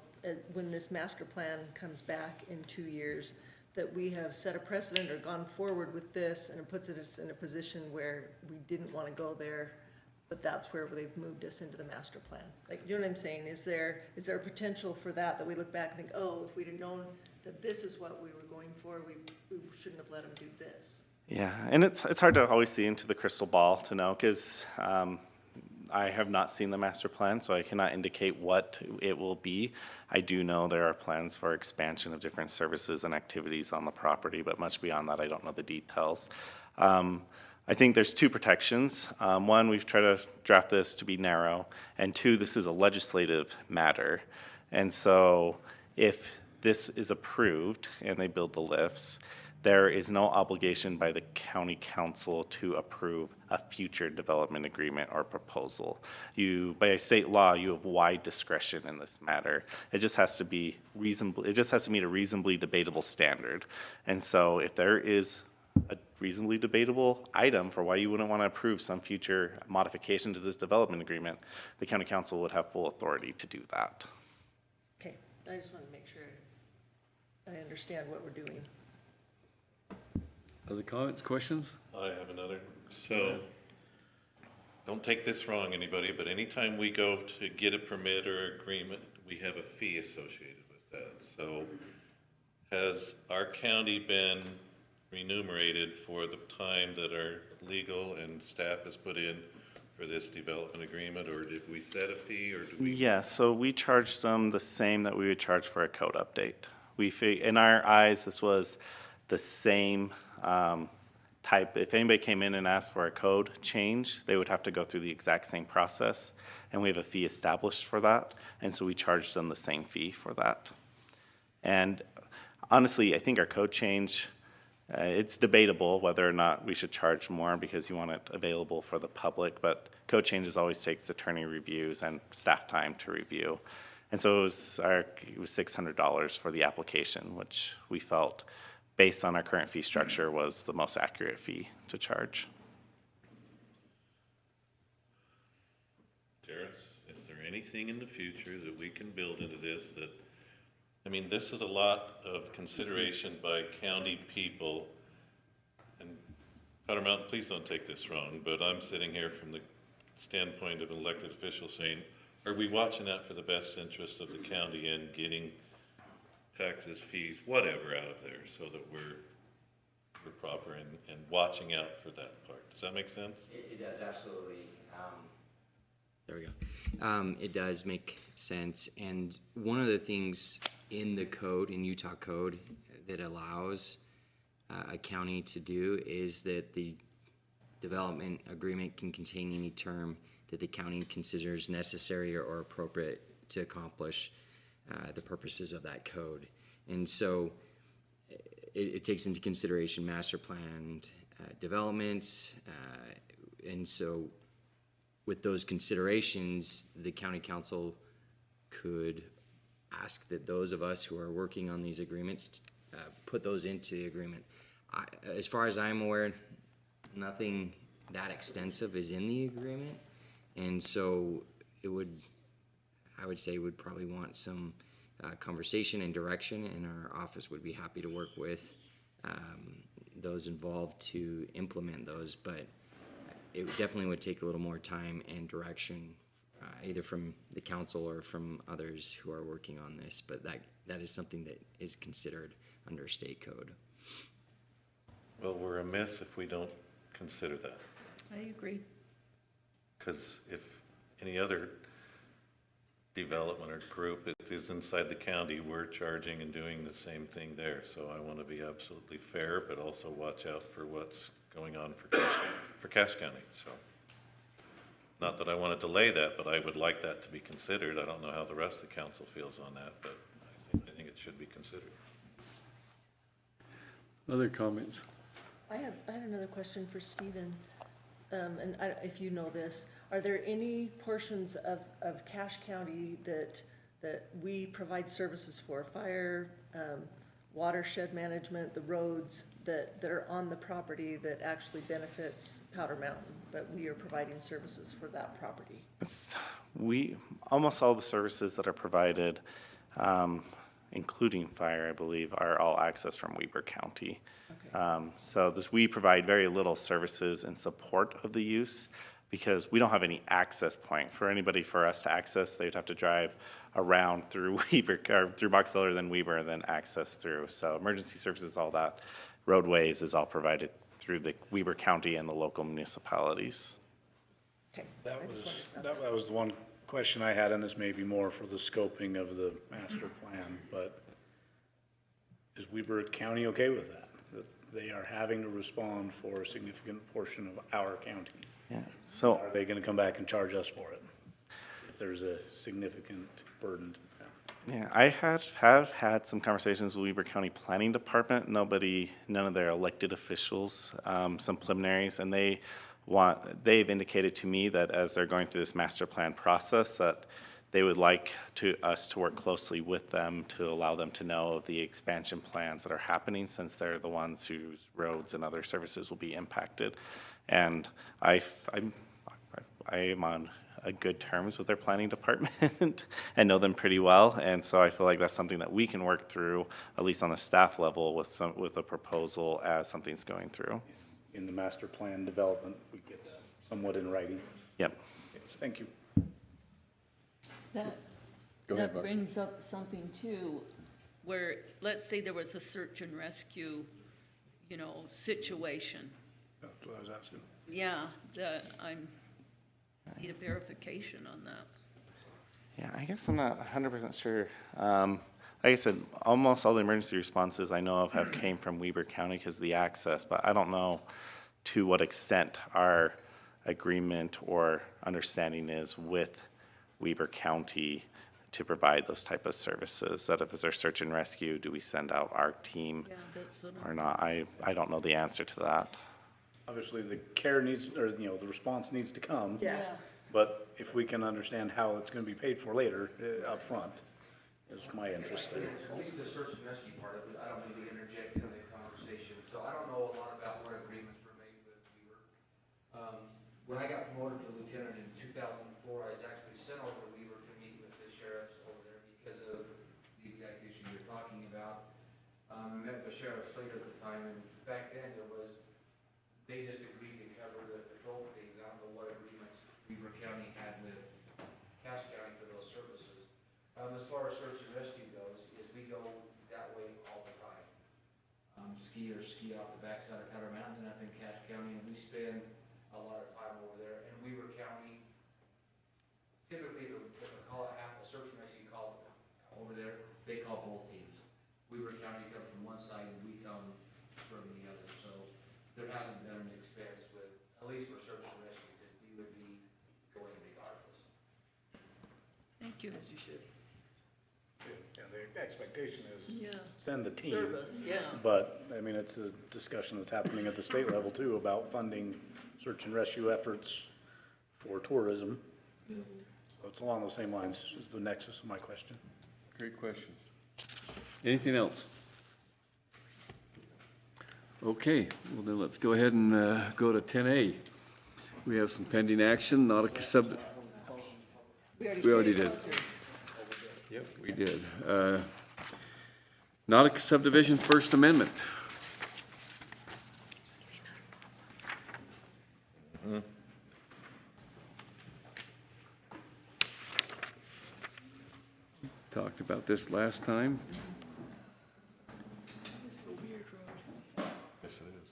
when this master plan comes back in 2 years, that we have set a precedent or gone forward with this and it puts us in a position where we didn't want to go there, but that's where they've moved us into the master plan? Like, you know what I'm saying? Is there a potential for that we look back and think, oh, if we'd have known that this is what we were going for, we shouldn't have let them do this? Yeah, and it's hard to always see into the crystal ball to know, because I have not seen the master plan, so I cannot indicate what it will be. I do know there are plans for expansion of different services and activities on the property, but much beyond that, I don't know the details. I think there's two protections. One, we've tried to draft this to be narrow, and two, this is a legislative matter. And so if this is approved and they build the lifts, there is no obligation by the county council to approve a future development agreement or proposal. By state law, you have wide discretion in this matter. It just has to be reasonable. It just has to meet a reasonably debatable standard. And so if there is a reasonably debatable item for why you wouldn't want to approve some future modification to this development agreement, the county council would have full authority to do that. Okay, I just want to make sure I understand what we're doing. Other comments, questions? I have another. So, don't take this wrong, anybody, but anytime we go to get a permit or agreement, we have a fee associated with that. So, has our county been remunerated for the time that our legal and staff has put in for this development agreement, or did we set a fee, or do we? Yeah, so we charged them the same that we would charge for a code update. In our eyes, this was the same type. If anybody came in and asked for a code change, they would have to go through the exact same process, and we have a fee established for that, and so we charged them the same fee for that. And honestly, I think our code change, it's debatable whether or not we should charge more because you want it available for the public, but code changes always takes attorney reviews and staff time to review. And so it was $600 for the application, which we felt, based on our current fee structure, was the most accurate fee to charge. Terrence, is there anything in the future that we can build into this that, I mean, this is a lot of consideration by county people, and Powder Mountain, please don't take this wrong, but I'm sitting here from the standpoint of an elected official saying, are we watching out for the best interest of the county and getting taxes, fees, whatever out of there so that we're proper and watching out for that part? Does that make sense? It does, absolutely. There we go. It does make sense. And one of the things in the code, in Utah code, that allows a county to do is that the development agreement can contain any term that the county considers necessary or appropriate to accomplish the purposes of that code. And so it takes into consideration master planned developments. And so with those considerations, the county council could ask that those of us who are working on these agreements put those into the agreement. As far as I'm aware, nothing that extensive is in the agreement, and so I would say would probably want some conversation and direction, and our office would be happy to work with those involved to implement those, but it definitely would take a little more time and direction, either from the council or from others who are working on this, but that is something that is considered under state code. Well, we're amiss if we don't consider that. I agree. Because if any other development or group it is inside the county, we're charging and doing the same thing there. So I want to be absolutely fair, but also watch out for what's going on for Cache County. So, not that I want to delay that, but I would like that to be considered. I don't know how the rest of the council feels on that, but I think it should be considered. Other comments? I had another question for Stephen, and if you know this, are there any portions of Cache County that we provide services for, fire, watershed management, the roads that are on the property that actually benefits Powder Mountain, but we are providing services for that property? Almost all the services that are provided, including fire, I believe, are all accessed from Weber County. So we provide very little services in support of the use because we don't have any access point. For us to access, they'd have to drive around through Weber, or through Box Elder, then Weber, and then access through. So emergency services, all that, roadways is all provided through the Weber County and the local municipalities. Okay. That was the one question I had, and this may be more for the scoping of the master plan, but is Weber County okay with that? That they are having to respond for a significant portion of our county? Yeah. So are they going to come back and charge us for it if there's a significant burden to them? Yeah, I have had some conversations with Weber County Planning Department. None of their elected officials, some preliminaries, and they've indicated to me that as they're going through this master plan process, that they would like us to work closely with them to allow them to know the expansion plans that are happening, since they're the ones whose roads and other services will be impacted. And I am on good terms with their planning department and know them pretty well, and so I feel like that's something that we can work through, at least on the staff level, with a proposal as something's going through. In the master plan development, we get that somewhat in writing. Yep. Thank you. That brings up something too, where, let's say there was a search and rescue, situation. That's what I was asking. Yeah, I need a verification on that. Yeah, I guess I'm not 100% sure. Like I said, almost all the emergency responses I know of have came from Weber County because of the access, but I don't know to what extent our agreement or understanding is with Weber County to provide those type of services. That if it's our search and rescue, do we send out our team or not? I don't know the answer to that. Obviously, the care needs, or the response needs to come. Yeah. But if we can understand how it's going to be paid for later, up front, is my interest there. At least the search and rescue part of it, I don't need to interject into the conversation, so I don't know a lot about what agreements were made with Weber. When I got promoted to lieutenant in 2004, I was actually sent over to Weber to meet with the sheriffs over there because of the exact issue you're talking about. I met with Sheriff Slater at the time, and back then there was they just agreed to cover the patrol things. I don't know what agreements Weber County had with Cache County for those services. As far as search and rescue goes, is we go that way all the time. Skiers ski off the backside of Powder Mountain and up in Cache County, and we spend a lot of time over there. And Weber County, typically, if a call a search and rescue call over there, they call both teams. Weber County comes from one side and we come from the other. So there hasn't been an expense with, at least for search and rescue, because we would be going regardless. Thank you. As you should. Yeah, the expectation is Yeah. send the team. Service, yeah. But, I mean, it's a discussion that's happening at the state level too about funding search and rescue efforts for tourism. So it's along those same lines as the nexus of my question. Great questions. Anything else? Okay, well then let's go ahead and go to 10A. We have some pending action, not a sub. We already did. Yep, we did. Nautica subdivision First Amendment. Talked about this last time. Yes, it is.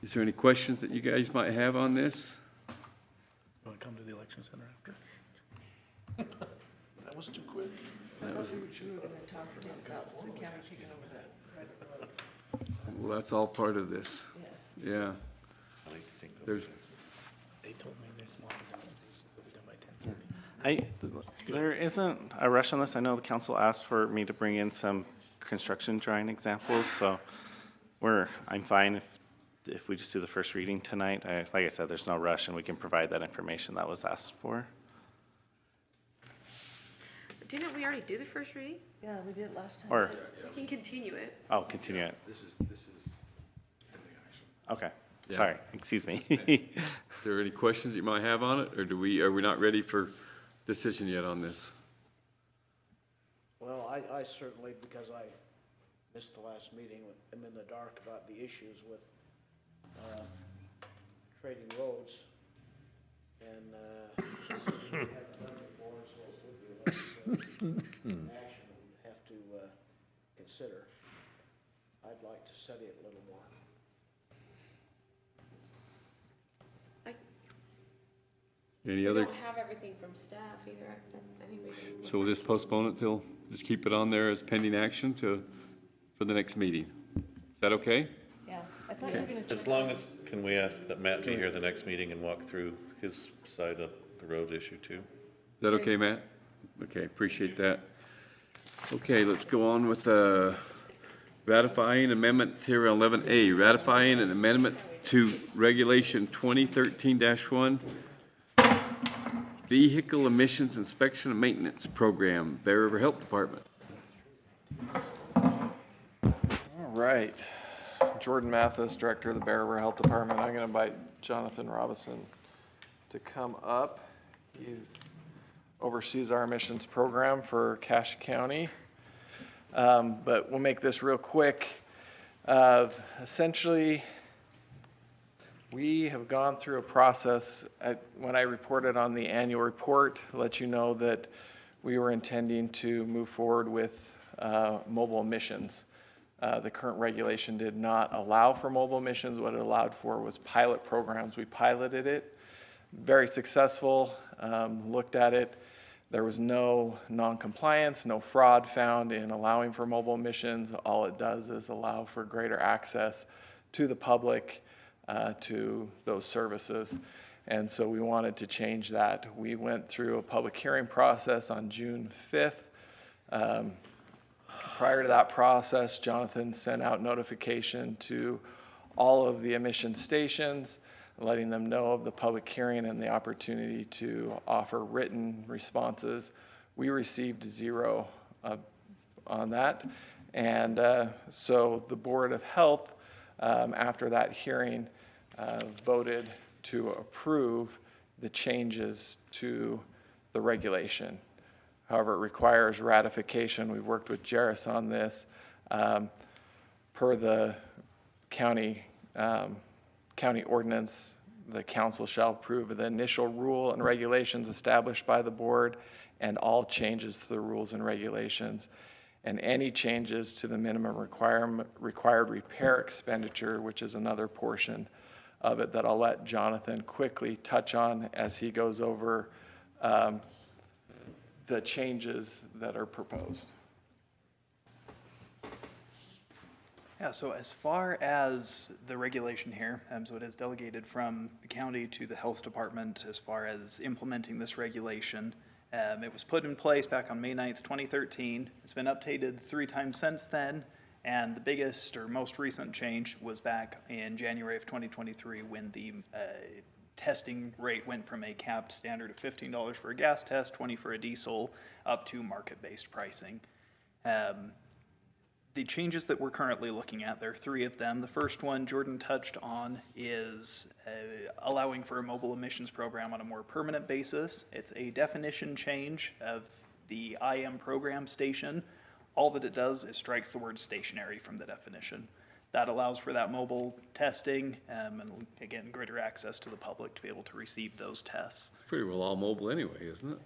Is there any questions that you guys might have on this? You want to come to the election center after? That was too quick. That was, We were gonna talk about the county taking over that. well, that's all part of this. Yeah. There's, They told me there's one. It'll be done by 10:30. There isn't a rush on this. I know the council asked for me to bring in some construction drawing examples, so I'm fine if we just do the first reading tonight. Like I said, there's no rush and we can provide that information that was asked for. Didn't we already do the first reading? Yeah, we did it last time. Or, We can continue it. oh, continue it. This is Okay, Yeah. sorry, excuse me. is there any questions you might have on it, or are we not ready for decision yet on this? Well, I certainly, because I missed the last meeting, am in the dark about the issues with trading roads. And we haven't done it before, so it would be a legislative action that we'd have to consider. I'd like to study it a little more. Any We other? don't have everything from staff either. I think we can. So we'll just postpone it till, just keep it on there as pending action for the next meeting. Is that okay? Yeah, I thought you were gonna. As long as, can we ask that Matt be here the next meeting and walk through his side of the road issue too? Is that okay, Matt? Okay, appreciate that. Okay, let's go on with ratifying amendment here 11A, ratifying an amendment to Regulation 2013-1, Vehicle Emissions Inspection and Maintenance Program, Bear River Health Department. All right. Jordan Mathis, Director of the Bear River Health Department. I'm going to invite Jonathan Robinson to come up. He's oversees our emissions program for Cache County. But we'll make this real quick. Essentially, we have gone through a process. When I reported on the annual report, let you know that we were intending to move forward with mobile emissions. The current regulation did not allow for mobile emissions. What it allowed for was pilot programs. We piloted it, very successful, looked at it. There was no non-compliance, no fraud found in allowing for mobile emissions. All it does is allow for greater access to the public to those services. And so we wanted to change that. We went through a public hearing process on June 5th. Prior to that process, Jonathan sent out notification to all of the emission stations, letting them know of the public hearing and the opportunity to offer written responses. We received 0 on that. And so the Board of Health after that hearing, voted to approve the changes to the regulation. However, it requires ratification. We've worked with Jairus on this. Per the county ordinance, the council shall approve the initial rule and regulations established by the board and all changes to the rules and regulations, and any changes to the minimum required repair expenditure, which is another portion of it that I'll let Jonathan quickly touch on as he goes over the changes that are proposed. Yeah, so as far as the regulation here, so it is delegated from the county to the health department as far as implementing this regulation. It was put in place back on May 9th, 2013. It's been updated 3 times since then, and the biggest or most recent change was back in January of 2023 when the testing rate went from a capped standard of $15 for a gas test, $20 for a diesel, up to market-based pricing. The changes that we're currently looking at, there are 3 of them. The first one Jordan touched on is allowing for a mobile emissions program on a more permanent basis. It's a definition change of the IM program station. All that it does is strikes the word stationary from the definition. That allows for that mobile testing and, again, greater access to the public to be able to receive those tests. It's pretty well all mobile anyway, isn't it?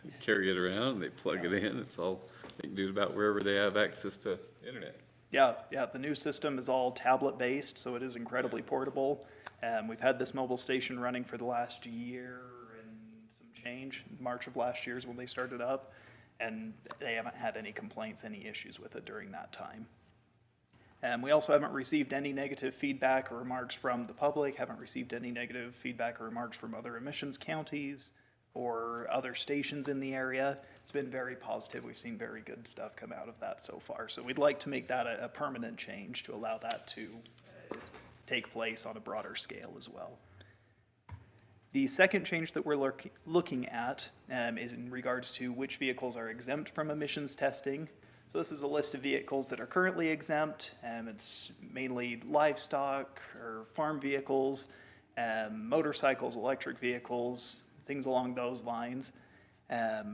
They carry it around, they plug it in, it's all, they can do it about wherever they have access to internet. Yeah, the new system is all tablet-based, so it is incredibly portable. We've had this mobile station running for the last year and some change. March of last year is when they started up, and they haven't had any complaints, any issues with it during that time. We also haven't received any negative feedback or remarks from the public, haven't received any negative feedback or remarks from other emissions counties or other stations in the area. It's been very positive. We've seen very good stuff come out of that so far. So we'd like to make that a permanent change to allow that to take place on a broader scale as well. The second change that we're looking at is in regards to which vehicles are exempt from emissions testing. So this is a list of vehicles that are currently exempt. It's mainly livestock or farm vehicles, motorcycles, electric vehicles, things along those lines.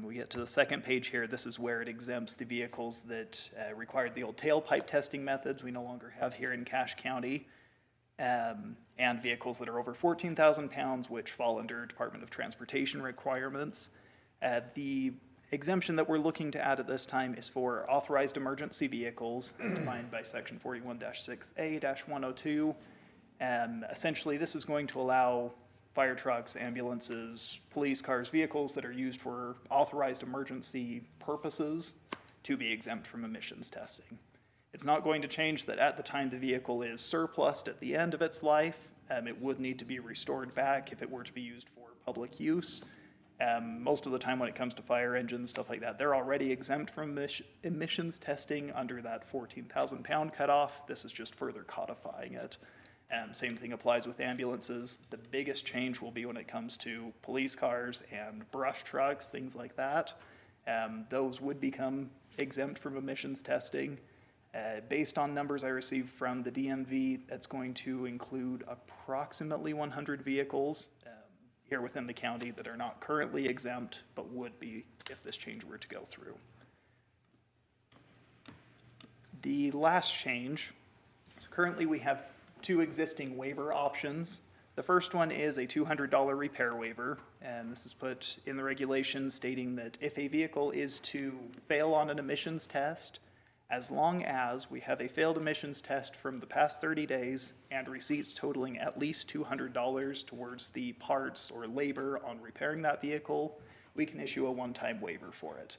We get to the second page here. This is where it exempts the vehicles that required the old tailpipe testing methods we no longer have here in Cache County, and vehicles that are over 14,000 pounds, which fall under Department of Transportation requirements. The exemption that we're looking to add at this time is for authorized emergency vehicles as defined by section 41-6A-102. Essentially, this is going to allow fire trucks, ambulances, police cars, vehicles that are used for authorized emergency purposes to be exempt from emissions testing. It's not going to change that at the time the vehicle is surplused at the end of its life, it would need to be restored back if it were to be used for public use. Most of the time when it comes to fire engines, stuff like that, they're already exempt from emissions testing under that 14,000 pound cutoff. This is just further codifying it. Same thing applies with ambulances. The biggest change will be when it comes to police cars and brush trucks, things like that. Those would become exempt from emissions testing. Based on numbers I received from the DMV, that's going to include approximately 100 vehicles here within the county that are not currently exempt, but would be if this change were to go through. The last change, so currently we have 2 existing waiver options. The first one is a $200 repair waiver, and this is put in the regulations stating that if a vehicle is to fail on an emissions test, as long as we have a failed emissions test from the past 30 days and receipts totaling at least $200 towards the parts or labor on repairing that vehicle, we can issue a one-time waiver for it.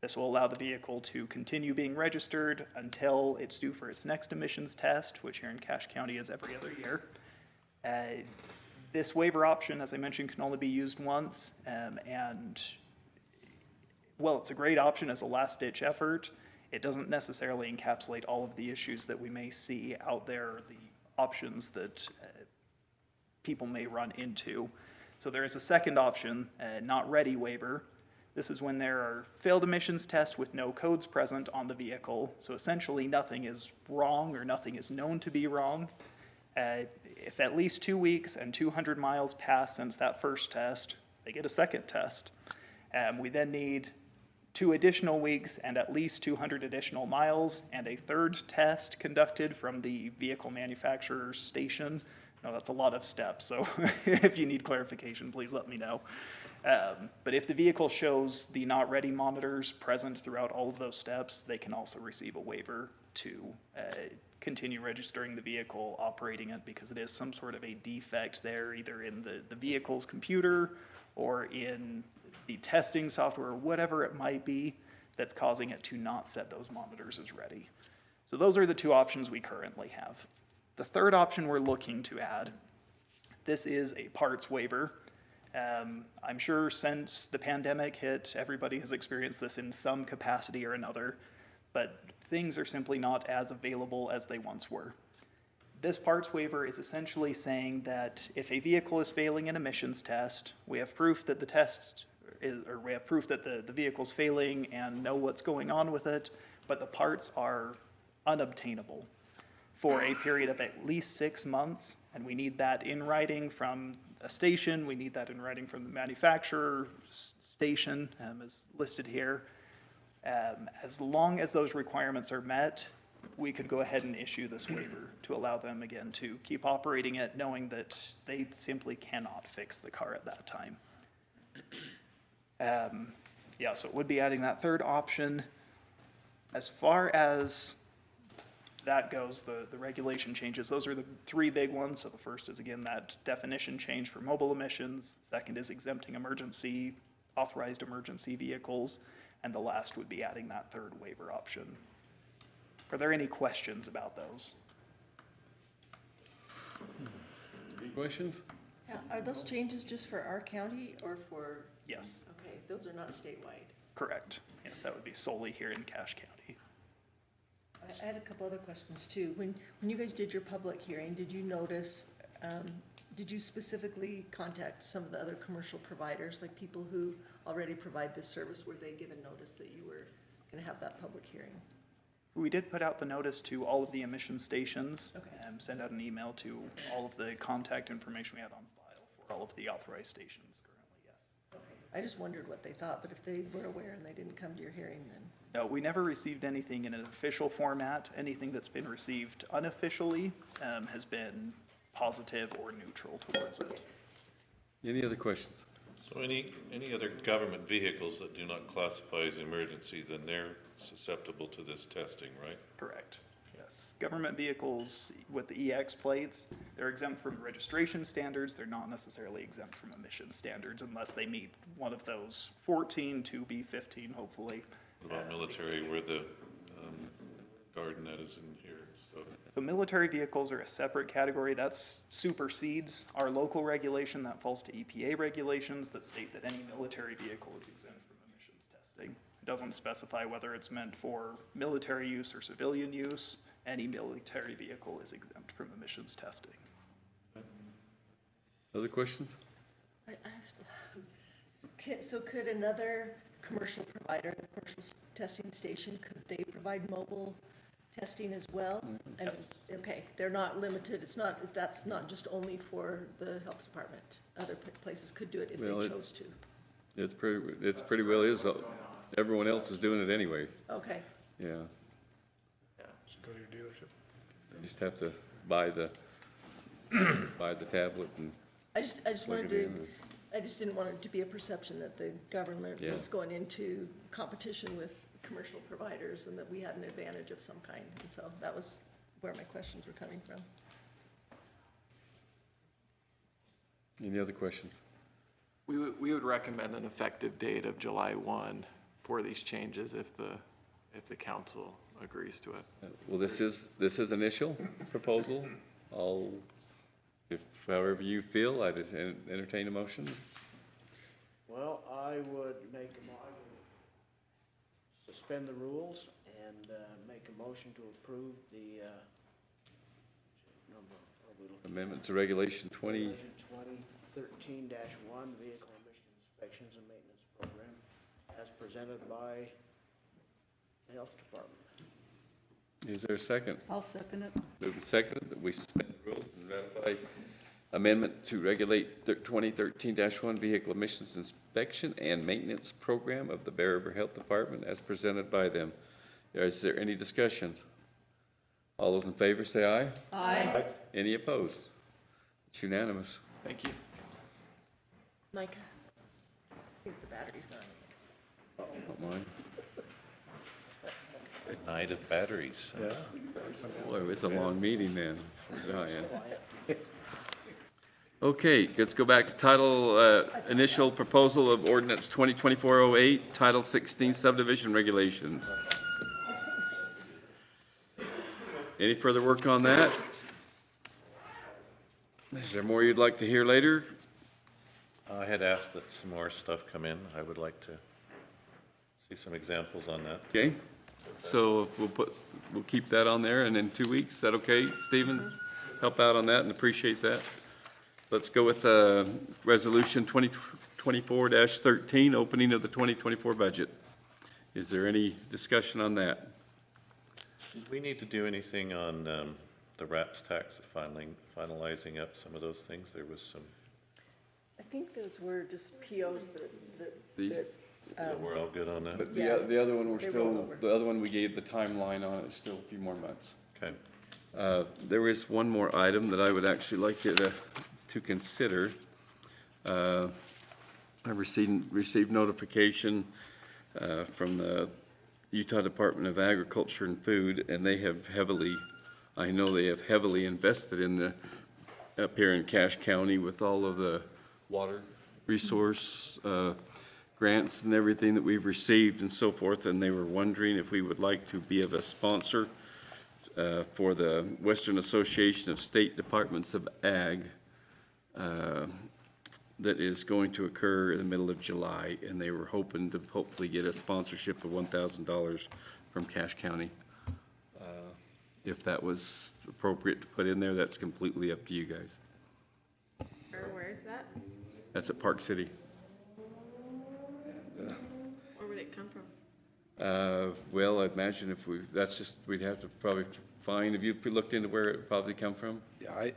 This will allow the vehicle to continue being registered until it's due for its next emissions test, which here in Cache County is every other year. This waiver option, as I mentioned, can only be used once, and while it's a great option as a last-ditch effort, it doesn't necessarily encapsulate all of the issues that we may see out there, the options that people may run into. So there is a second option, not ready waiver. This is when there are failed emissions tests with no codes present on the vehicle. So essentially nothing is wrong or nothing is known to be wrong. If at least 2 weeks and 200 miles pass since that first test, they get a second test. We then need 2 additional weeks and at least 200 additional miles and a third test conducted from the vehicle manufacturer's station. No, that's a lot of steps, so if you need clarification, please let me know. But if the vehicle shows the not ready monitors present throughout all of those steps, they can also receive a waiver to continue registering the vehicle, operating it, because it is some sort of a defect there, either in the vehicle's computer or in the testing software, or whatever it might be that's causing it to not set those monitors as ready. So those are the 2 options we currently have. The third option we're looking to add, this is a parts waiver. I'm sure since the pandemic hit, everybody has experienced this in some capacity or another, but things are simply not as available as they once were. This parts waiver is essentially saying that if a vehicle is failing an emissions test, we have proof that the test is, or we have proof that the vehicle's failing and know what's going on with it, but the parts are unobtainable for a period of at least 6 months, and we need that in writing from a station, we need that in writing from the manufacturer station, as listed here. As long as those requirements are met, we could go ahead and issue this waiver to allow them again to keep operating it, knowing that they simply cannot fix the car at that time. Yeah, so it would be adding that third option. As far as that goes, the regulation changes, those are the 3 big ones. So the first is, again, that definition change for mobile emissions. Second is exempting authorized emergency vehicles. And the last would be adding that third waiver option. Are there any questions about those? Any questions? Yeah, are those changes just for our county or for? Yes. Okay, those are not statewide. Correct. Yes, that would be solely here in Cache County. I had a couple other questions too. When you guys did your public hearing, did you notice, did you specifically contact some of the other commercial providers, like people who already provide this service? Were they given notice that you were going to have that public hearing? We did put out the notice to all of the emission stations, Okay. and send out an email to all of the contact information we had on file for all of the authorized stations currently, yes. Okay. I just wondered what they thought, but if they were aware and they didn't come to your hearing, then. No, we never received anything in an official format. Anything that's been received unofficially has been positive or neutral towards it. Any other questions? So any other government vehicles that do not classify as emergency, then they're susceptible to this testing, right? Correct, yes. Government vehicles with the EX plates, they're exempt from registration standards. They're not necessarily exempt from emission standards unless they meet one of those 14 to B15, hopefully. What about military, where the garden net is in here and stuff? So military vehicles are a separate category. That supersedes our local regulation. That falls to EPA regulations that state that any military vehicle is exempt from emissions testing. It doesn't specify whether it's meant for military use or civilian use. Any military vehicle is exempt from emissions testing. Other questions? So could another commercial provider, a commercial testing station, could they provide mobile testing as well? I mean, Yes. okay, they're not limited, that's not just only for the health department. Other places could do it if they Well, chose to. It's pretty well is, everyone else is doing it anyway, Okay, yeah. Just go to your dealership. You just have to buy the tablet and I just plug wanted it to, in. I just didn't want it to be a perception that the government Yeah. was going into competition with commercial providers and that we had an advantage of some kind. And so that was where my questions were coming from. Any other questions? We would recommend an effective date of July 1 for these changes if the council agrees to it. Well, this is initial proposal. If however you feel, I'd entertain a motion. Well, I would suspend the rules and make a motion to approve the number. Amendment to Regulation 2013-1 Vehicle Emission Inspections and Maintenance Program. as presented by the Health Department. Is there a second? I'll second it. Moved and seconded that we suspend the rules and ratify amendment to regulate 2013-1 vehicle emissions inspection and maintenance program of the Bear River Health Department as presented by them. Is there any discussion? All those in favor say aye. Aye. Any opposed? It's unanimous. Thank you. Micah, I think the battery's gone. Not mine. Good night of batteries. Yeah. Boy, it's a long meeting then. Oh, yeah. Okay, let's go back to title, initial proposal of ordinance 2024-08, Title 16 subdivision regulations. Any further work on that? Is there more you'd like to hear later? I had asked that some more stuff come in. I would like to see some examples on that. Okay, so we'll keep that on there, and in 2 weeks, is that okay, Stephen? Help out on that and appreciate that. Let's go with Resolution 2024-13, opening of the 2024 budget. Is there any discussion on that? Did we need to do anything on the RAPS tax, finalizing up some of those things? There was some. I think those were just POs These? So we're all good on that? But Yeah. the other one, They rolled over. the other one we gave the timeline on it, is still a few more months. Okay. There is one more item that I would actually like you to consider. I received notification from the Utah Department of Agriculture and Food, and they have I know they have heavily invested in up here in Cache County with all of the water resource grants and everything that we've received and so forth, and they were wondering if we would like to be of a sponsor for the Western Association of State Departments of Ag that is going to occur in the middle of July, and they were hoping to hopefully get a sponsorship of $1,000 from Cache County. If that was appropriate to put in there, that's completely up to you guys. Where is that? That's at Park City. Where would it come from? Well, I imagine we'd have to probably find, have you looked into where it would probably come from? Yeah,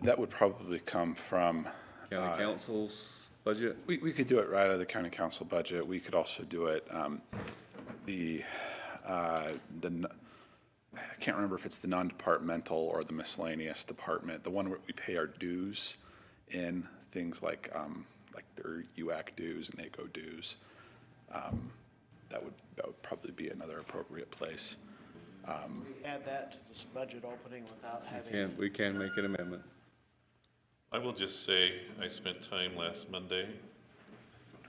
that would probably come from. County Council's budget? We could do it right out of the county council budget. We could also do it, I can't remember if it's the non-departmental or the miscellaneous department, the one where we pay our dues in, things like their UAC dues and ACO dues. That would probably be another appropriate place. We add that to this budget opening without having. We can make an amendment. I will just say, I spent time last Monday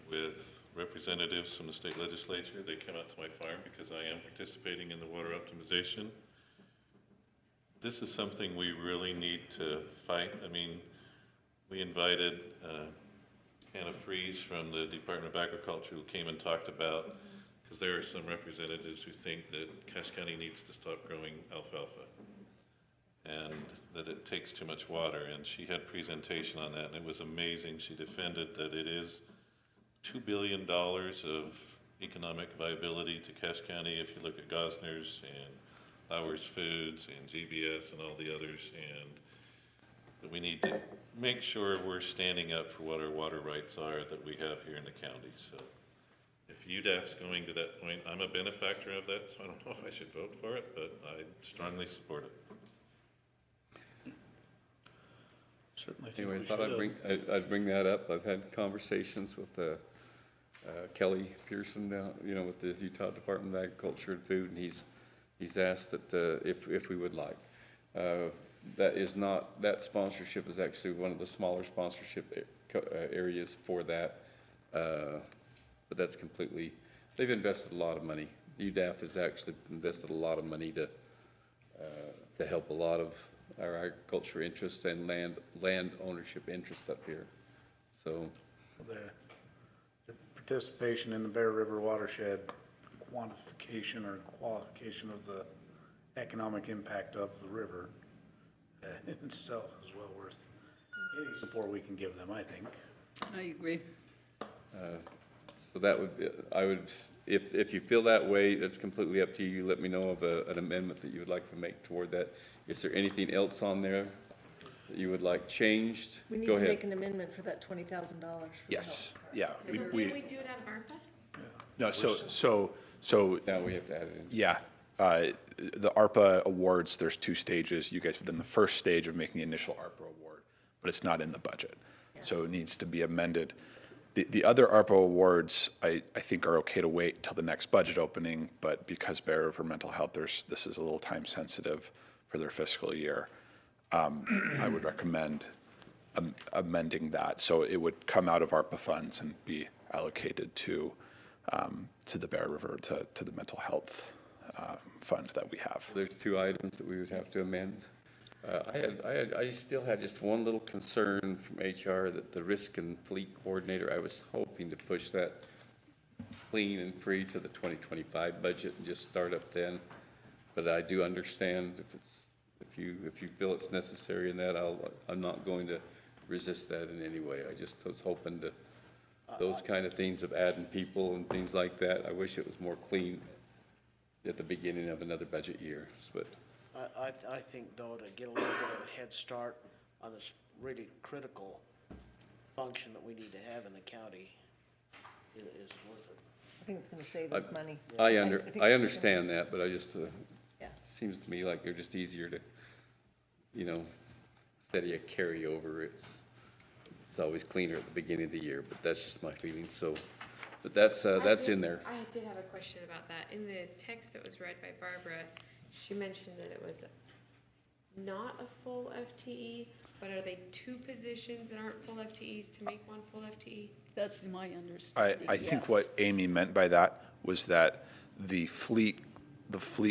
with representatives from the state legislature. They came out to my farm because I am participating in the water optimization. This is something we really need to fight. I mean, we invited Hannah Freeze from the Department of Agriculture who came and talked about, because there are some representatives who think that Cache County needs to stop growing alfalfa and that it takes too much water. And she had presentation on that, and it was amazing. She defended that it is $2 billion of economic viability to Cache County if you look at Gosner's and Flowers Foods and GBS and all the others, and that we need to make sure we're standing up for what our water rights are that we have here in the county. So if UDAF's going to that point, I'm a benefactor of that, so I don't know if I should vote for it, but I strongly support it. Certainly think Anyway, we I thought I'd bring that up. I've had conversations with Kelly Pearson down, with the Utah Department of Agriculture and Food, and he's asked that if we would like. That sponsorship is actually one of the smaller sponsorship areas for that, but that's completely. They've invested a lot of money. UDAF has actually invested a lot of money to help a lot of our agriculture interests and land ownership interests up here. So The participation in the Bear River watershed, quantification or qualification of the economic impact of the river in itself is well worth any support we can give them, I think. I agree. So that would be, I would, if you feel that way, that's completely up to you. Let me know of an amendment that you would like to make toward that. Is there anything else on there that you would like changed? We need Go to ahead. make an amendment for that $20,000. Yes, yeah. Didn't we do it out of ARPA? No, so. Now we have to add it in. Yeah, the ARPA awards, there's two stages. You guys have done the first stage of making the initial ARPA award, but it's not in the budget. So it needs to be amended. The other ARPA awards, I think are okay to wait till the next budget opening, but because Bear River Mental Health, this is a little time sensitive for their fiscal year. I would recommend amending that. So it would come out of ARPA funds and be allocated to the Bear River, to the mental health fund that we have. There's two items that we would have to amend. I still had just one little concern from HR that the risk and fleet coordinator, I was hoping to push that clean and free to the 2025 budget and just start up then. But I do understand if you feel it's necessary in that, I'm not going to resist that in any way. I just was hoping to, those kind of things of adding people and things like that, I wish it was more clean at the beginning of another budget year, but. I think though, to get a little bit of a head start on this really critical function that we need to have in the county is worth it. I think it's gonna save us money. I understand that, but I just, Yes. seems to me like they're just easier to, instead of a carryover, it's always cleaner at the beginning of the year, but that's just my feeling, so, but that's in there. I did have a question about that. In the text that was read by Barbara, she mentioned that it was not a full FTE, but are they two positions that aren't full FTEs to make one full FTE? That's my understanding. I think what Amy meant by that was that the fleet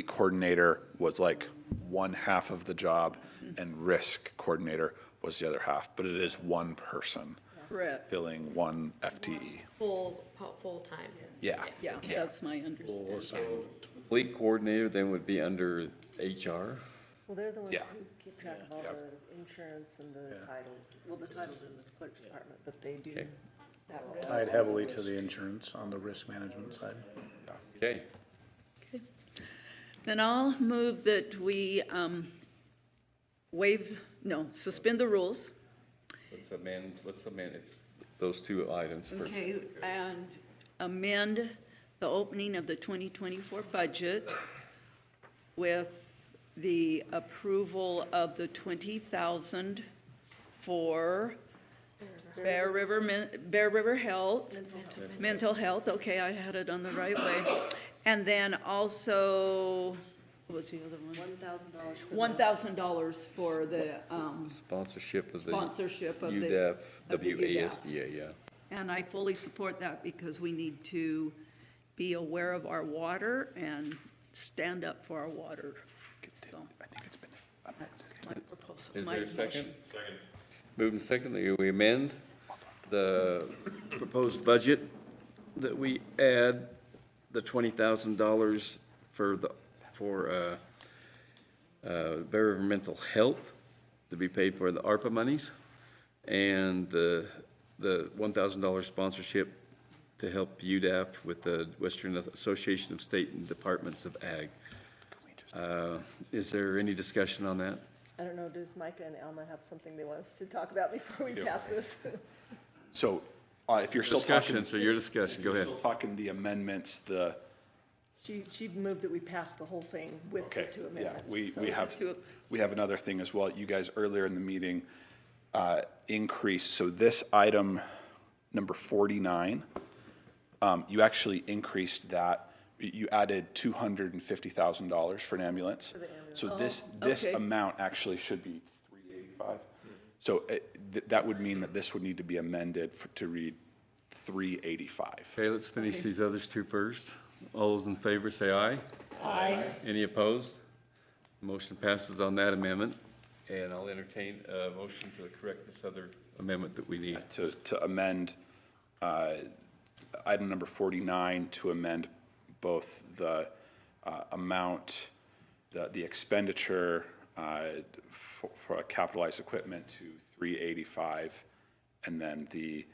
coordinator was like one half of the job and risk coordinator was the other half, but it is one person Correct. filling one FTE. Full-time. Yeah. Yeah, that's my understanding. Fleet coordinator then would be under HR. Well, they're the ones Yeah. who keep track of all the insurance and the titles. Well, the titles in the clerk's department, but they do Okay. that risk. Tied heavily to the insurance on the risk management side. Okay. Then I'll move that we suspend the rules. Let's amend those two items first. Okay, and amend the opening of the 2024 budget with the approval of the 20,000 for Bear River Health, mental health, okay, I had it on the right way. And then also, what was the other one? $1,000 for the Sponsorship of the. sponsorship of the UDAF, of the UDAF. WASDA, yeah. And I fully support that because we need to be aware of our water and stand up for our water. So, that's my proposal. Is my there a second? motion. Second. Moved and second that we amend the proposed budget, that we add the $20,000 for Bear River Mental Health to be paid for the ARPA monies, and the $1,000 sponsorship to help UDAF with the Western Association of State and Departments of Ag. Is there any discussion on that? I don't know, does Micah and Alma have something they want us to talk about before we pass this? So if you're still Discussion, talking. so your discussion, go ahead. Still talking the amendments, She moved that we pass the whole thing with the two amendments. Yeah, we have another thing as well. You guys earlier in the meeting increased, so this item number 49, you actually increased that. You added $250,000 for an ambulance. So this okay. amount actually should be 385. So that would mean that this would need to be amended to read 385. Okay, let's finish these others two first. All those in favor say aye. Aye. Any opposed? Motion passes on that amendment, and I'll entertain a motion to correct this other amendment that we need. To amend item number 49 to amend both the amount, the expenditure for capitalized equipment to 385, and then the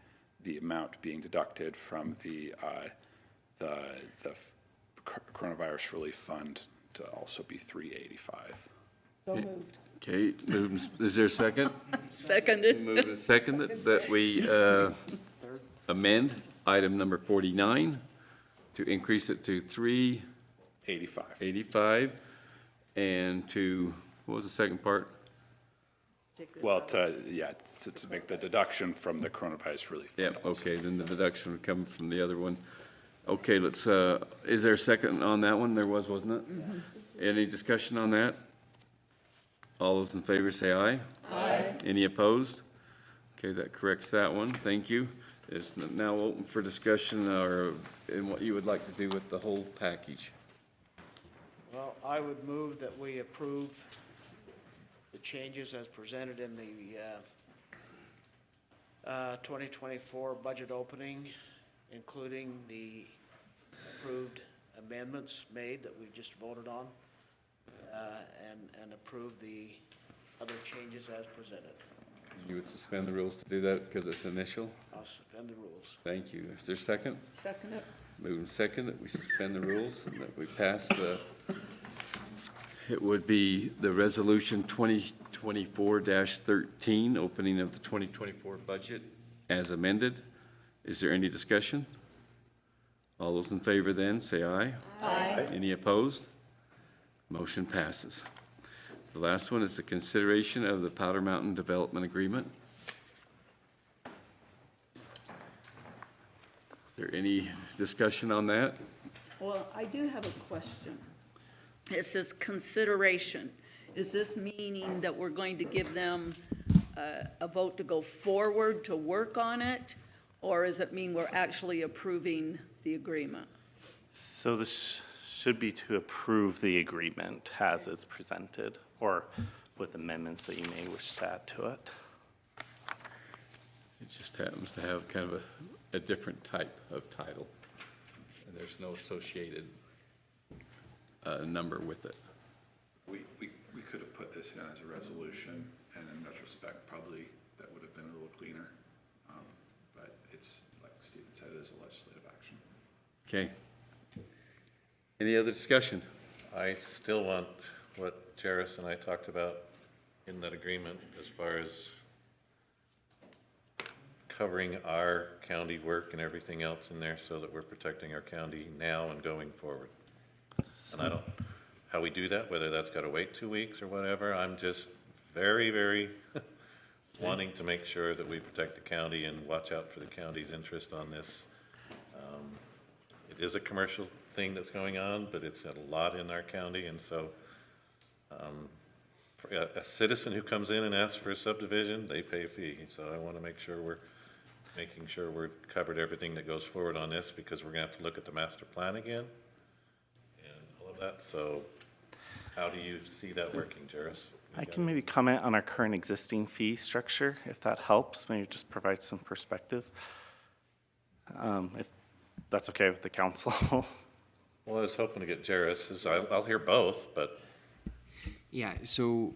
the amount being deducted from the coronavirus relief fund to also be $385. So moved. Okay, is there a second? Seconded. Moved and seconded that we amend item number 49 to increase it to 385 and to, what was the second part? Well, to make the deduction from the coronavirus relief. Yeah, okay, then the deduction would come from the other one. Okay, let's, is there a second on that one? There was, wasn't it? Any discussion on that? All those in favor say aye. Aye. Any opposed? Okay, that corrects that one. Thank you. It's now open for discussion in what you would like to do with the whole package. Well, I would move that we approve the changes as presented in the 2024 budget opening, including the approved amendments made that we just voted on, and approve the other changes as presented. You would suspend the rules to do that because it's initial? I'll suspend the rules. Thank you. Is there a second? Second it. Moving second that we suspend the rules and that we pass it would be the resolution 2024-13, opening of the 2024 budget as amended. Is there any discussion? All those in favor then say aye. Aye. Any opposed? Motion passes. The last one is the consideration of the Powder Mountain Development Agreement. Is there any discussion on that? Well, I do have a question. It says consideration. Is this meaning that we're going to give them a vote to go forward to work on it? Or does it mean we're actually approving the agreement? So this should be to approve the agreement as it's presented, or with amendments that you may wish to add to it. It just happens to have kind of a different type of title, and there's no associated number with it. We could have put this in as a resolution, and in retrospect, probably that would have been a little cleaner. But it's, like Stephen said, it is a legislative action. Okay. Any other discussion? I still want what Jairus and I talked about in that agreement as far as covering our county work and everything else in there so that we're protecting our county now and going forward. And I don't, how we do that, whether that's got to wait 2 weeks or whatever, I'm just very, very wanting to make sure that we protect the county and watch out for the county's interest on this. It is a commercial thing that's going on, but it's a lot in our county, and so for a citizen who comes in and asks for a subdivision, they pay a fee. So I want to make sure we're making sure we're covered everything that goes forward on this, because we're going to have to look at the master plan again and all of that. So how do you see that working, Jairus? I can maybe comment on our current existing fee structure, if that helps, maybe just provide some perspective. If that's okay with the council. Well, I was hoping to get Jairus. I'll hear both, but. Yeah, so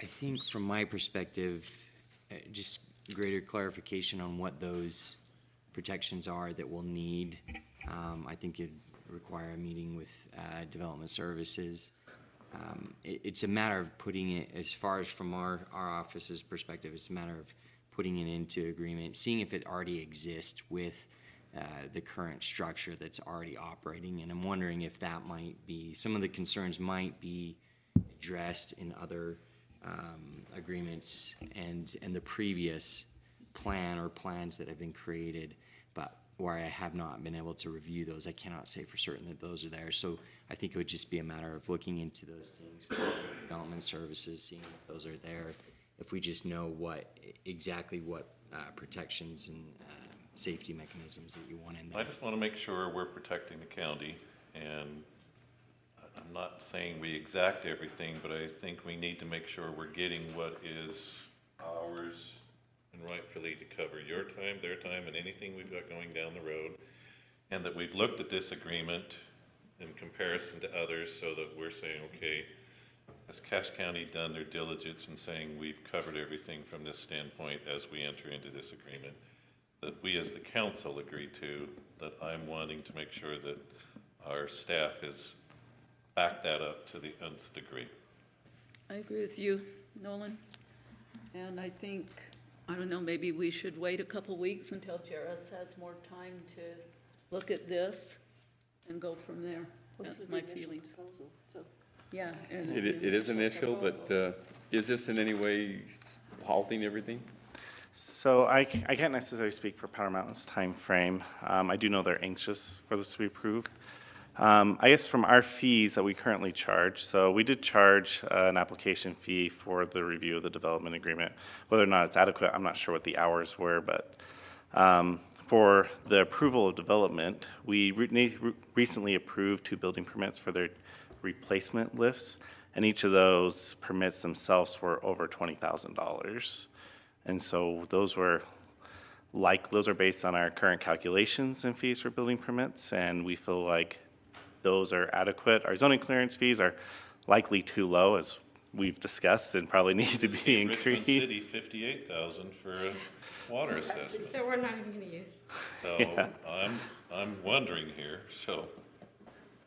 I think from my perspective, just greater clarification on what those protections are that we'll need. I think it'd require a meeting with Development Services. It's a matter of putting it, as far as from our office's perspective, it's a matter of putting it into agreement, seeing if it already exists with the current structure that's already operating. And I'm wondering if that might be, some of the concerns might be addressed in other agreements and the previous plan or plans that have been created, but where I have not been able to review those, I cannot say for certain that those are there. So I think it would just be a matter of looking into those things, Development Services, seeing if those are there, if we just know exactly what protections and safety mechanisms that you want in there. I just want to make sure we're protecting the county, and I'm not saying we exact everything, but I think we need to make sure we're getting what is ours and rightfully to cover your time, their time, and anything we've got going down the road, and that we've looked at this agreement in comparison to others so that we're saying, okay, has Cache County done their diligence in saying we've covered everything from this standpoint as we enter into this agreement? that we as the council agree to, that I'm wanting to make sure that our staff is back that up to the nth degree. I agree with you, Nolan. And I think, I don't know, maybe we should wait a couple weeks until Jairus has more time to look at this and go from there. That's my feelings. Yeah. It is initial, but is this in any way halting everything? So I can't necessarily speak for Powder Mountain's timeframe. I do know they're anxious for this to be approved. I guess from our fees that we currently charge, so we did charge an application fee for the review of the development agreement. Whether or not it's adequate, I'm not sure what the hours were, but for the approval of development, we recently approved 2 building permits for their replacement lifts, and each of those permits themselves were over $20,000. And so those are based on our current calculations and fees for building permits, and we feel like those are adequate. Our zoning clearance fees are likely too low, as we've discussed, and probably need to be increased. Richmond City, $58,000 for a water assessment. That we're not even gonna use. So Yeah. I'm wondering here, so.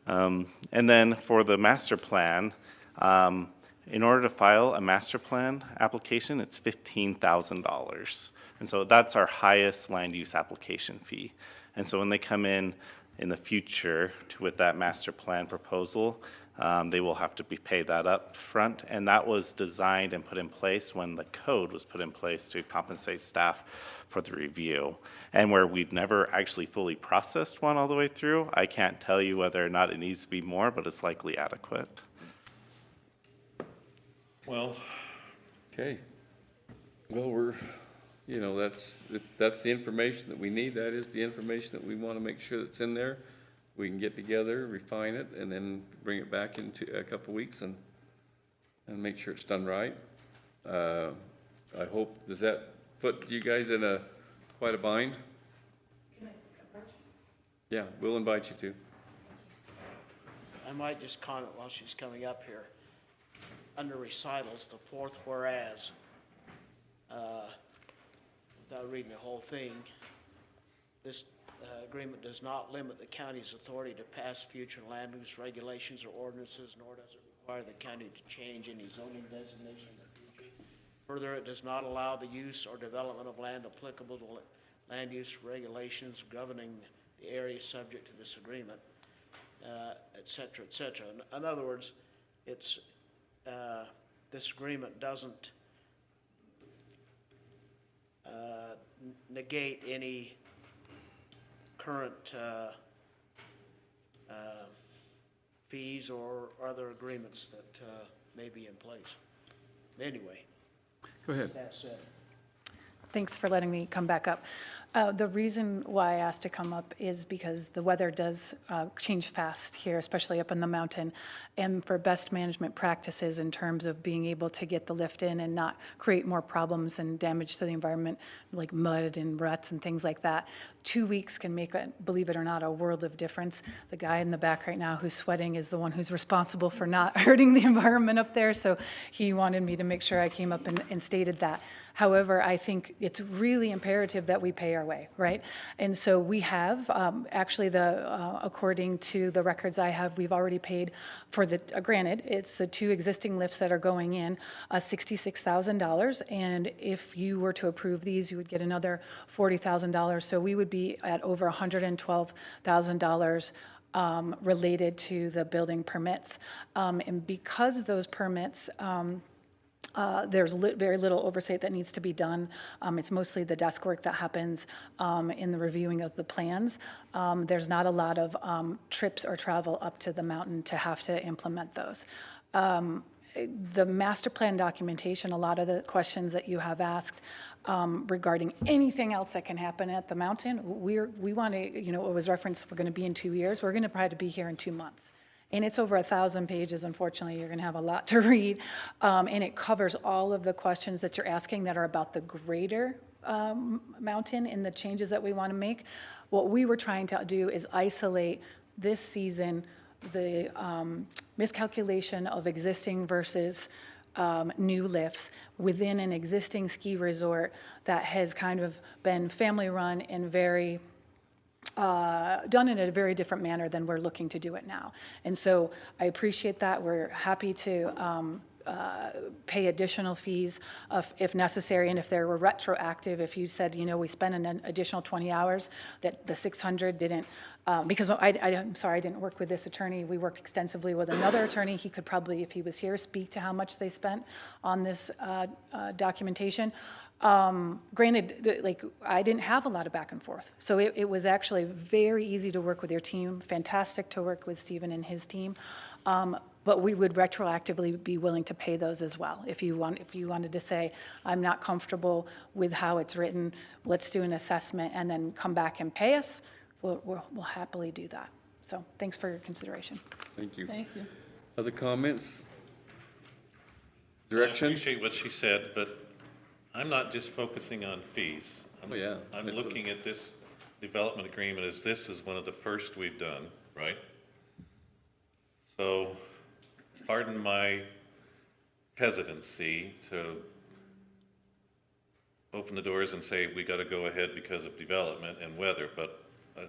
And then for the master plan, in order to file a master plan application, it's $15,000. And so that's our highest land use application fee. And so when they come in the future with that master plan proposal, they will have to pay that up front. And that was designed and put in place when the code was put in place to compensate staff for the review. And where we've never actually fully processed one all the way through, I can't tell you whether or not it needs to be more, but it's likely adequate. Well. Okay. Well, that's the information that we need. That is the information that we want to make sure that's in there. We can get together, refine it, and then bring it back into a couple weeks and make sure it's done right. I hope, does that put you guys in quite a bind? Yeah, we'll invite you to. I might just comment while she's coming up here. Under recitals, the fourth whereas, without reading the whole thing, this agreement does not limit the county's authority to pass future land use regulations or ordinances, nor does it require the county to change any zoning designation in the future. Further, it does not allow the use or development of land applicable to land use regulations governing the area subject to this agreement, et cetera, et cetera. In other words, it's this agreement doesn't negate any current fees or other agreements that may be in place. Anyway. Go ahead. That said. Thanks for letting me come back up. The reason why I asked to come up is because the weather does change fast here, especially up in the mountain. And for best management practices in terms of being able to get the lift in and not create more problems and damage to the environment, like mud and ruts and things like that, 2 weeks can make, believe it or not, a world of difference. The guy in the back right now who's sweating is the one who's responsible for not hurting the environment up there. So he wanted me to make sure I came up and stated that. However, I think it's really imperative that we pay our way, right? And so we have, actually, according to the records I have, we've already paid for granted, it's the 2 existing lifts that are going in, $66,000. And if you were to approve these, you would get another $40,000. So we would be at over $112,000 related to the building permits. And because those permits, there's very little oversight that needs to be done. It's mostly the desk work that happens in the reviewing of the plans. There's not a lot of trips or travel up to the mountain to have to implement those. The master plan documentation, a lot of the questions that you have asked regarding anything else that can happen at the mountain, we want to, it was referenced, we're going to be in 2 years. We're going to probably be here in 2 months. And it's over 1,000 pages, unfortunately. You're going to have a lot to read. And it covers all of the questions that you're asking that are about the greater mountain and the changes that we want to make. What we were trying to do is isolate this season the miscalculation of existing versus new lifts within an existing ski resort that has kind of been family-run and very done in a very different manner than we're looking to do it now. And so I appreciate that. We're happy to pay additional fees if necessary, and if they were retroactive, if you said, you know, we spent an additional 20 hours, that the 600 didn't, because I'm sorry, I didn't work with this attorney. We worked extensively with another attorney. He could probably, if he was here, speak to how much they spent on this documentation. Granted, like, I didn't have a lot of back and forth. So it was actually very easy to work with your team, fantastic to work with Stephen and his team. But we would retroactively be willing to pay those as well. If you wanted to say, I'm not comfortable with how it's written, let's do an assessment and then come back and pay us, we'll happily do that. So thanks for your consideration. Thank you. Thank you. Other comments? I Direction? appreciate what she said, but I'm not just focusing on fees. I'm looking at this development agreement as this is one of the first we've done, right? So, pardon my hesitancy to open the doors and say we got to go ahead because of development and weather, but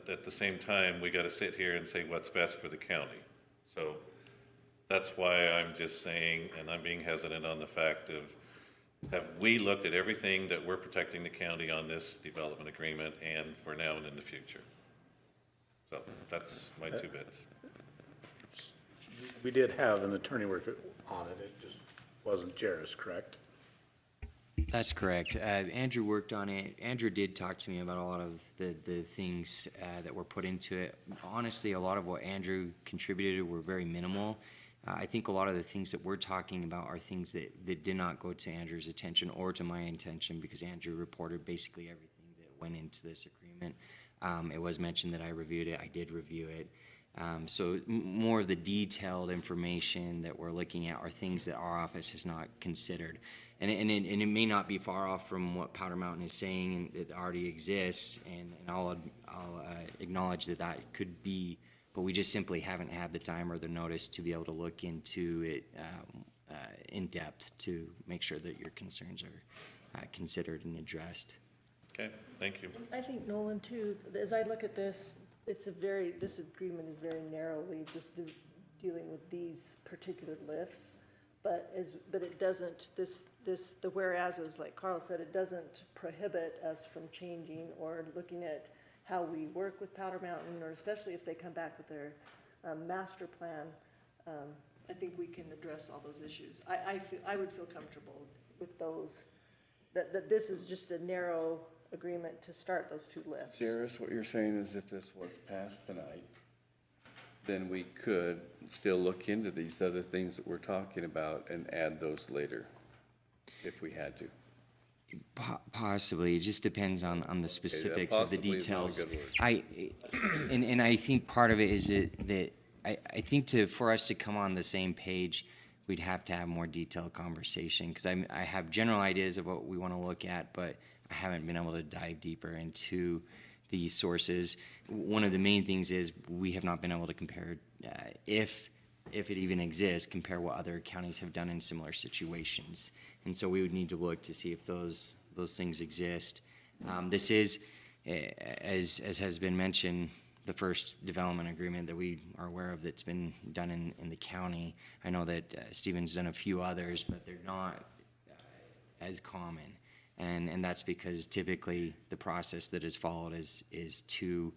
at the same time, we got to sit here and say what's best for the county. So that's why I'm just saying, and I'm being hesitant on the fact of, have we looked at everything that we're protecting the county on this development agreement and for now and in the future? So that's my 2 bits. We did have an attorney work on it, it just wasn't Jairus, correct? That's correct. Andrew worked on it. Andrew did talk to me about a lot of the things that were put into it. Honestly, a lot of what Andrew contributed were very minimal. I think a lot of the things that we're talking about are things that did not go to Andrew's attention or to my attention, because Andrew reported basically everything that went into this agreement. It was mentioned that I reviewed it. I did review it. So more of the detailed information that we're looking at are things that our office has not considered. And it may not be far off from what Powder Mountain is saying, and it already exists, and I'll acknowledge that could be, but we just simply haven't had the time or the notice to be able to look into it in depth to make sure that your concerns are considered and addressed. Okay, thank you. I think, Nolan, too, as I look at this, this agreement is very narrowly just dealing with these particular lifts, but it doesn't, the whereases, like Carl said, it doesn't prohibit us from changing or looking at how we work with Powder Mountain, or especially if they come back with their master plan. I think we can address all those issues. I would feel comfortable with those, that this is just a narrow agreement to start those 2 lifts. Jairus, what you're saying is if this was passed tonight, then we could still look into these other things that we're talking about and add those later, if we had to. Possibly. It just depends on the specifics of the possibly is not a details. good word. And I think part of it is that I think for us to come on the same page, we'd have to have more detailed conversation, because I have general ideas of what we want to look at, but I haven't been able to dive deeper into the sources. One of the main things is we have not been able to compare, if it even exists, compare what other counties have done in similar situations. And so we would need to look to see if those things exist. This is, as has been mentioned, the first development agreement that we are aware of that's been done in the county. I know that Stephen's done a few others, but they're not as common. And that's because typically the process that is followed is to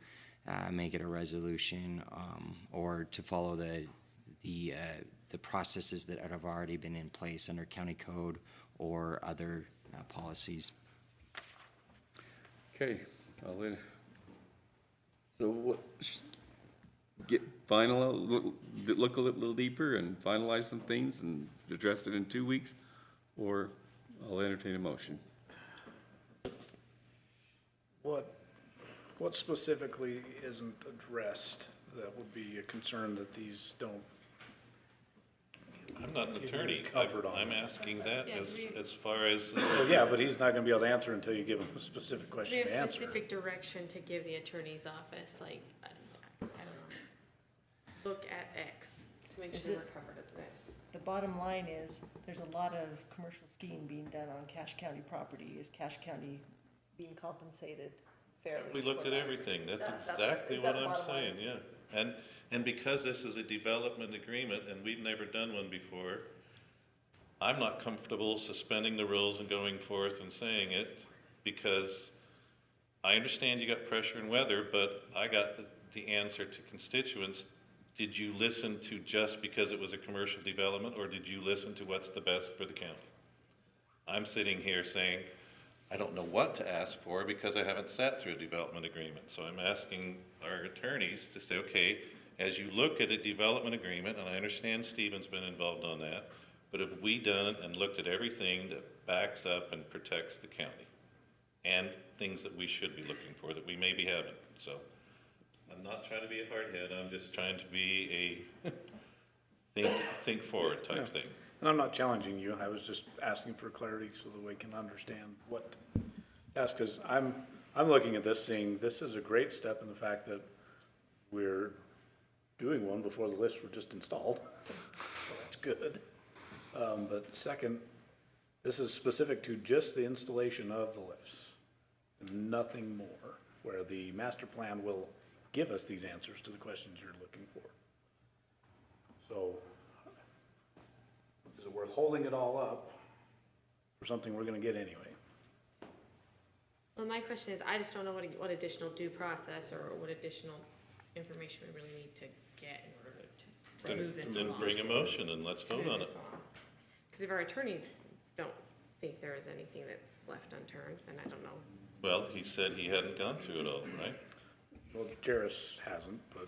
make it a resolution, or to follow the processes that have already been in place under county code or other policies. Okay, so what, get look a little deeper and finalize some things and address it in 2 weeks, or I'll entertain a motion. What specifically isn't addressed that would be a concern that these don't? I'm not an attorney. I'm asking that as far as. Well, yeah, but he's not going to be able to answer until you give him a specific question We to have answer. specific direction to give the attorney's office, like, I don't know, look at X to make sure we're covered at this. the bottom line is, there's a lot of commercial skiing being done on Cache County property. Is Cache County being compensated fairly? We looked for at that? everything. That's That's- exactly is what that the I'm bottom line? saying, yeah. And because this is a development agreement and we've never done one before, I'm not comfortable suspending the rules and going forth and saying it, because I understand you got pressure and weather, but I got the answer to constituents. Did you listen to just because it was a commercial development, or did you listen to what's the best for the county? I'm sitting here saying, I don't know what to ask for because I haven't sat through a development agreement. So I'm asking our attorneys to say, okay, as you look at a development agreement, and I understand Stephen's been involved on that, but have we done and looked at everything that backs up and protects the county? And things that we should be looking for that we maybe haven't. So I'm not trying to be a hardhead, I'm just trying to be a think forward type thing. And I'm not challenging you, I was just asking for clarity so that we can understand what, yes, because I'm looking at this saying, this is a great step in the fact that we're doing one before the lifts were just installed, so that's good. But second, this is specific to just the installation of the lifts, and nothing more, where the master plan will give us these answers to the questions you're looking for. So, is it worth holding it all up for something we're gonna get anyway? Well, my question is, I just don't know what additional due process or what additional information we really need to get in order to move this along. Then bring a motion and let's vote on it. Because if our attorneys don't think there is anything that's left unturned, then I don't know. Well, he said he hadn't gone through it all, right? Well, Jairus hasn't, but.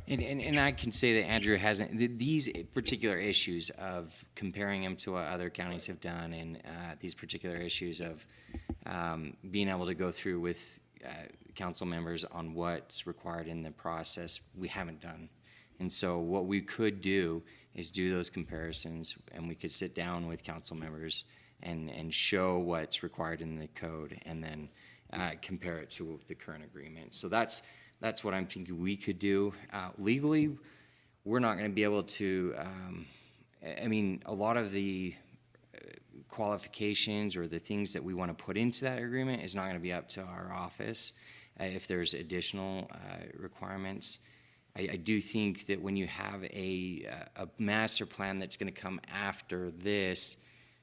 And I can say that Andrew hasn't, these particular issues of comparing them to what other counties have done, and these particular issues of being able to go through with council members on what's required in the process, we haven't done. And so what we could do is do those comparisons, and we could sit down with council members and show what's required in the code, and then compare it to the current agreement. So that's what I'm thinking we could do. Legally, we're not going to be able to, I mean, a lot of the qualifications or the things that we want to put into that agreement is not going to be up to our office if there's additional requirements. I do think that when you have a master plan that's going to come after this,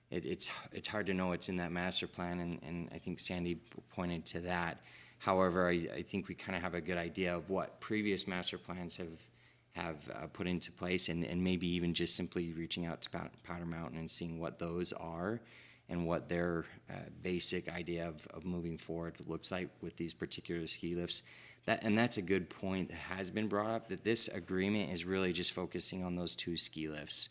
it's hard to know what's in that master plan, and I think Sandy pointed to that. However, I think we kind of have a good idea of what previous master plans have put into place, and maybe even just simply reaching out to Powder Mountain and seeing what those are and what their basic idea of moving forward looks like with these particular ski lifts. And that's a good point that has been brought up, that this agreement is really just focusing on those 2 ski lifts.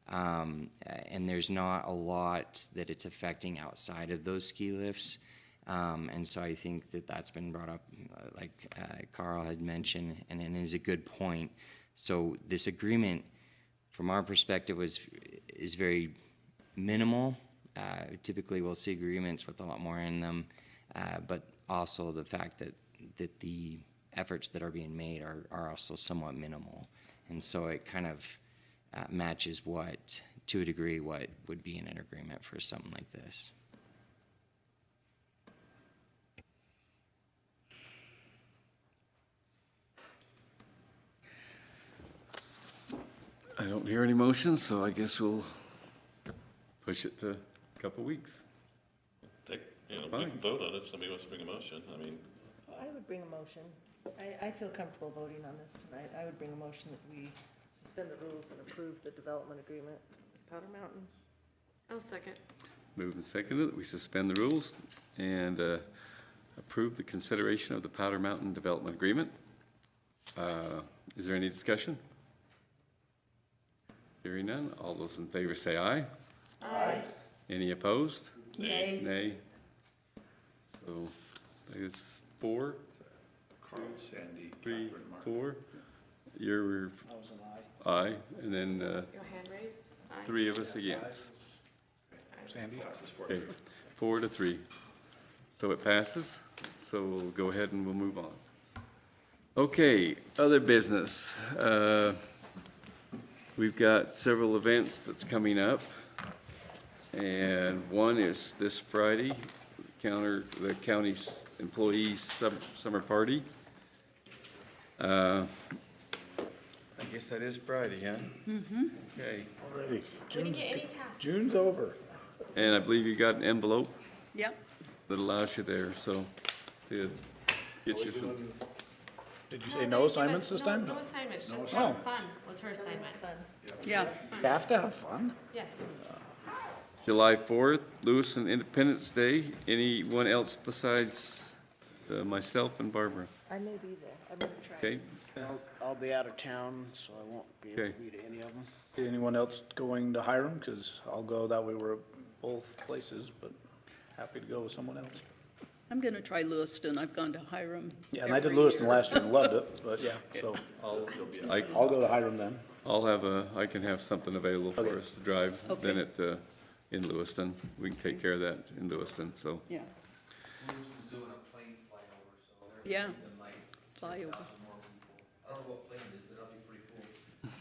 And there's not a lot that it's affecting outside of those ski lifts. And so I think that that's been brought up, like Carl had mentioned, and it is a good point. So this agreement, from our perspective, is very minimal. Typically we'll see agreements with a lot more in them, but also the fact that the efforts that are being made are also somewhat minimal. And so it kind of matches what, to a degree, what would be in an agreement for something like this. I don't hear any motions, so I guess we'll push it to a couple weeks. We can vote on it if somebody wants to bring a motion. I mean, I would bring a motion. I feel comfortable voting on this tonight. I would bring a motion that we suspend the rules and approve the development agreement with Powder Mountain. I'll second. Moved and seconded that we suspend the rules and approve the consideration of the Powder Mountain Development Agreement. Is there any discussion? Hearing none, all those in favor say aye. Aye. Any opposed? Nay. Nay. So, I guess 4? Carl, Sandy, 3, Catherine, Mark. 4. You're I was an aye, and then Your hand raised? Aye. 3 of us against. Sandy? Okay, 4 to 3. So it passes, so we'll go ahead and we'll move on. Okay, other business. We've got several events that's coming up. And one is this Friday, the county's employees summer party. I guess that is Friday, huh? Mm-hmm. Okay. Already. We didn't get any tasks. June's over. And I believe you got an envelope Yep. that allows you there, so to get you some. Did you say no assignments this time? No assignments, No just assignments. fun was her assignment. Yeah. You have to have fun. Yes. July 4th, Lewiston Independence Day. Anyone else besides myself and Barbara? I may be there. I'm gonna try. Okay, I'll be out of town, so I won't be able Okay. to be to any of them. Anyone else going to Hiram? Because I'll go, that way we're at both places, but happy to go with someone else. I'm gonna try Lewiston. I've gone to Hiram. Yeah, and I did every Lewiston year. last year and loved it, but yeah, so I'll go to Hiram then. I can have something available for Okay. us to drive Okay. then in Lewiston. We can take care of that in Lewiston, so. Yeah. Yeah. Flyover.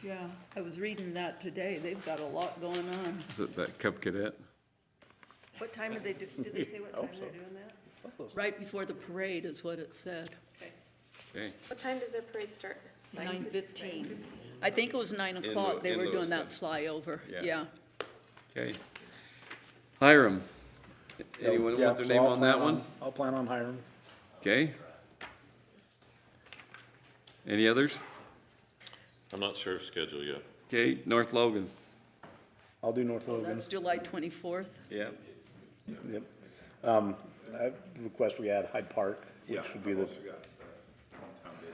Yeah, I was reading that today. They've got a lot going on. Is it that Cub Cadet? What time did they say what time they're doing that? Right before the parade is what it said. Okay. What time does their parade start? 9:15. I think it was 9 o'clock. They in were doing that Lewiston. flyover. Yeah. Yeah. Okay. Hiram. Anyone Yeah, want their so name I'll on that plan one? I'll plan on Hiram. Okay. Any others? I'm not sure of schedule yet. Okay, North Logan. I'll do North Logan. That's July 24th. Yeah. Yep. I request we add Hyde Park, which would be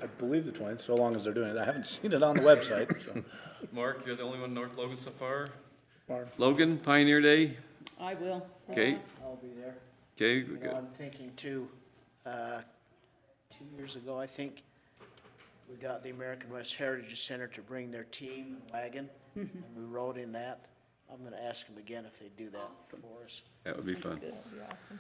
I believe the 20th, so long as they're doing it. I haven't seen it on the website, so. Mark, you're the only one in North Logan so far? Far. Logan, Pioneer Day? I will. Okay. I'll be there. Okay, You we know, got, I'm thinking too, 2 years ago, I think, we got the American West Heritage Center to bring their team wagon, and we rode in that. I'm gonna ask them again if they do that for us. that would be fun. That'd be awesome.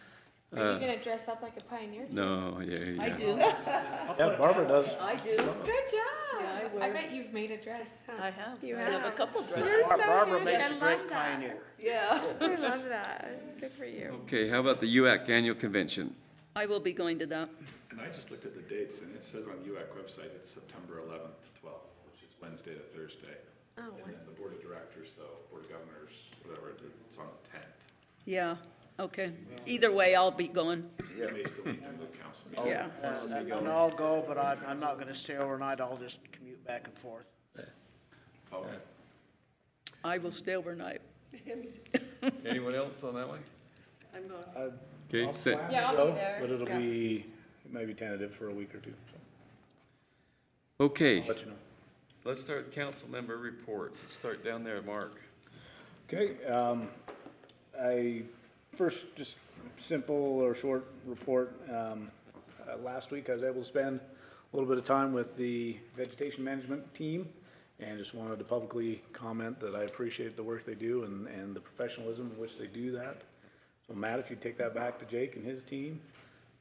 Are you gonna dress up like a pioneer too? No, yeah. I do. Yeah, Barbara does. I do. Good job. Yeah, I I wear- bet you've made a dress, huh? I have. You I have a have. couple dresses. You're so Barbara handy. makes I a love great that. pioneer. Yeah. I love that. Good for you. Okay, how about the UAC Annual Convention? I will be going to that. And I just looked at the dates, and it says on UAC website, it's September 11th to 12th, which is Wednesday to Thursday. Oh, And then the Board of Directors, though, Board of Governors, whatever, it's on the 10th. Yeah, okay. Either way, I'll be going. You may still need to move council meeting. Yeah. And I'll go, but I'm not gonna stay overnight. I'll just commute back and forth. Okay. I will stay overnight. Anyone else on that one? I'm going. Okay, Yeah, I'll be there. But it'll be maybe tentative for a week or two. okay, Let you know. let's start council member reports. Let's start down there, Mark. Okay, I, first, just simple or short report. Last week, I was able to spend a little bit of time with the vegetation management team, and just wanted to publicly comment that I appreciate the work they do and the professionalism in which they do that. So Matt, if you take that back to Jake and his team,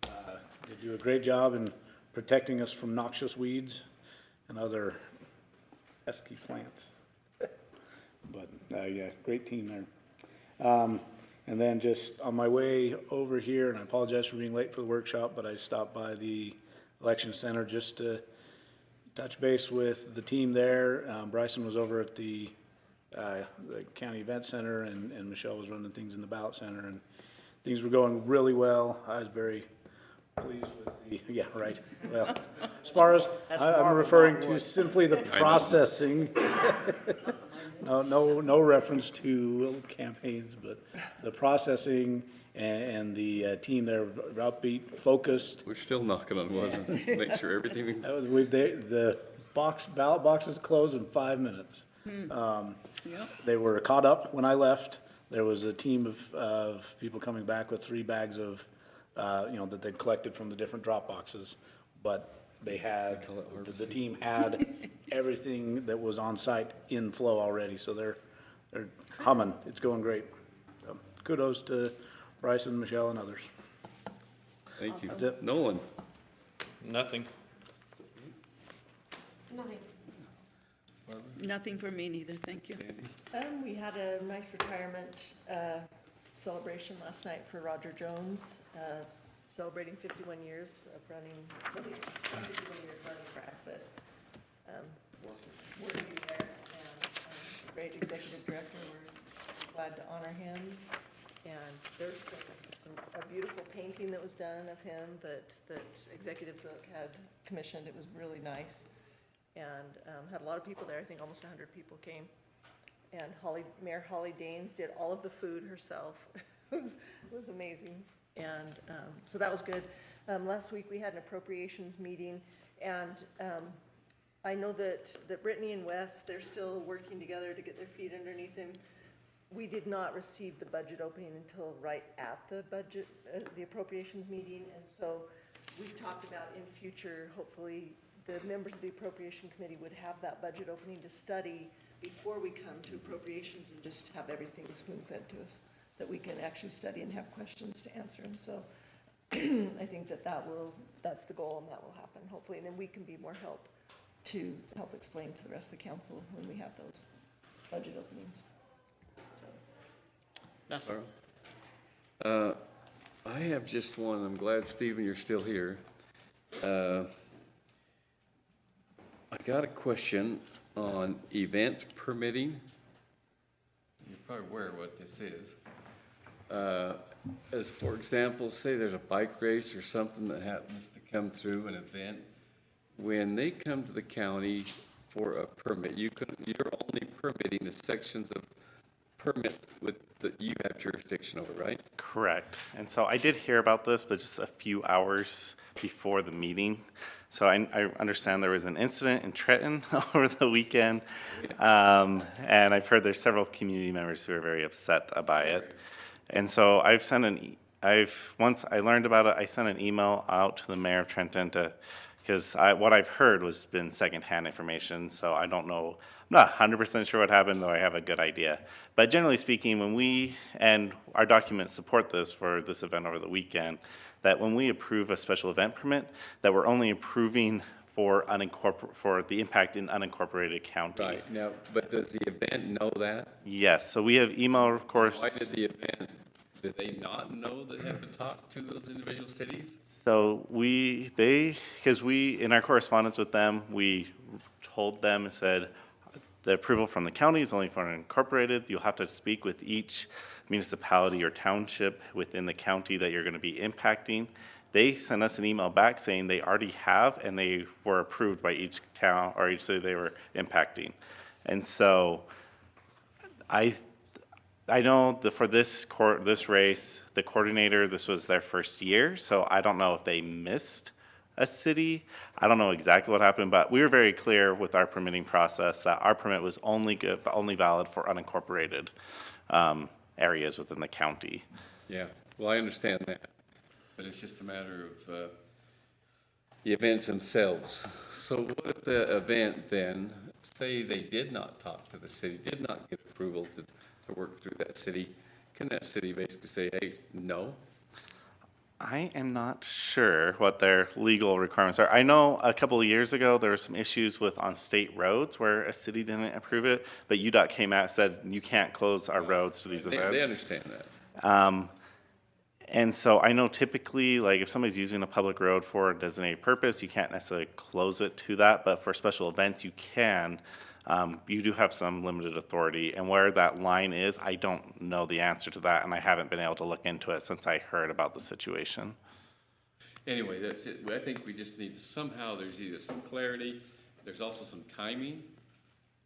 they do a great job in protecting us from noxious weeds and other pesky plants. But, yeah, great team there. And then just on my way over here, and I apologize for being late for the workshop, but I stopped by the election center just to touch base with the team there. Bryson was over at the county event center, and Michelle was running things in the ballot center, and things were going really well. I was very pleased with the, yeah, right. Well, as far as, I'm referring to simply the processing. No reference to campaigns, but the processing and the team there, upbeat, focused. We're still knocking on wood, to make sure everything. The ballot boxes closed in 5 minutes. Yeah. They were caught up when I left. There was a team of people coming back with 3 bags of, that they'd collected from the different drop boxes. But they had, the team had everything that was on site in flow already, so they're humming. It's going great. So kudos to Bryson, Michelle, and others. Thank you. That's it. Nolan? Nothing. Nothing. Nothing for me neither, thank you. We had a nice retirement celebration last night for Roger Jones, celebrating 51 years of running, 51 years running track, but working there, and great executive director. We're glad to honor him. And there's a beautiful painting that was done of him that Executives had commissioned. It was really nice, and had a lot of people there. I think almost 100 people came. And Mayor Holly Danes did all of the food herself. It was amazing. And so that was good. Last week we had an appropriations meeting, and I know that Brittany and Wes, they're still working together to get their feet underneath them. We did not receive the budget opening until right at the budget, the appropriations meeting, and so we've talked about in future, hopefully, the members of the appropriation committee would have that budget opening to study before we come to appropriations and just have everything spoon-fed to us that we can actually study and have questions to answer. And so I think that's the goal, and that will happen, hopefully, and then we can be more help to help explain to the rest of the council when we have those budget openings. I have just one. I'm glad, Stephen, you're still here. I got a question on event permitting. You're probably aware of what this is. As for example, say there's a bike race or something that happens to come through an event. When they come to the county for a permit, you're only permitting the sections of permit that you have jurisdiction over, right? Correct. And so I did hear about this, but just a few hours before the meeting. So I understand there was an incident in Trenton over the weekend. And I've heard there's several community members who are very upset about it. And so once I learned about it, I sent an email out to the mayor of Trenton because what I've heard was been secondhand information. So I don't know. I'm not 100% sure what happened, though I have a good idea. But generally speaking, when we, and our documents support this for this event over the weekend, that when we approve a special event permit, that we're only approving for the impact in unincorporated county. Right. Now, but does the event know that? Yes. So we have email, of course. Why did the event, did they not know they have to talk to those individual cities? So because in our correspondence with them, we told them, said, the approval from the county is only for unincorporated. You'll have to speak with each municipality or township within the county that you're going to be impacting. They sent us an email back saying they already have, and they were approved by each town or each city they were impacting. And so I know that for this race, the coordinator, this was their first year, so I don't know if they missed a city. I don't know exactly what happened, but we were very clear with our permitting process that our permit was only valid for unincorporated areas within the county. Yeah, well, I understand that, but it's just a matter of the events themselves. So what if the event then, say they did not talk to the city, did not get approval to work through that city, can that city basically say, hey, no? I am not sure what their legal requirements are. I know a couple of years ago there were some issues on state roads where a city didn't approve it, but UDOT came out and said you can't close our roads to these events. They understand that. And so I know typically, like if somebody's using a public road for a designated purpose, you can't necessarily close it to that, but for special events you can. You do have some limited authority, and where that line is, I don't know the answer to that, and I haven't been able to look into it since I heard about the situation. Anyway, that's it. I think we just need somehow, there's either some clarity, there's also some timing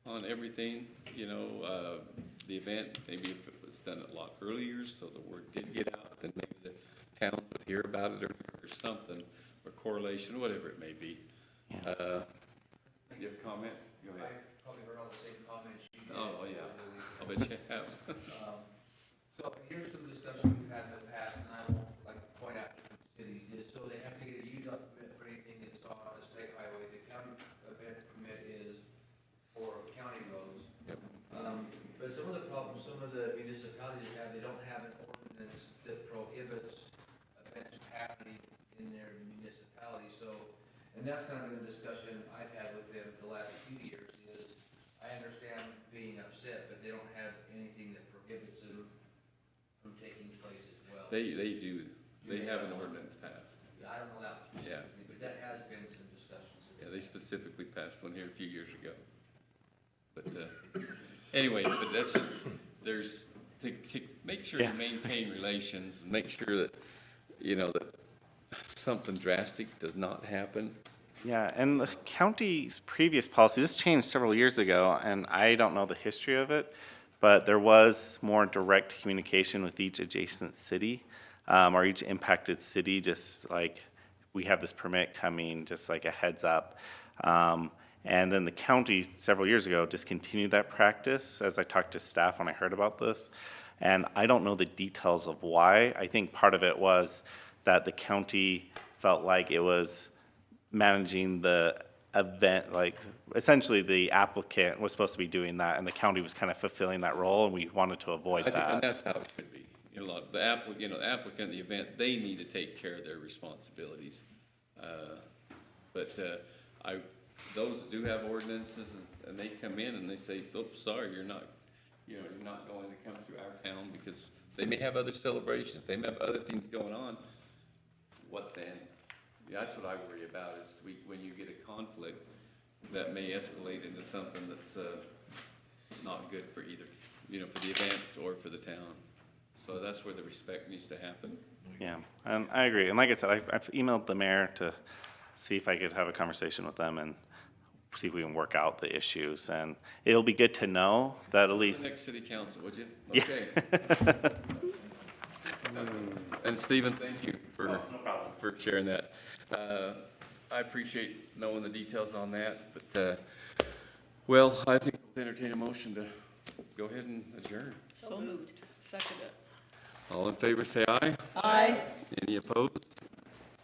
on everything, the event, maybe if it was done a lot earlier so the word did get out, then maybe the town would hear about it or something, or correlation, whatever it may be. You have a comment? Go ahead. Probably heard all the same comments you did. Oh, yeah, I'll bet you have. So here's some discussion we've had in the past, and I won't point out different cities. So they have to get a UDOT permit for anything that's on a state highway. The county event permit is for county roads. Yep. But some of the problems some of the municipalities have, they don't have an ordinance that prohibits events from happening in their municipality. So, and that's kind of been the discussion I've had with them the last few years is, I understand being upset, but they don't have anything that prohibits them from taking place as well. They do, they have an ordinance passed. I don't know that specifically, but that has been some discussions. Yeah, they specifically passed one here a few years ago. But, anyway, but that's just, there's, to make sure you maintain relations, and make sure that, you know, that something drastic does not happen. Yeah, and the county's previous policy, this changed several years ago, and I don't know the history of it, but there was more direct communication with each adjacent city, or each impacted city, just like, we have this permit coming, just like a heads up. And then the county several years ago discontinued that practice, as I talked to staff when I heard about this. And I don't know the details of why. I think part of it was that the county felt like it was managing the event, like essentially the applicant was supposed to be doing that, and the county was kind of fulfilling that role, and we wanted to avoid I think, that. and that's how it should be. You know, the applicant, the event, they need to take care of their responsibilities. Those that do have ordinances, and they come in and they say, oops, sorry, you're not going to come through our town because they may have other celebrations, they may have other things going on. What then? Yeah, that's what I worry about, is when you get a conflict that may escalate into something that's not good for either, you know, for the event or for the town. So that's where the respect needs to happen. Yeah, I agree. And like I said, I've emailed the mayor to see if I could have a conversation with them and see if we can work out the issues. And it'll be good to know that at least. Next city council, would you? Yeah. Okay. And Stephen, thank you for sharing that. I appreciate knowing the details on that, but, well, I think we'll entertain a motion to go ahead and adjourn. So moved. Second it. All in favor, say aye. Aye. Any opposed?